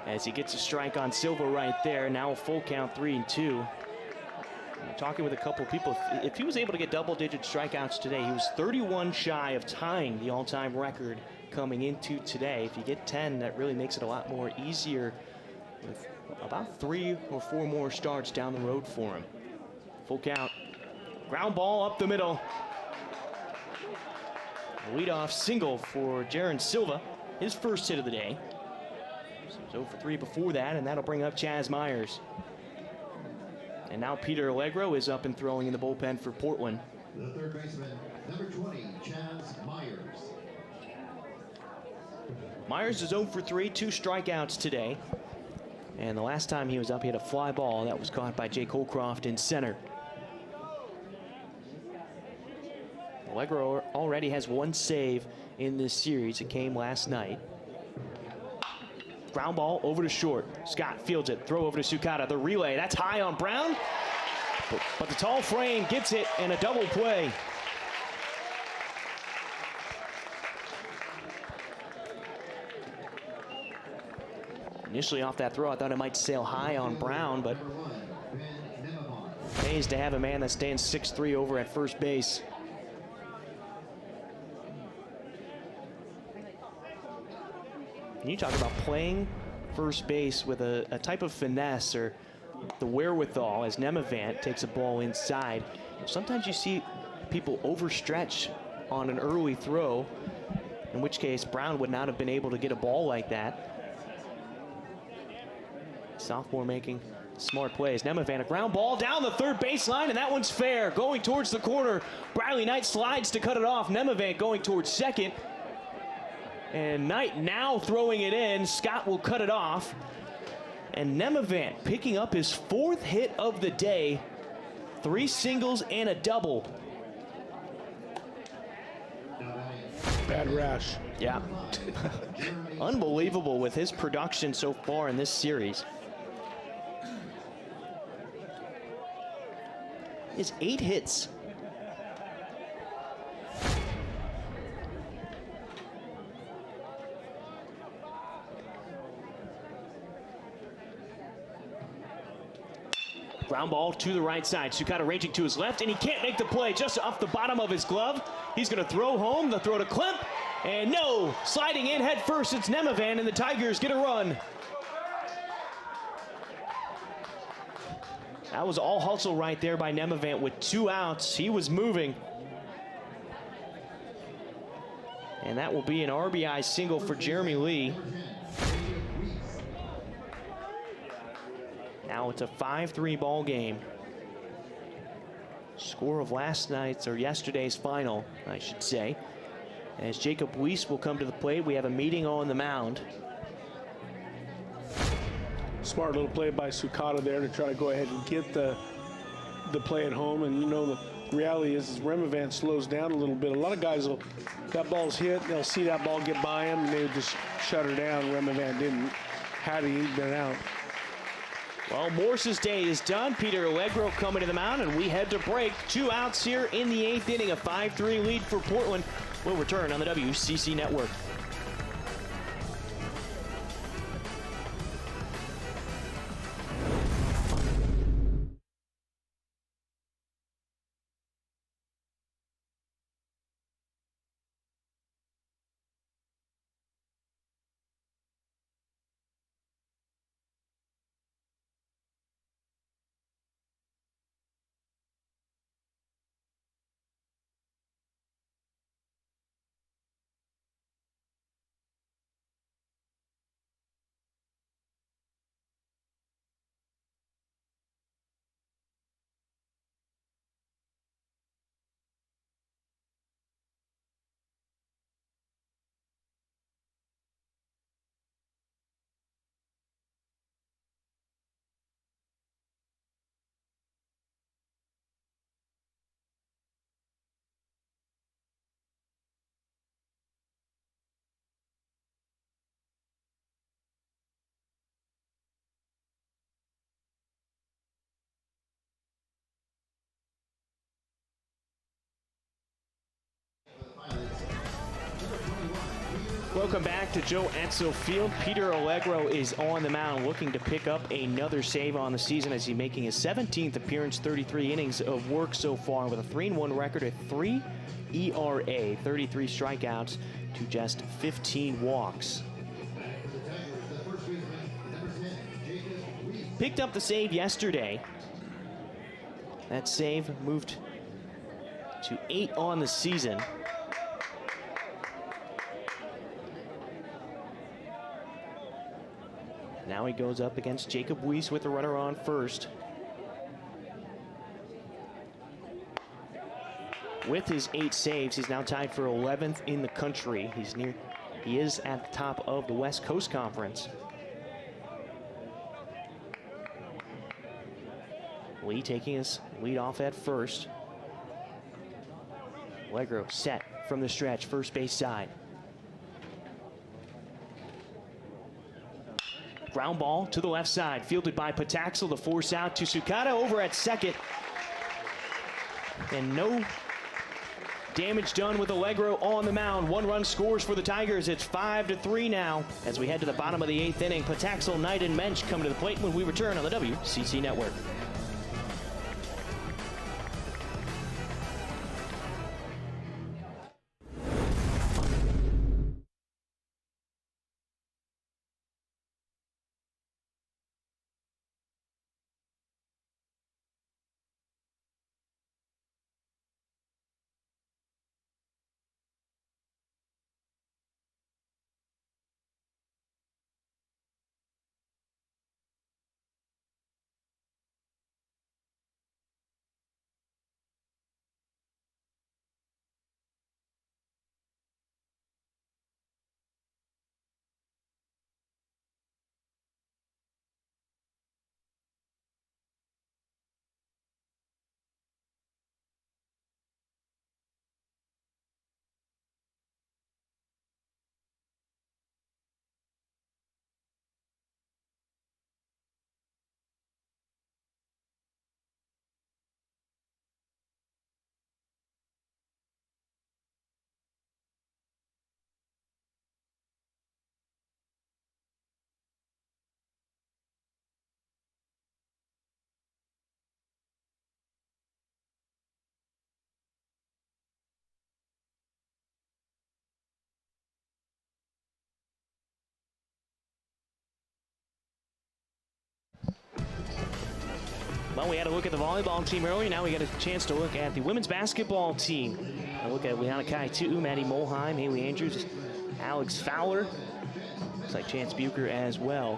As he gets a strike on Silva right there. Now a full count, 3-2. Talking with a couple of people, if he was able to get double-digit strikeouts today, he was 31 shy of tying the all-time record coming into today. If you get 10, that really makes it a lot more easier with about 3 or 4 more starts down the road for him. Full count. Ground ball up the middle. A leadoff single for Jaron Silva, his first hit of the day. So he's 0 for 3 before that, and that'll bring up Chaz Myers. And now Peter Allegro is up and throwing in the bullpen for Portland. The third baseman, number 20, Chaz Myers. Myers is 0 for 3, 2 strikeouts today. And the last time he was up, he had a fly ball that was caught by Jake Holcroft in center. Allegro already has 1 save in this series. It came last night. Ground ball over to short. Scott fields it. Throw over to Sukata. The relay. That's high on Brown. But the tall frame gets it and a double play. Initially off that throw, I thought it might sail high on Brown, but pays to have a man that stands 6'3" over at first base. And you talk about playing first base with a type of finesse or the wherewithal as Nemavant takes a ball inside. Sometimes you see people overstretch on an early throw, in which case Brown would not have been able to get a ball like that. Sophomore making smart plays. Nemavant, a ground ball down the third baseline, and that one's fair. Going towards the corner. Briley Knight slides to cut it off. Nemavant going towards second. And Knight now throwing it in. Scott will cut it off. And Nemavant picking up his 4th hit of the day. 3 singles and a double. Bad rash. Yeah. Unbelievable with his production so far in this series. His 8 hits. Ground ball to the right side. Sukata ranging to his left, and he can't make the play just off the bottom of his glove. He's going to throw home. The throw to Klemp. And no, sliding in head first, it's Nemavant, and the Tigers get a run. That was all hustle right there by Nemavant with 2 outs. He was moving. And that will be an RBI single for Jeremy Lee. Now it's a 5-3 ball game. Score of last night's or yesterday's final, I should say. As Jacob Weiss will come to the plate, we have a meeting on the mound. Smart little play by Sukata there to try to go ahead and get the play at home. And you know, the reality is Remavant slows down a little bit. A lot of guys will, that ball's hit, they'll see that ball get by him, and they would just shut her down. Remavant didn't. Had he been out. Well, Morse's day is done. Peter Allegro coming to the mound, and we head to break. 2 outs here in the 8th inning. A 5-3 lead for Portland. We'll return on the WCC Network. Welcome back to Joe Etzel Field. Peter Allegro is on the mound looking to pick up another save on the season as he's making his 17th appearance, 33 innings of work so far with a 3-1 record, a 3 ERA, 33 strikeouts to just 15 walks. Picked up the save yesterday. That save moved to 8 on the season. Now he goes up against Jacob Weiss with the runner on first. With his 8 saves, he's now tied for 11th in the country. He is at the top of the West Coast Conference. Lee taking his lead off at first. Allegro set from the stretch, first base side. Ground ball to the left side, fielded by Pataxel to force out to Sukata over at second. And no damage done with Allegro on the mound. 1 run scores for the Tigers. It's 5-3 now as we head to the bottom of the 8th inning. Pataxel, Knight, and Mensch come to the plate when we return on the WCC Network. Well, we had a look at the volleyball team earlier. Now we get a chance to look at the women's basketball team. A look at Liana Kaitu, Maddie Molheim, Haley Andrews, Alex Fowler. Looks like Chance Bucher as well.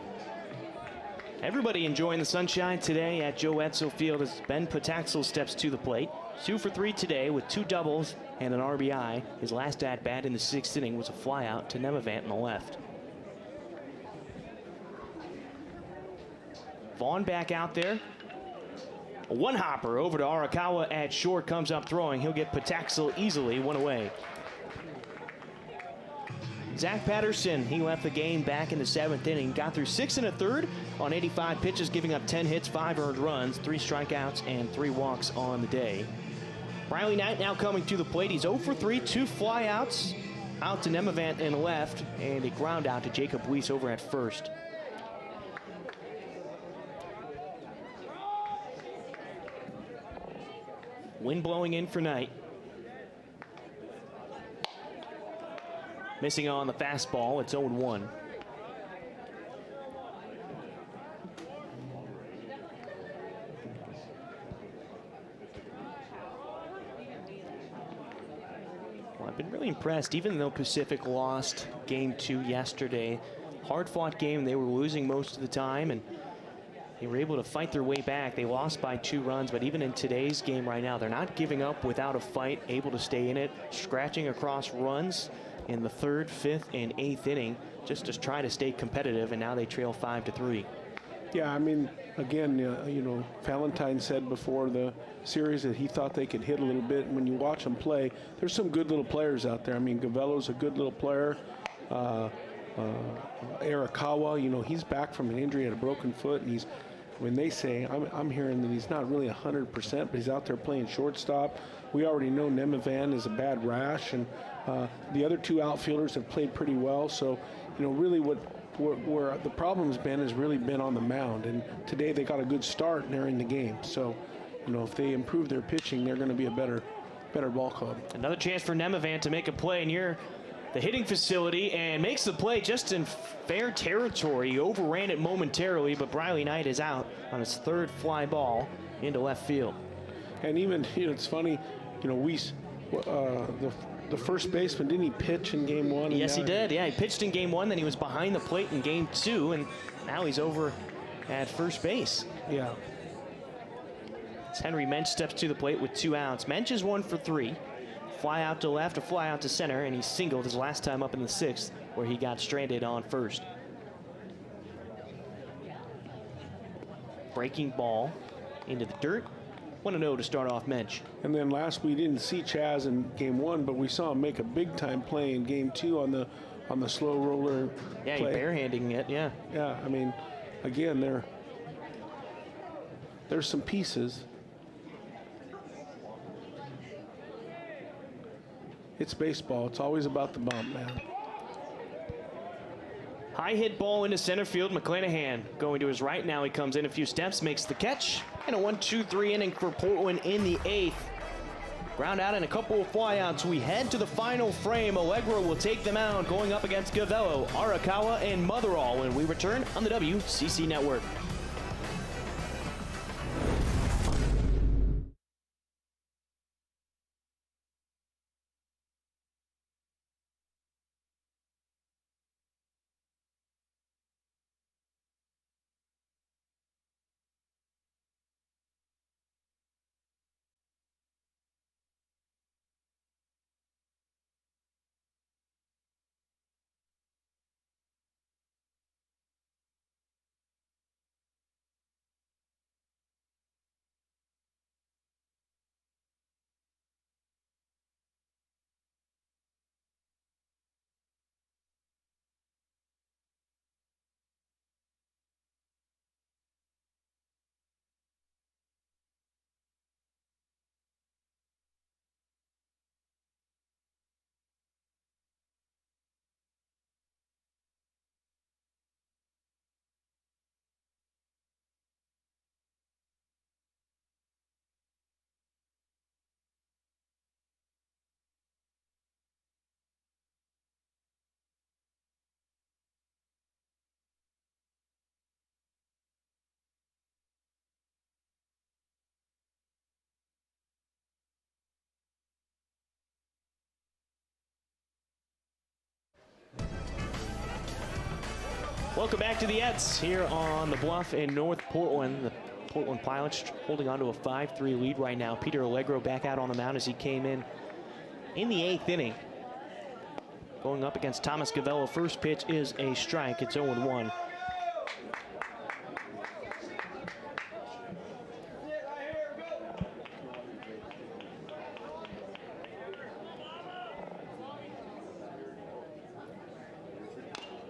Everybody enjoying the sunshine today at Joe Etzel Field as Ben Pataxel steps to the plate. 2 for 3 today with 2 doubles and an RBI. His last at-bat in the 6th inning was a flyout to Nemavant in the left. Vaughn back out there. A one-hopper over to Arakawa at short, comes up throwing. He'll get Pataxel easily, 1 away. Zach Patterson, he left the game back in the 7th inning, got through 6 1/3 on 85 pitches, giving up 10 hits, 5 earned runs, 3 strikeouts, and 3 walks on the day. Riley Knight now coming to the plate. He's 0 for 3, 2 flyouts out to Nemavant in left, and a ground out to Jacob Weiss over at first. Wind blowing in for Knight. Missing on the fastball, it's 0-1. Well, I've been really impressed, even though Pacific lost game 2 yesterday. Hard-fought game, they were losing most of the time, and they were able to fight their way back. They lost by 2 runs, but even in today's game right now, they're not giving up without a fight, able to stay in it, scratching across runs in the 3rd, 5th, and 8th inning, just to try to stay competitive, and now they trail 5-3. Yeah, I mean, again, you know, Valentine said before the series that he thought they could hit a little bit. And when you watch them play, there's some good little players out there. I mean, Gavello's a good little player. Arakawa, you know, he's back from an injury, had a broken foot, and when they say, I'm hearing that he's not really 100%, but he's out there playing shortstop. We already know Nemavant is a bad rash, and the other 2 outfielders have played pretty well. So, you know, really where the problem's been has really been on the mound. And today they got a good start and they're in the game. So, you know, if they improve their pitching, they're going to be a better ball club. Another chance for Nemavant to make a play near the hitting facility and makes the play just in fair territory. He overran it momentarily, but Riley Knight is out on his 3rd fly ball into left field. And even, you know, it's funny, you know, Weiss, the first baseman, didn't he pitch in game 1? Yes, he did. Yeah, he pitched in game 1, then he was behind the plate in game 2, and now he's over at first base. Yeah. As Henry Mensch steps to the plate with 2 outs. Mensch is 1 for 3. Fly out to left, a fly out to center, and he singled his last time up in the 6th, where he got stranded on first. Breaking ball into the dirt. 1-0 to start off Mensch. And then last we didn't see Chaz in game 1, but we saw him make a big time play in game 2 on the slow roller. Yeah, play. He's barehanding it. Yeah. Yeah, I mean, again, there's some pieces. It's baseball. It's always about the bump, man. High hit ball into center field. McClanahan going to his right now. He comes in a few steps, makes the catch. And a 1-2-3 inning for Portland in the 8th. Ground out and a couple of flyouts. We head to the final frame. Allegro will take them out, going up against Gavello, Arakawa, and Motherall when we return on the WCC Network. Welcome back to the Eds here on the Bluff in North Portland. The Portland Pilots holding on to a 5-3 lead right now. Peter Allegro back out on the mound as he came in the 8th inning. Going up against Thomas Gavello. First pitch is a strike. It's 0-1.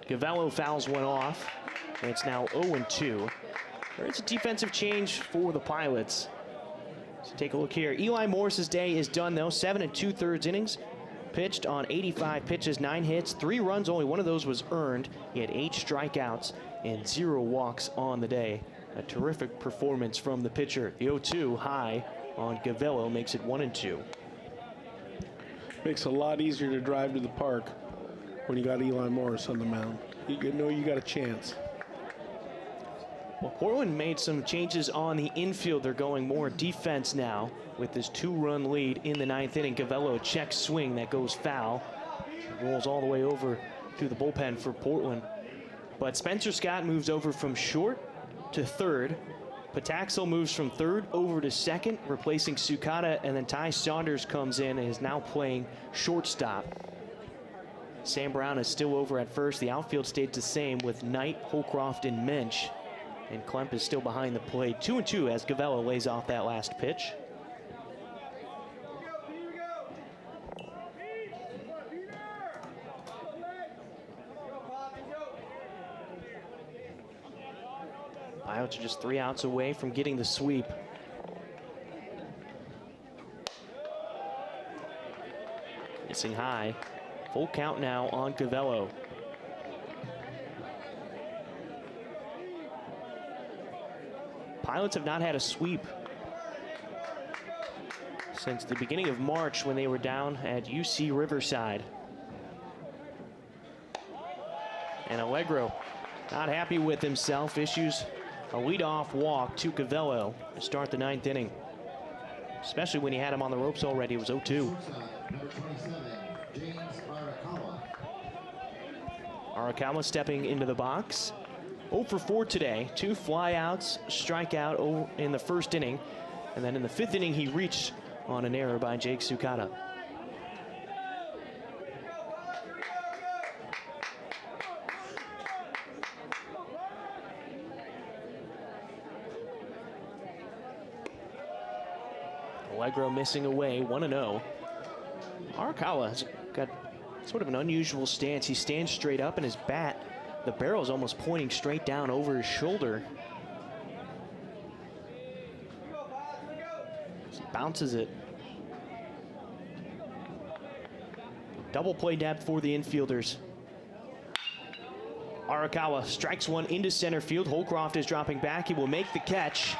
Gavello fouls one off, and it's now 0-2. There's a defensive change for the Pilots. So take a look here. Eli Morris's day is done, though. 7 2/3 innings. Pitched on 85 pitches, 9 hits, 3 runs. Only one of those was earned. He had 8 strikeouts and 0 walks on the day. A terrific performance from the pitcher. The 0-2 high on Gavello makes it 1-2. Makes it a lot easier to drive to the park when you got Eli Morris on the mound. You know you got a chance. Well, Portland made some changes on the infield. They're going more defense now with this 2-run lead in the 9th inning. Gavello check swing that goes foul. Rolls all the way over to the bullpen for Portland. But Spencer Scott moves over from short to third. Pataxel moves from third over to second, replacing Sukata, and then Ty Saunders comes in and is now playing shortstop. Sam Brown is still over at first. The outfield stayed the same with Knight, Holcroft, and Mensch. And Klemp is still behind the plate. 2-2 as Gavello lays off that last pitch. Pilots are just 3 outs away from getting the sweep. Missing high. Full count now on Gavello. Pilots have not had a sweep since the beginning of March when they were down at UC Riverside. And Allegro not happy with himself, issues a leadoff walk to Gavello to start the 9th inning. Especially when he had him on the ropes already. It was 0-2. Number 27, James Arakawa. Arakawa stepping into the box. 0 for 4 today. 2 flyouts, strikeout in the first inning. And then in the 5th inning, he reached on an error by Jake Sukata. Allegro missing away, 1-0. Arakawa has got sort of an unusual stance. He stands straight up and his bat, the barrel is almost pointing straight down over his shoulder. Just bounces it. Double play depth for the infielders. Arakawa strikes one into center field. Holcroft is dropping back. He will make the catch.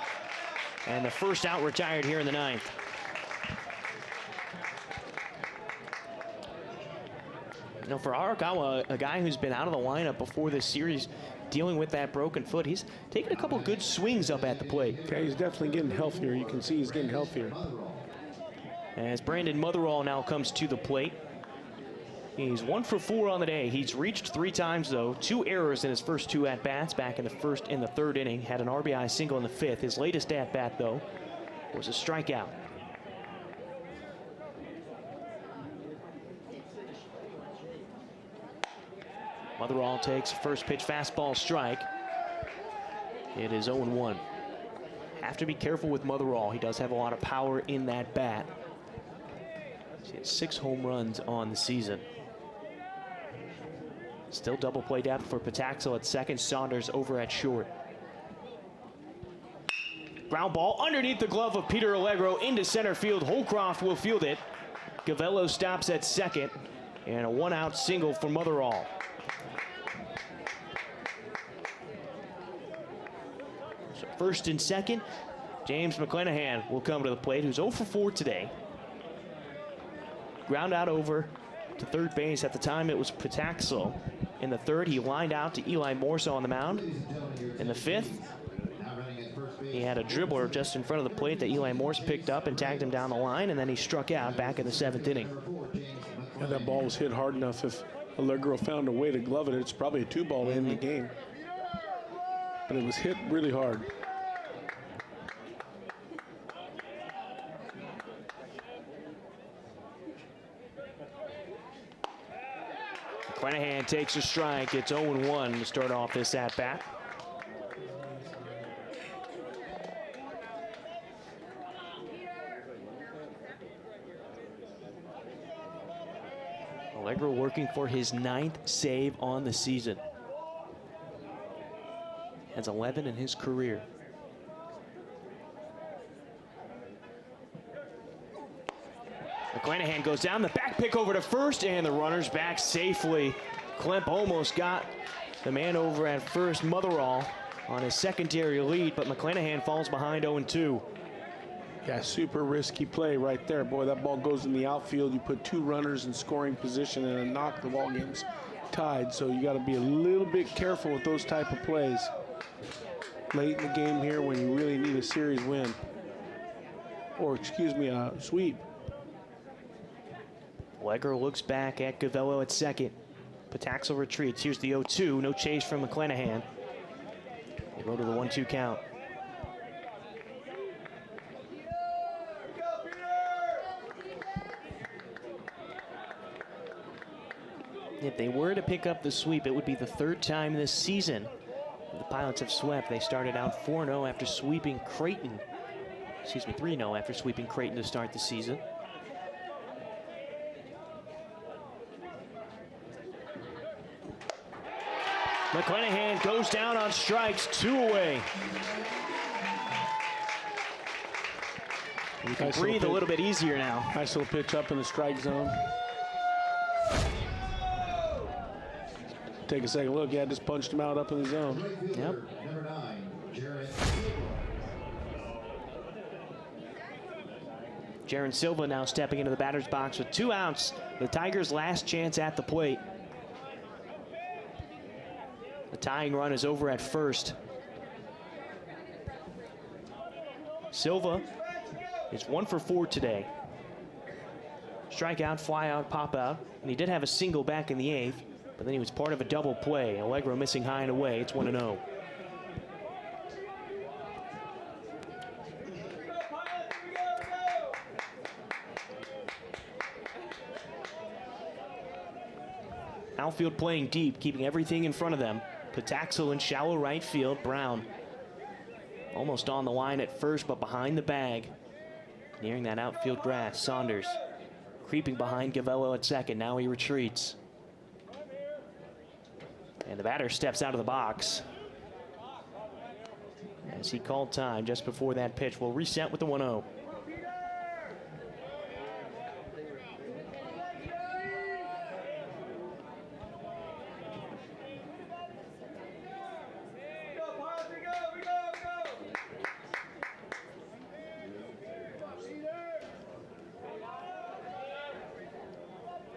And the first out retired here in the 9th. You know, for Arakawa, a guy who's been out of the lineup before this series, dealing with that broken foot, he's taken a couple good swings up at the plate. Yeah, he's definitely getting healthier. You can see he's getting healthier. As Brandon Motherall now comes to the plate. He's 1 for 4 on the day. He's reached 3 times, though. 2 errors in his first 2 at-bats back in the 1st and the 3rd inning. Had an RBI single in the 5th. His latest at-bat, though, was a strikeout. Motherall takes first pitch fastball strike. It is 0-1. Have to be careful with Motherall. He does have a lot of power in that bat. He has 6 home runs on the season. Still double play depth for Pataxel at second. Saunders over at short. Ground ball underneath the glove of Peter Allegro into center field. Holcroft will field it. Gavello stops at second. And a 1-out single for Motherall. So first and second, James McClanahan will come to the plate, who's 0 for 4 today. Ground out over to third base. At the time, it was Pataxel. In the 3rd, he lined out to Eli Morso on the mound. In the 5th, he had a dribbler just in front of the plate that Eli Morse picked up and tagged him down the line, and then he struck out back in the 7th inning. Yeah, that ball was hit hard enough. If Allegro found a way to glove it, it's probably a 2-ball to end the game. But it was hit really hard. McClanahan takes a strike. It's 0-1 to start off this at-bat. Allegro working for his 9th save on the season. has 11 in his career. McClanahan goes down, the back pick over to first, and the runner's back safely. Klemp almost got the man over at first, Motherall, on his secondary lead, but McClanahan falls behind 0-2. Yeah, super risky play right there. Boy, that ball goes in the outfield. You put 2 runners in scoring position and a knock, the ball game's tied. So you got to be a little bit careful with those type of plays late in the game here when you really need a series win. Or, excuse me, a sweep. Allegro looks back at Gavello at second. Pataxel retreats. Here's the 0-2. No chase from McClanahan. They go to the 1-2 count. If they were to pick up the sweep, it would be the 3rd time this season the Pilots have swept. They started out 4-0 after sweeping Creighton. Excuse me, 3-0 after sweeping Creighton to start the season. McClanahan goes down on strikes, 2 away. You can breathe a little bit easier now. Nice little pitch up in the strike zone. Take a second look. Yeah, just punched him out up in the zone. Yep. Number 9, Jared. Jaron Silva now stepping into the batter's box with 2 outs. The Tigers' last chance at the plate. The tying run is over at first. Silva is 1 for 4 today. Strikeout, fly out, pop out. And he did have a single back in the 8th, but then he was part of a double play. Allegro missing high and away. It's 1-0. Outfield playing deep, keeping everything in front of them. Pataxel in shallow right field. Brown almost on the line at first, but behind the bag. Nearing that outfield grass. Saunders creeping behind Gavello at second. Now he retreats. And the batter steps out of the box as he called time just before that pitch. We'll reset with the 1-0.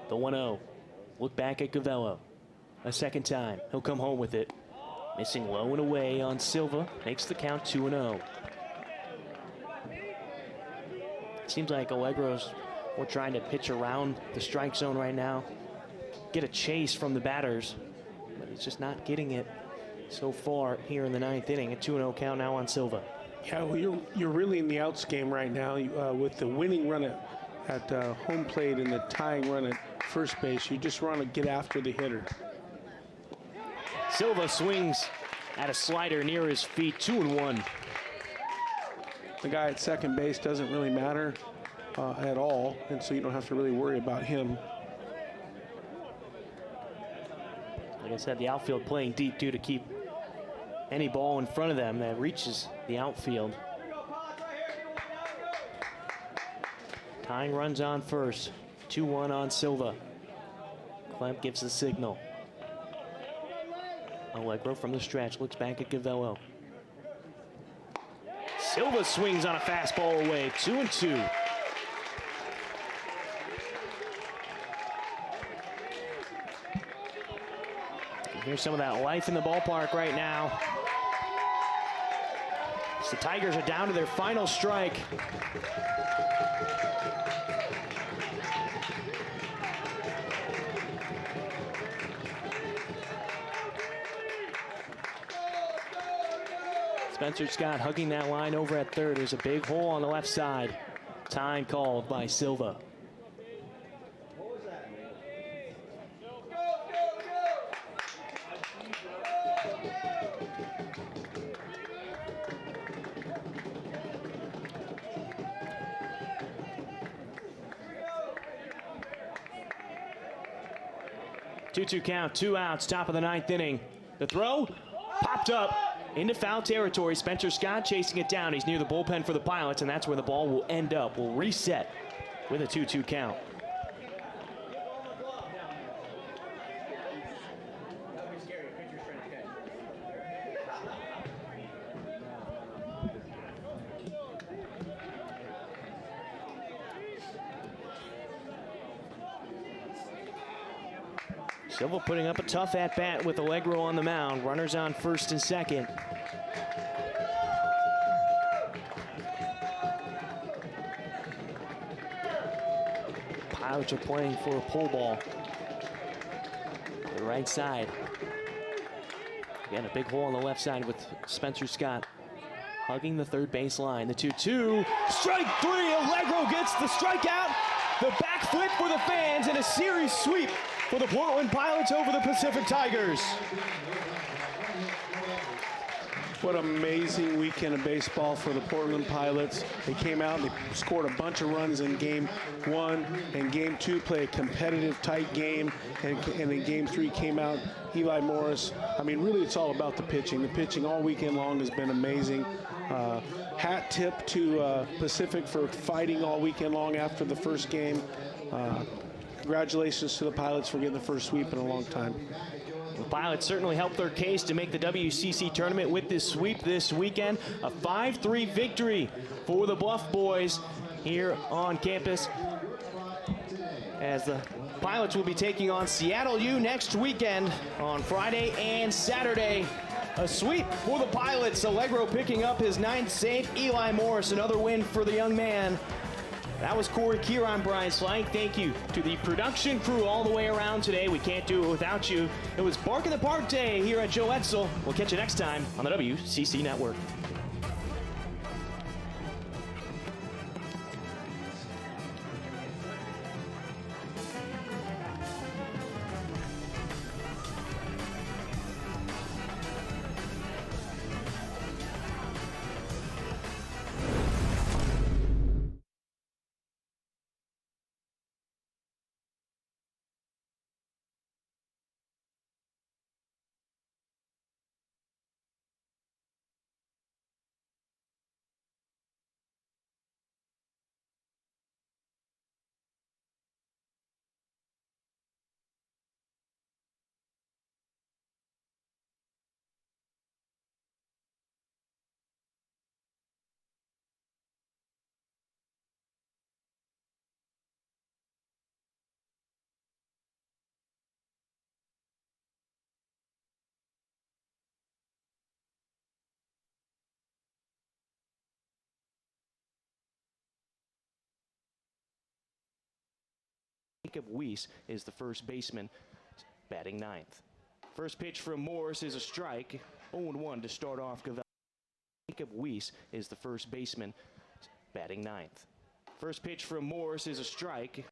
The 1-0. Look back at Gavello. A second time. He'll come home with it. Missing low and away on Silva. Makes the count 2-0. Seems like Allegro's more trying to pitch around the strike zone right now. Get a chase from the batters. But he's just not getting it so far here in the 9th inning. A 2-0 count now on Silva. Yeah, well, you're really in the outs game right now with the winning run at home plate and the tying run at first base. You just want to get after the hitter. Silva swings at a slider near his feet, 2-1. The guy at second base doesn't really matter at all, and so you don't have to really worry about him. Like I said, the outfield playing deep too to keep any ball in front of them that reaches the outfield. Tying runs on first, 2-1 on Silva. Klemp gives the signal. Allegro from the stretch looks back at Gavello. Silva swings on a fastball away, 2-2. Here's some of that life in the ballpark right now. So the Tigers are down to their final strike. Spencer Scott hugging that line over at third. There's a big hole on the left side. Time called by Silva. Two-two count, 2 outs, top of the 9th inning. The throw popped up into foul territory. Spencer Scott chasing it down. He's near the bullpen for the Pilots, and that's where the ball will end up. We'll reset with a 2-2 count. Silva putting up a tough at-bat with Allegro on the mound. Runners on first and second. Pilots are playing for a pull ball. The right side. Again, a big hole on the left side with Spencer Scott hugging the third base line. The 2-2. Strike three. Allegro gets the strikeout. The back flip for the fans and a series sweep for the Portland Pilots over the Pacific Tigers. What an amazing weekend of baseball for the Portland Pilots. They came out and they scored a bunch of runs in game one, and game two play a competitive, tight game, and in game three came out Eli Morris. I mean, really, it's all about the pitching. The pitching all weekend long has been amazing. Hat tip to Pacific for fighting all weekend long after the first game. Congratulations to the Pilots for getting the first sweep in a long time. The Pilots certainly helped their case to make the WCC tournament with this sweep this weekend. A 5-3 victory for the Bluff Boys here on campus, as the Pilots will be taking on Seattle U next weekend on Friday and Saturday. A sweep for the Pilots. Allegro picking up his 9th save. Eli Morris, another win for the young man. That was Corey Keir. I'm Brian Slank. Thank you to the production crew all the way around today. We can't do it without you. It was Bark in the Park Day here at Joe Etzel. We'll catch you next time on the WCC Network. Jacob Weiss is the first baseman, batting 9th. First pitch from Morris is a strike. 0-1 to start off Gavel. Jacob Weiss is the first baseman, batting 9th. First pitch from Morris is a strike.